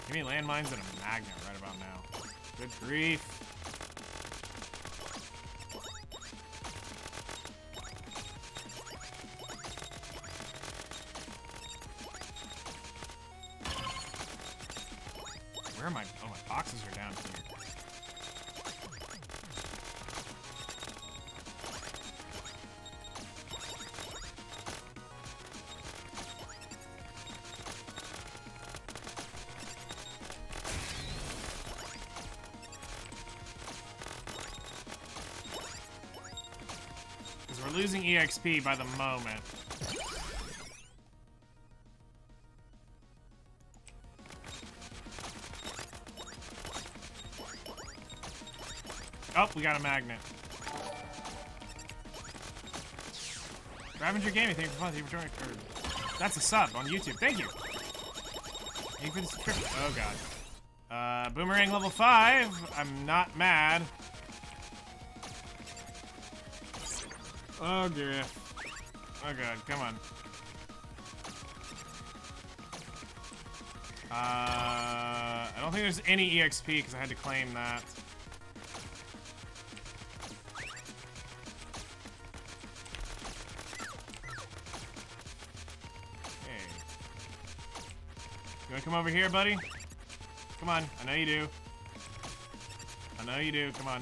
Give me landmines and a magnet right about now. Good grief. Where am I? Oh, my boxes are down here. We're losing EXP by the moment. Oh, we got a magnet. Ravager Gaming, thank you for fun. Thank you for joining. That's a sub on YouTube. Thank you. Thank you for the subscription. Oh god. Boomerang level 5. I'm not mad. Oh dear. Oh god, come on. I don't think there's any EXP because I had to claim that. Hey. You wanna come over here, buddy? Come on, I know you do. I know you do, come on.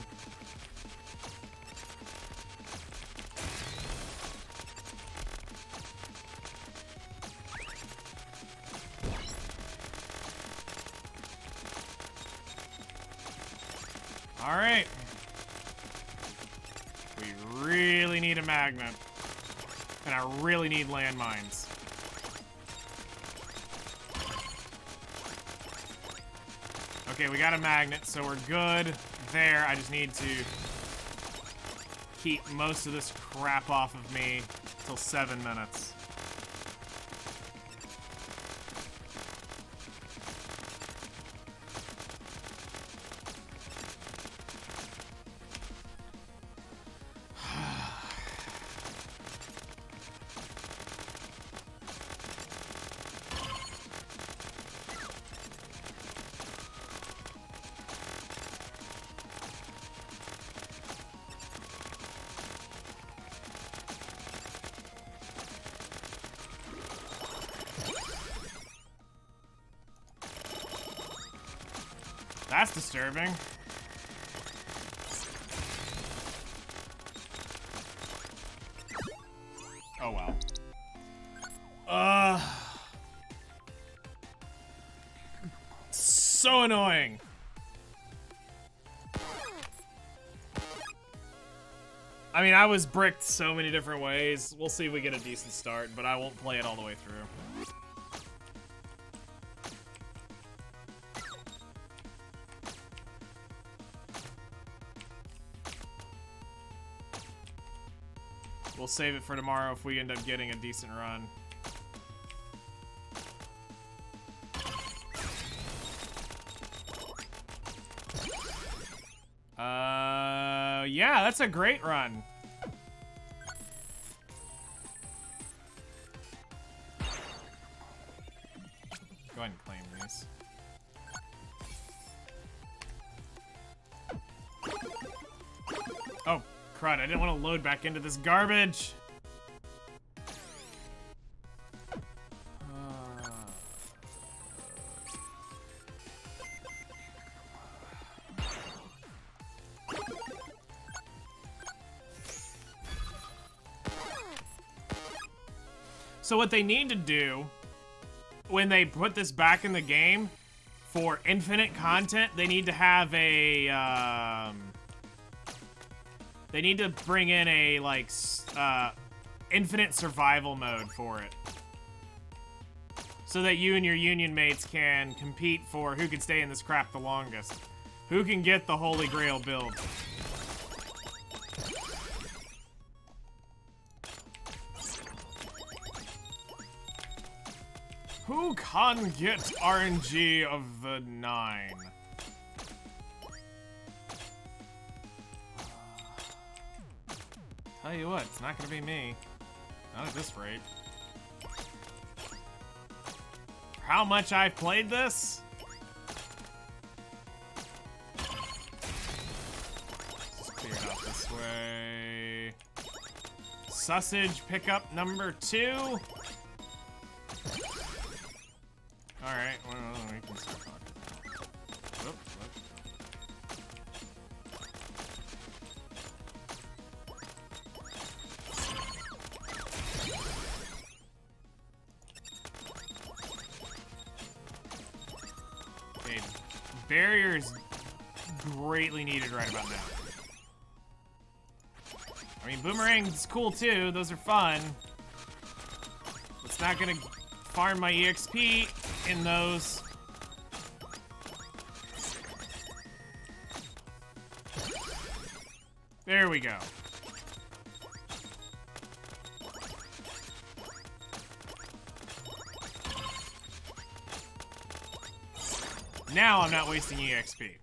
Alright. We really need a magnet. And I really need landmines. Okay, we got a magnet, so we're good there. I just need to keep most of this crap off of me till 7 minutes. That's disturbing. Oh, well. So annoying. I mean, I was bricked so many different ways. We'll see if we get a decent start, but I won't play it all the way through. We'll save it for tomorrow if we end up getting a decent run. Yeah, that's a great run. Go ahead and claim these. Oh, crud, I didn't want to load back into this garbage. So what they need to do when they put this back in the game for infinite content, they need to have a they need to bring in a like infinite survival mode for it, so that you and your union mates can compete for who can stay in this crap the longest, who can get the Holy Grail build. Who can get RNG of the 9? Tell you what, it's not gonna be me. Not at this rate. For how much I've played this? Just clear it out this way. Sausage pickup number 2. Alright, well, we can start talking. Whoop, whoop. Okay, barriers greatly needed right about now. I mean, boomerang's cool too, those are fun. It's not gonna farm my EXP in those. There we go. Now I'm not wasting EXP.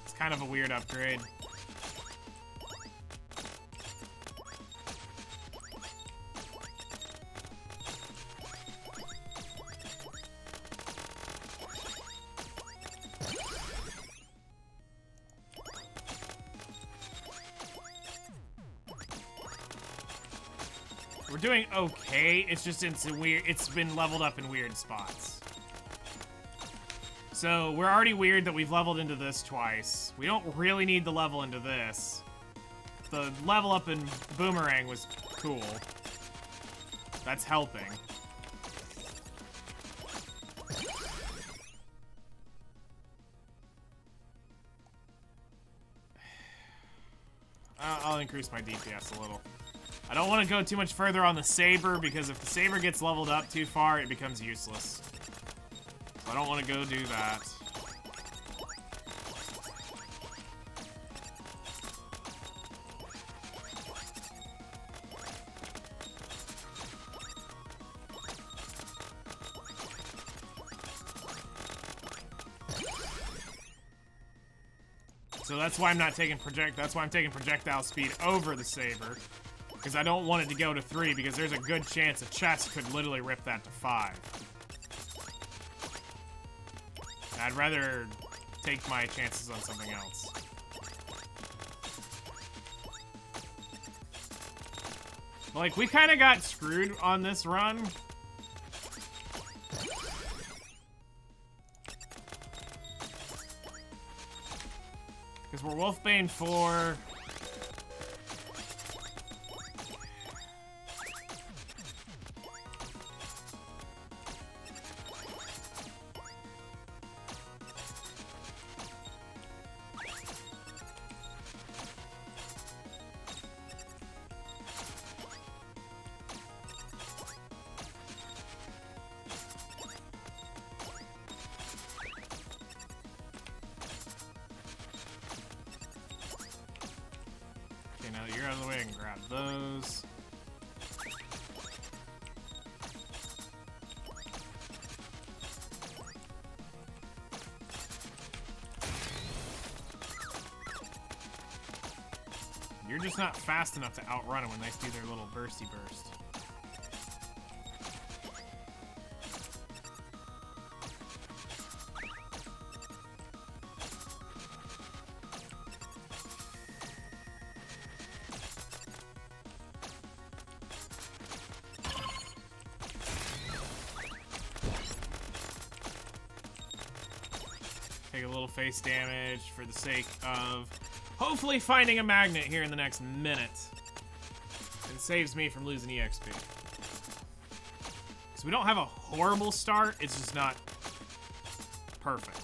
It's kind of a weird upgrade. We're doing okay, it's just it's been leveled up in weird spots. So we're already weird that we've leveled into this twice. We don't really need the level into this. The level up in Boomerang was cool. That's helping. I'll increase my DPS a little. I don't want to go too much further on the Saber, because if the Saber gets leveled up too far, it becomes useless. So I don't want to go do that. So that's why I'm not taking that's why I'm taking projectile speed over the Saber. Because I don't want it to go to 3, because there's a good chance a chest could literally rip that to 5. I'd rather take my chances on something else. Like, we kind of got screwed on this run. Because we're Wolfbane 4. Okay, now that you're out of the way, I can grab those. You're just not fast enough to outrun them when they do their little bursty burst. Take a little face damage for the sake of hopefully finding a magnet here in the next minute. It saves me from losing EXP. Because we don't have a horrible start, it's just not perfect.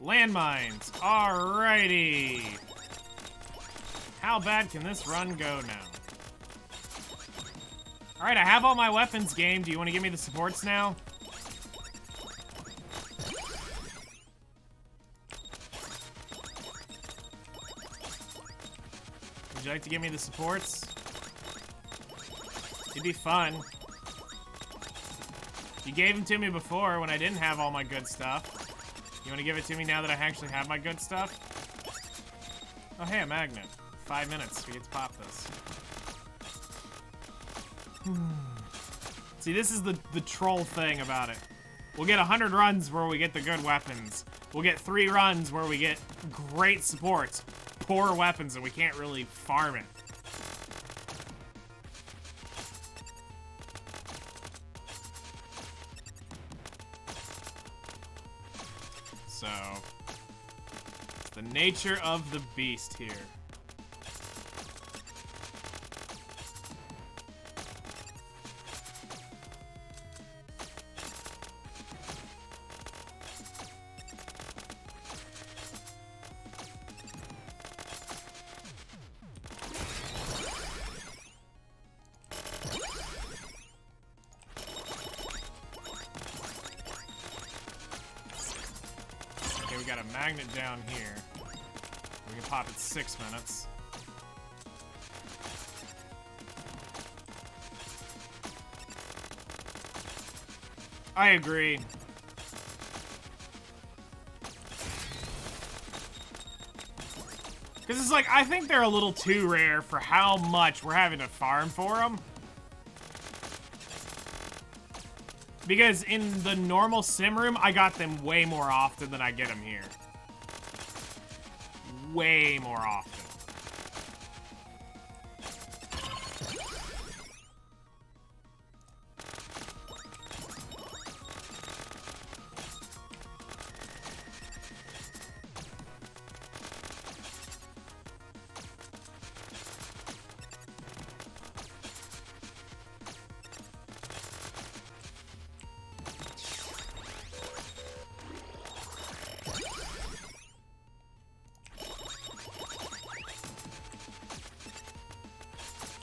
Landmines. Alrighty. How bad can this run go now? Alright, I have all my weapons game. Do you want to give me the supports now? Would you like to give me the supports? It'd be fun. You gave them to me before when I didn't have all my good stuff. You want to give it to me now that I actually have my good stuff? Oh, hey, a magnet. 5 minutes. We get to pop this. See, this is the troll thing about it. We'll get 100 runs where we get the good weapons. We'll get 3 runs where we get great supports, poor weapons, and we can't really farm it. So, it's the nature of the beast here. Okay, we got a magnet down here. We can pop it 6 minutes. I agree. Because it's like, I think they're a little too rare for how much we're having to farm for them. Because in the normal sim room, I got them way more often than I get them here. Way more often.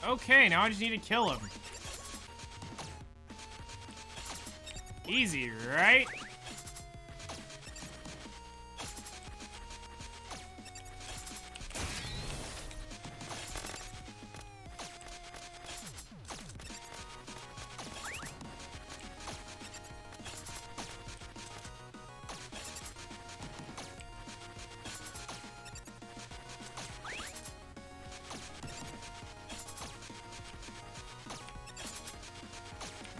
Okay, now I just need to kill him. Easy, right?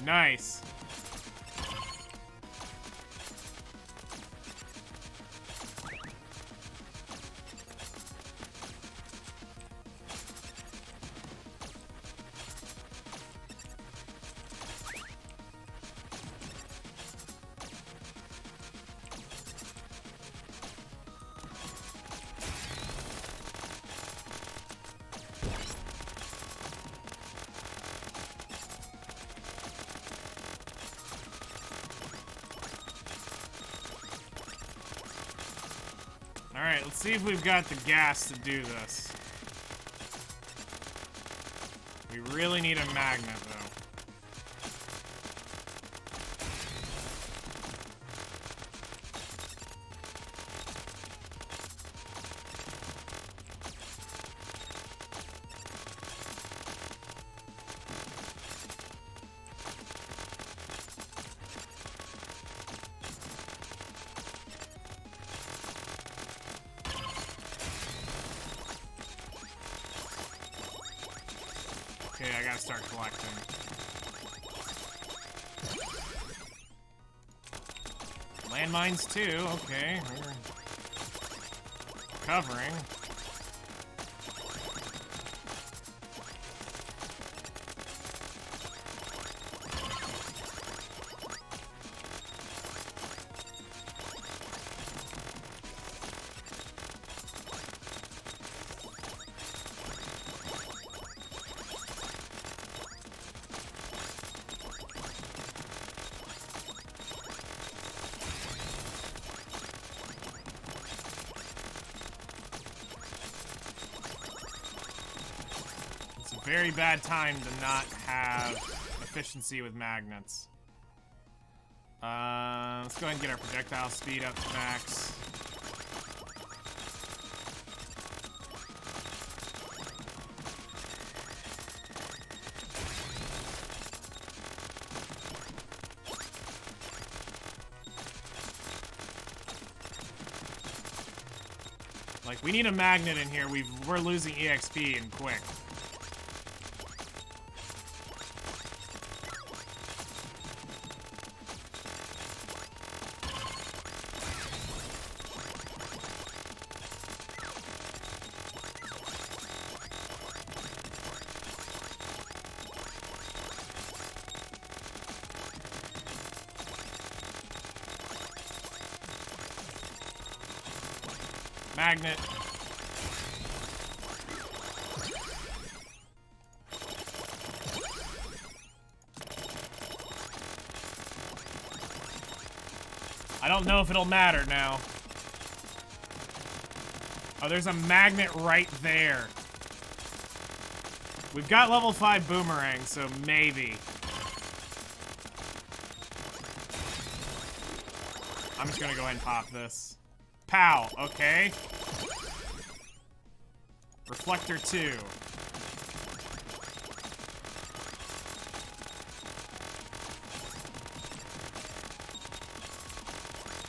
Nice. Alright, let's see if we've got the gas to do this. We really need a magnet, though. Okay, I gotta start collecting. Landmines too, okay. We're covering. Very bad time to not have efficiency with magnets. Let's go ahead and get our projectile speed up to max. Like, we need a magnet in here. We're losing EXP and quick. Magnet. I don't know if it'll matter now. Oh, there's a magnet right there. We've got level 5 boomerang, so maybe. I'm just gonna go ahead and pop this. Pow, okay. Reflector 2.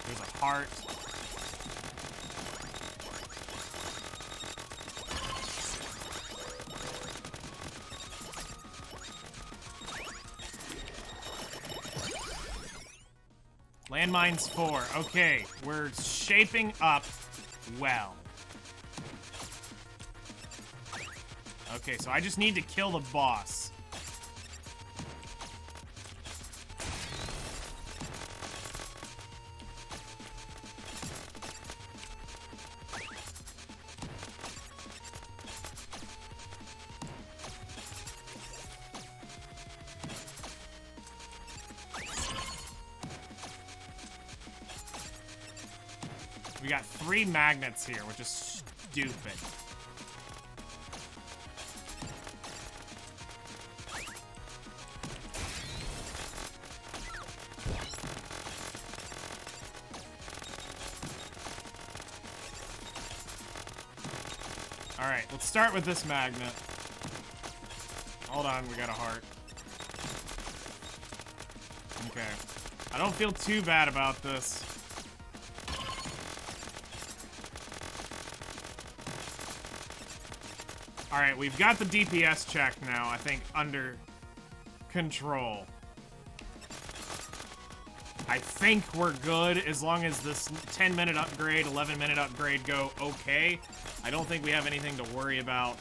There's a heart. Landmines 4. Okay, we're shaping up well. Okay, so I just need to kill the boss. We got 3 magnets here, which is stupid. Alright, let's start with this magnet. Hold on, we got a heart. Okay. I don't feel too bad about this. Alright, we've got the DPS check now, I think, under control. I think we're good as long as this 10-minute upgrade, 11-minute upgrade go okay. I don't think we have anything to worry about.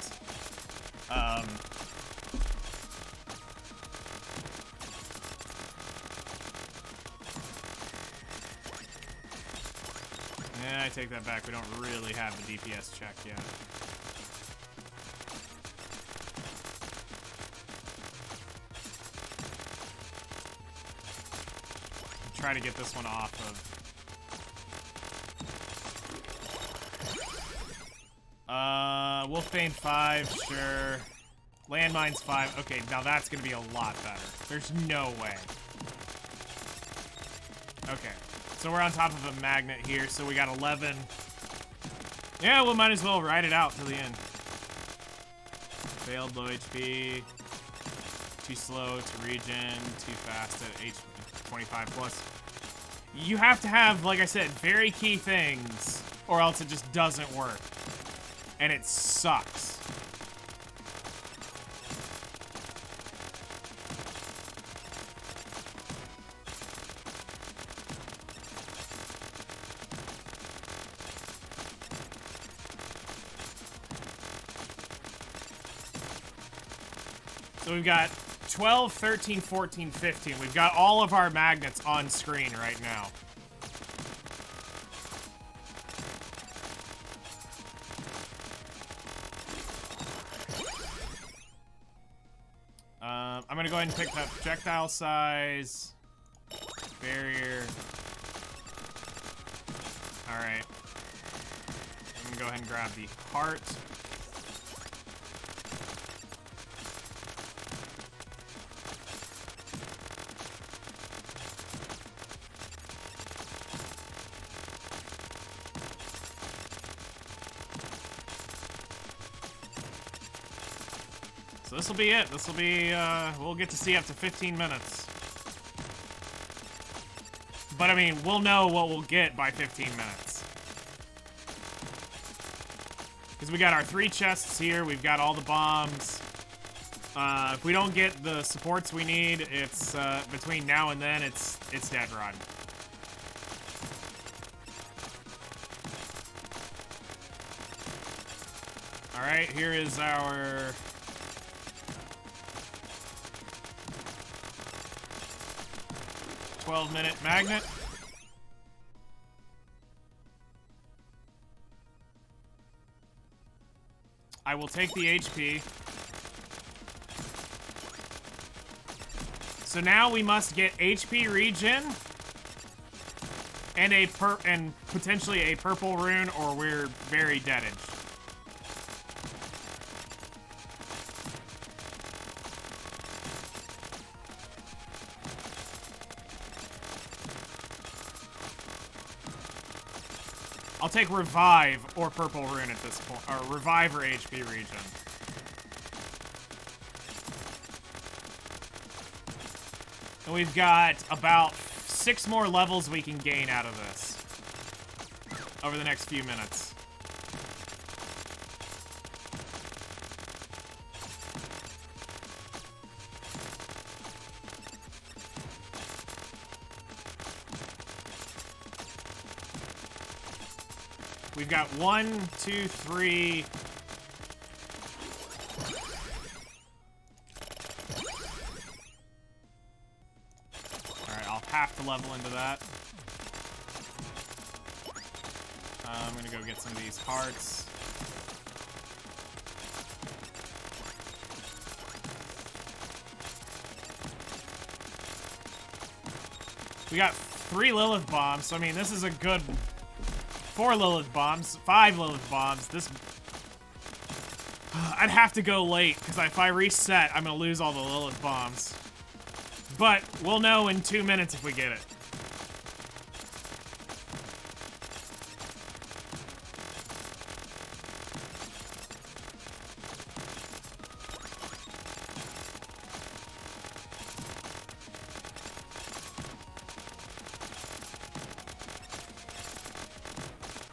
Yeah, I take that back. We don't really have the DPS check yet. Try to get this one off of. Wolfbane 5, sure. Landmines 5. Okay, now that's gonna be a lot better. There's no way. Okay, so we're on top of a magnet here, so we got 11. Yeah, we might as well ride it out to the end. Failed low HP. Too slow to regen. Too fast at HP 25 plus. You have to have, like I said, very key things, or else it just doesn't work. And it sucks. So we've got 12, 13, 14, 15. We've got all of our magnets on screen right now. I'm gonna go ahead and pick that projectile size, barrier. All right. I'm gonna go ahead and grab the heart. So this will be it. This will be, we'll get to see up to 15 minutes. But I mean, we'll know what we'll get by 15 minutes. Because we got our 3 chests here, we've got all the bombs. If we don't get the supports we need, it's, between now and then, it's dead run. Alright, here is our... -minute magnet. I will take the HP. So now we must get HP regen and potentially a purple rune, or we're very deaded. I'll take Revive or Purple Rune at this point. Or Revive or HP regen. And we've got about 6 more levels we can gain out of this over the next few minutes. We've got 1, 2, 3. Alright, I'll have to level into that. I'm gonna go get some of these hearts. We got 3 Lilith bombs, so I mean, this is a good... 4 Lilith bombs, 5 Lilith bombs. This... I'd have to go late, because if I reset, I'm going to lose all the Lilith bombs. But we'll know in 2 minutes if we get it.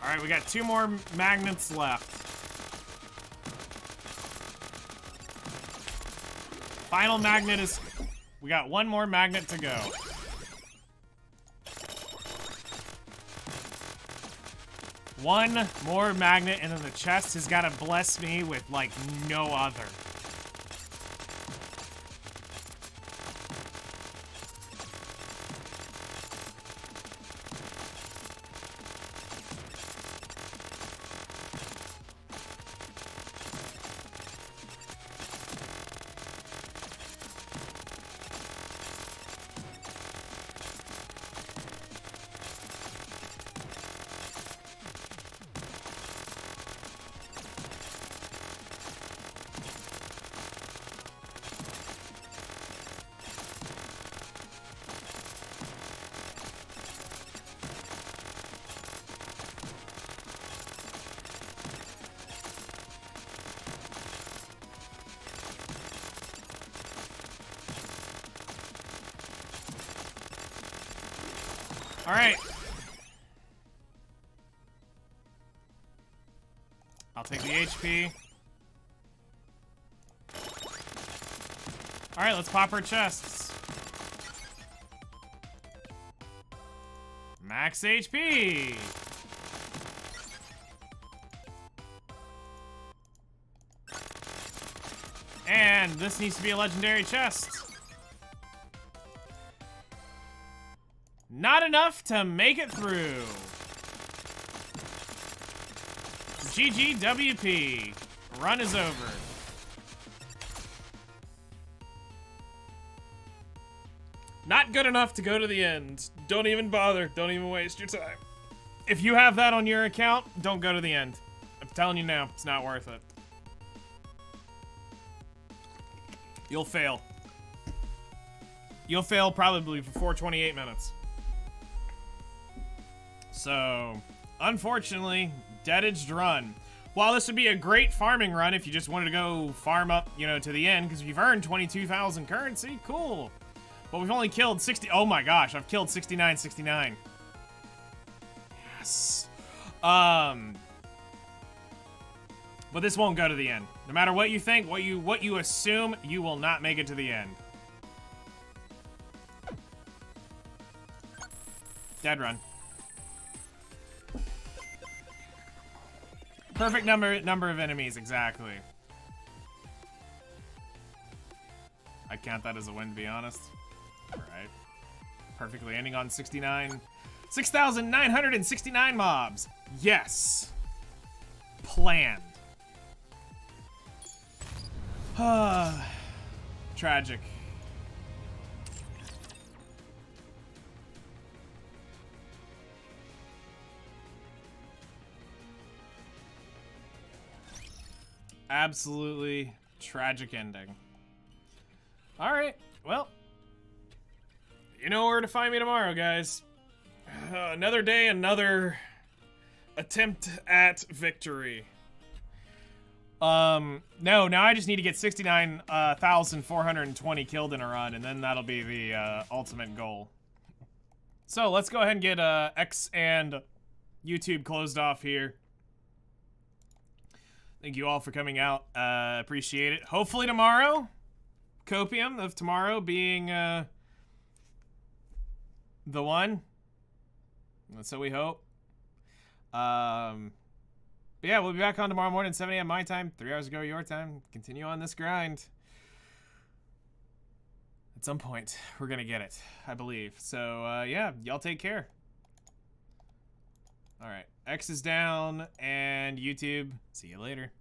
Alright, we got 2 more magnets left. Final magnet is... We got 1 more magnet to go. One more magnet, and then the chest has got to bless me with, like, no other. All right. I'll take the HP. All right, let's pop our chests. Max HP. And this needs to be a legendary chest. Not enough to make it through. GGWP. Run is over. Not good enough to go to the end. Don't even bother. Don't even waste your time. If you have that on your account, don't go to the end. I'm telling you now, it's not worth it. You'll fail. You'll fail probably before 28 minutes. So, unfortunately, dead-edged run. While this would be a great farming run if you just wanted to go farm up, you know, to the end, because you've earned 22,000 currency, cool. But we've only killed 60. Oh my gosh, I've killed 69. Yes. But this won't go to the end. No matter what you think, what you assume, you will not make it to the end. Dead run. Perfect number of enemies, exactly. I'd count that as a win, to be honest. Alright. Perfectly ending on 69. 6,969 mobs. Yes. Planned. Tragic. Absolutely tragic ending. Alright, well. You know where to find me tomorrow, guys. Another day, another attempt at victory. No, now I just need to get 69,420 killed in a run, and then that'll be the ultimate goal. So let's go ahead and get X and YouTube closed off here. Thank you all for coming out. Appreciate it. Hopefully tomorrow, Copium of tomorrow being the one. That's what we hope. But yeah, we'll be back on tomorrow morning, 7 a.m. my time, 3 hours ago your time. Continue on this grind. At some point, we're gonna get it, I believe. So yeah, y'all take care. All right, X is down, and YouTube, see you later.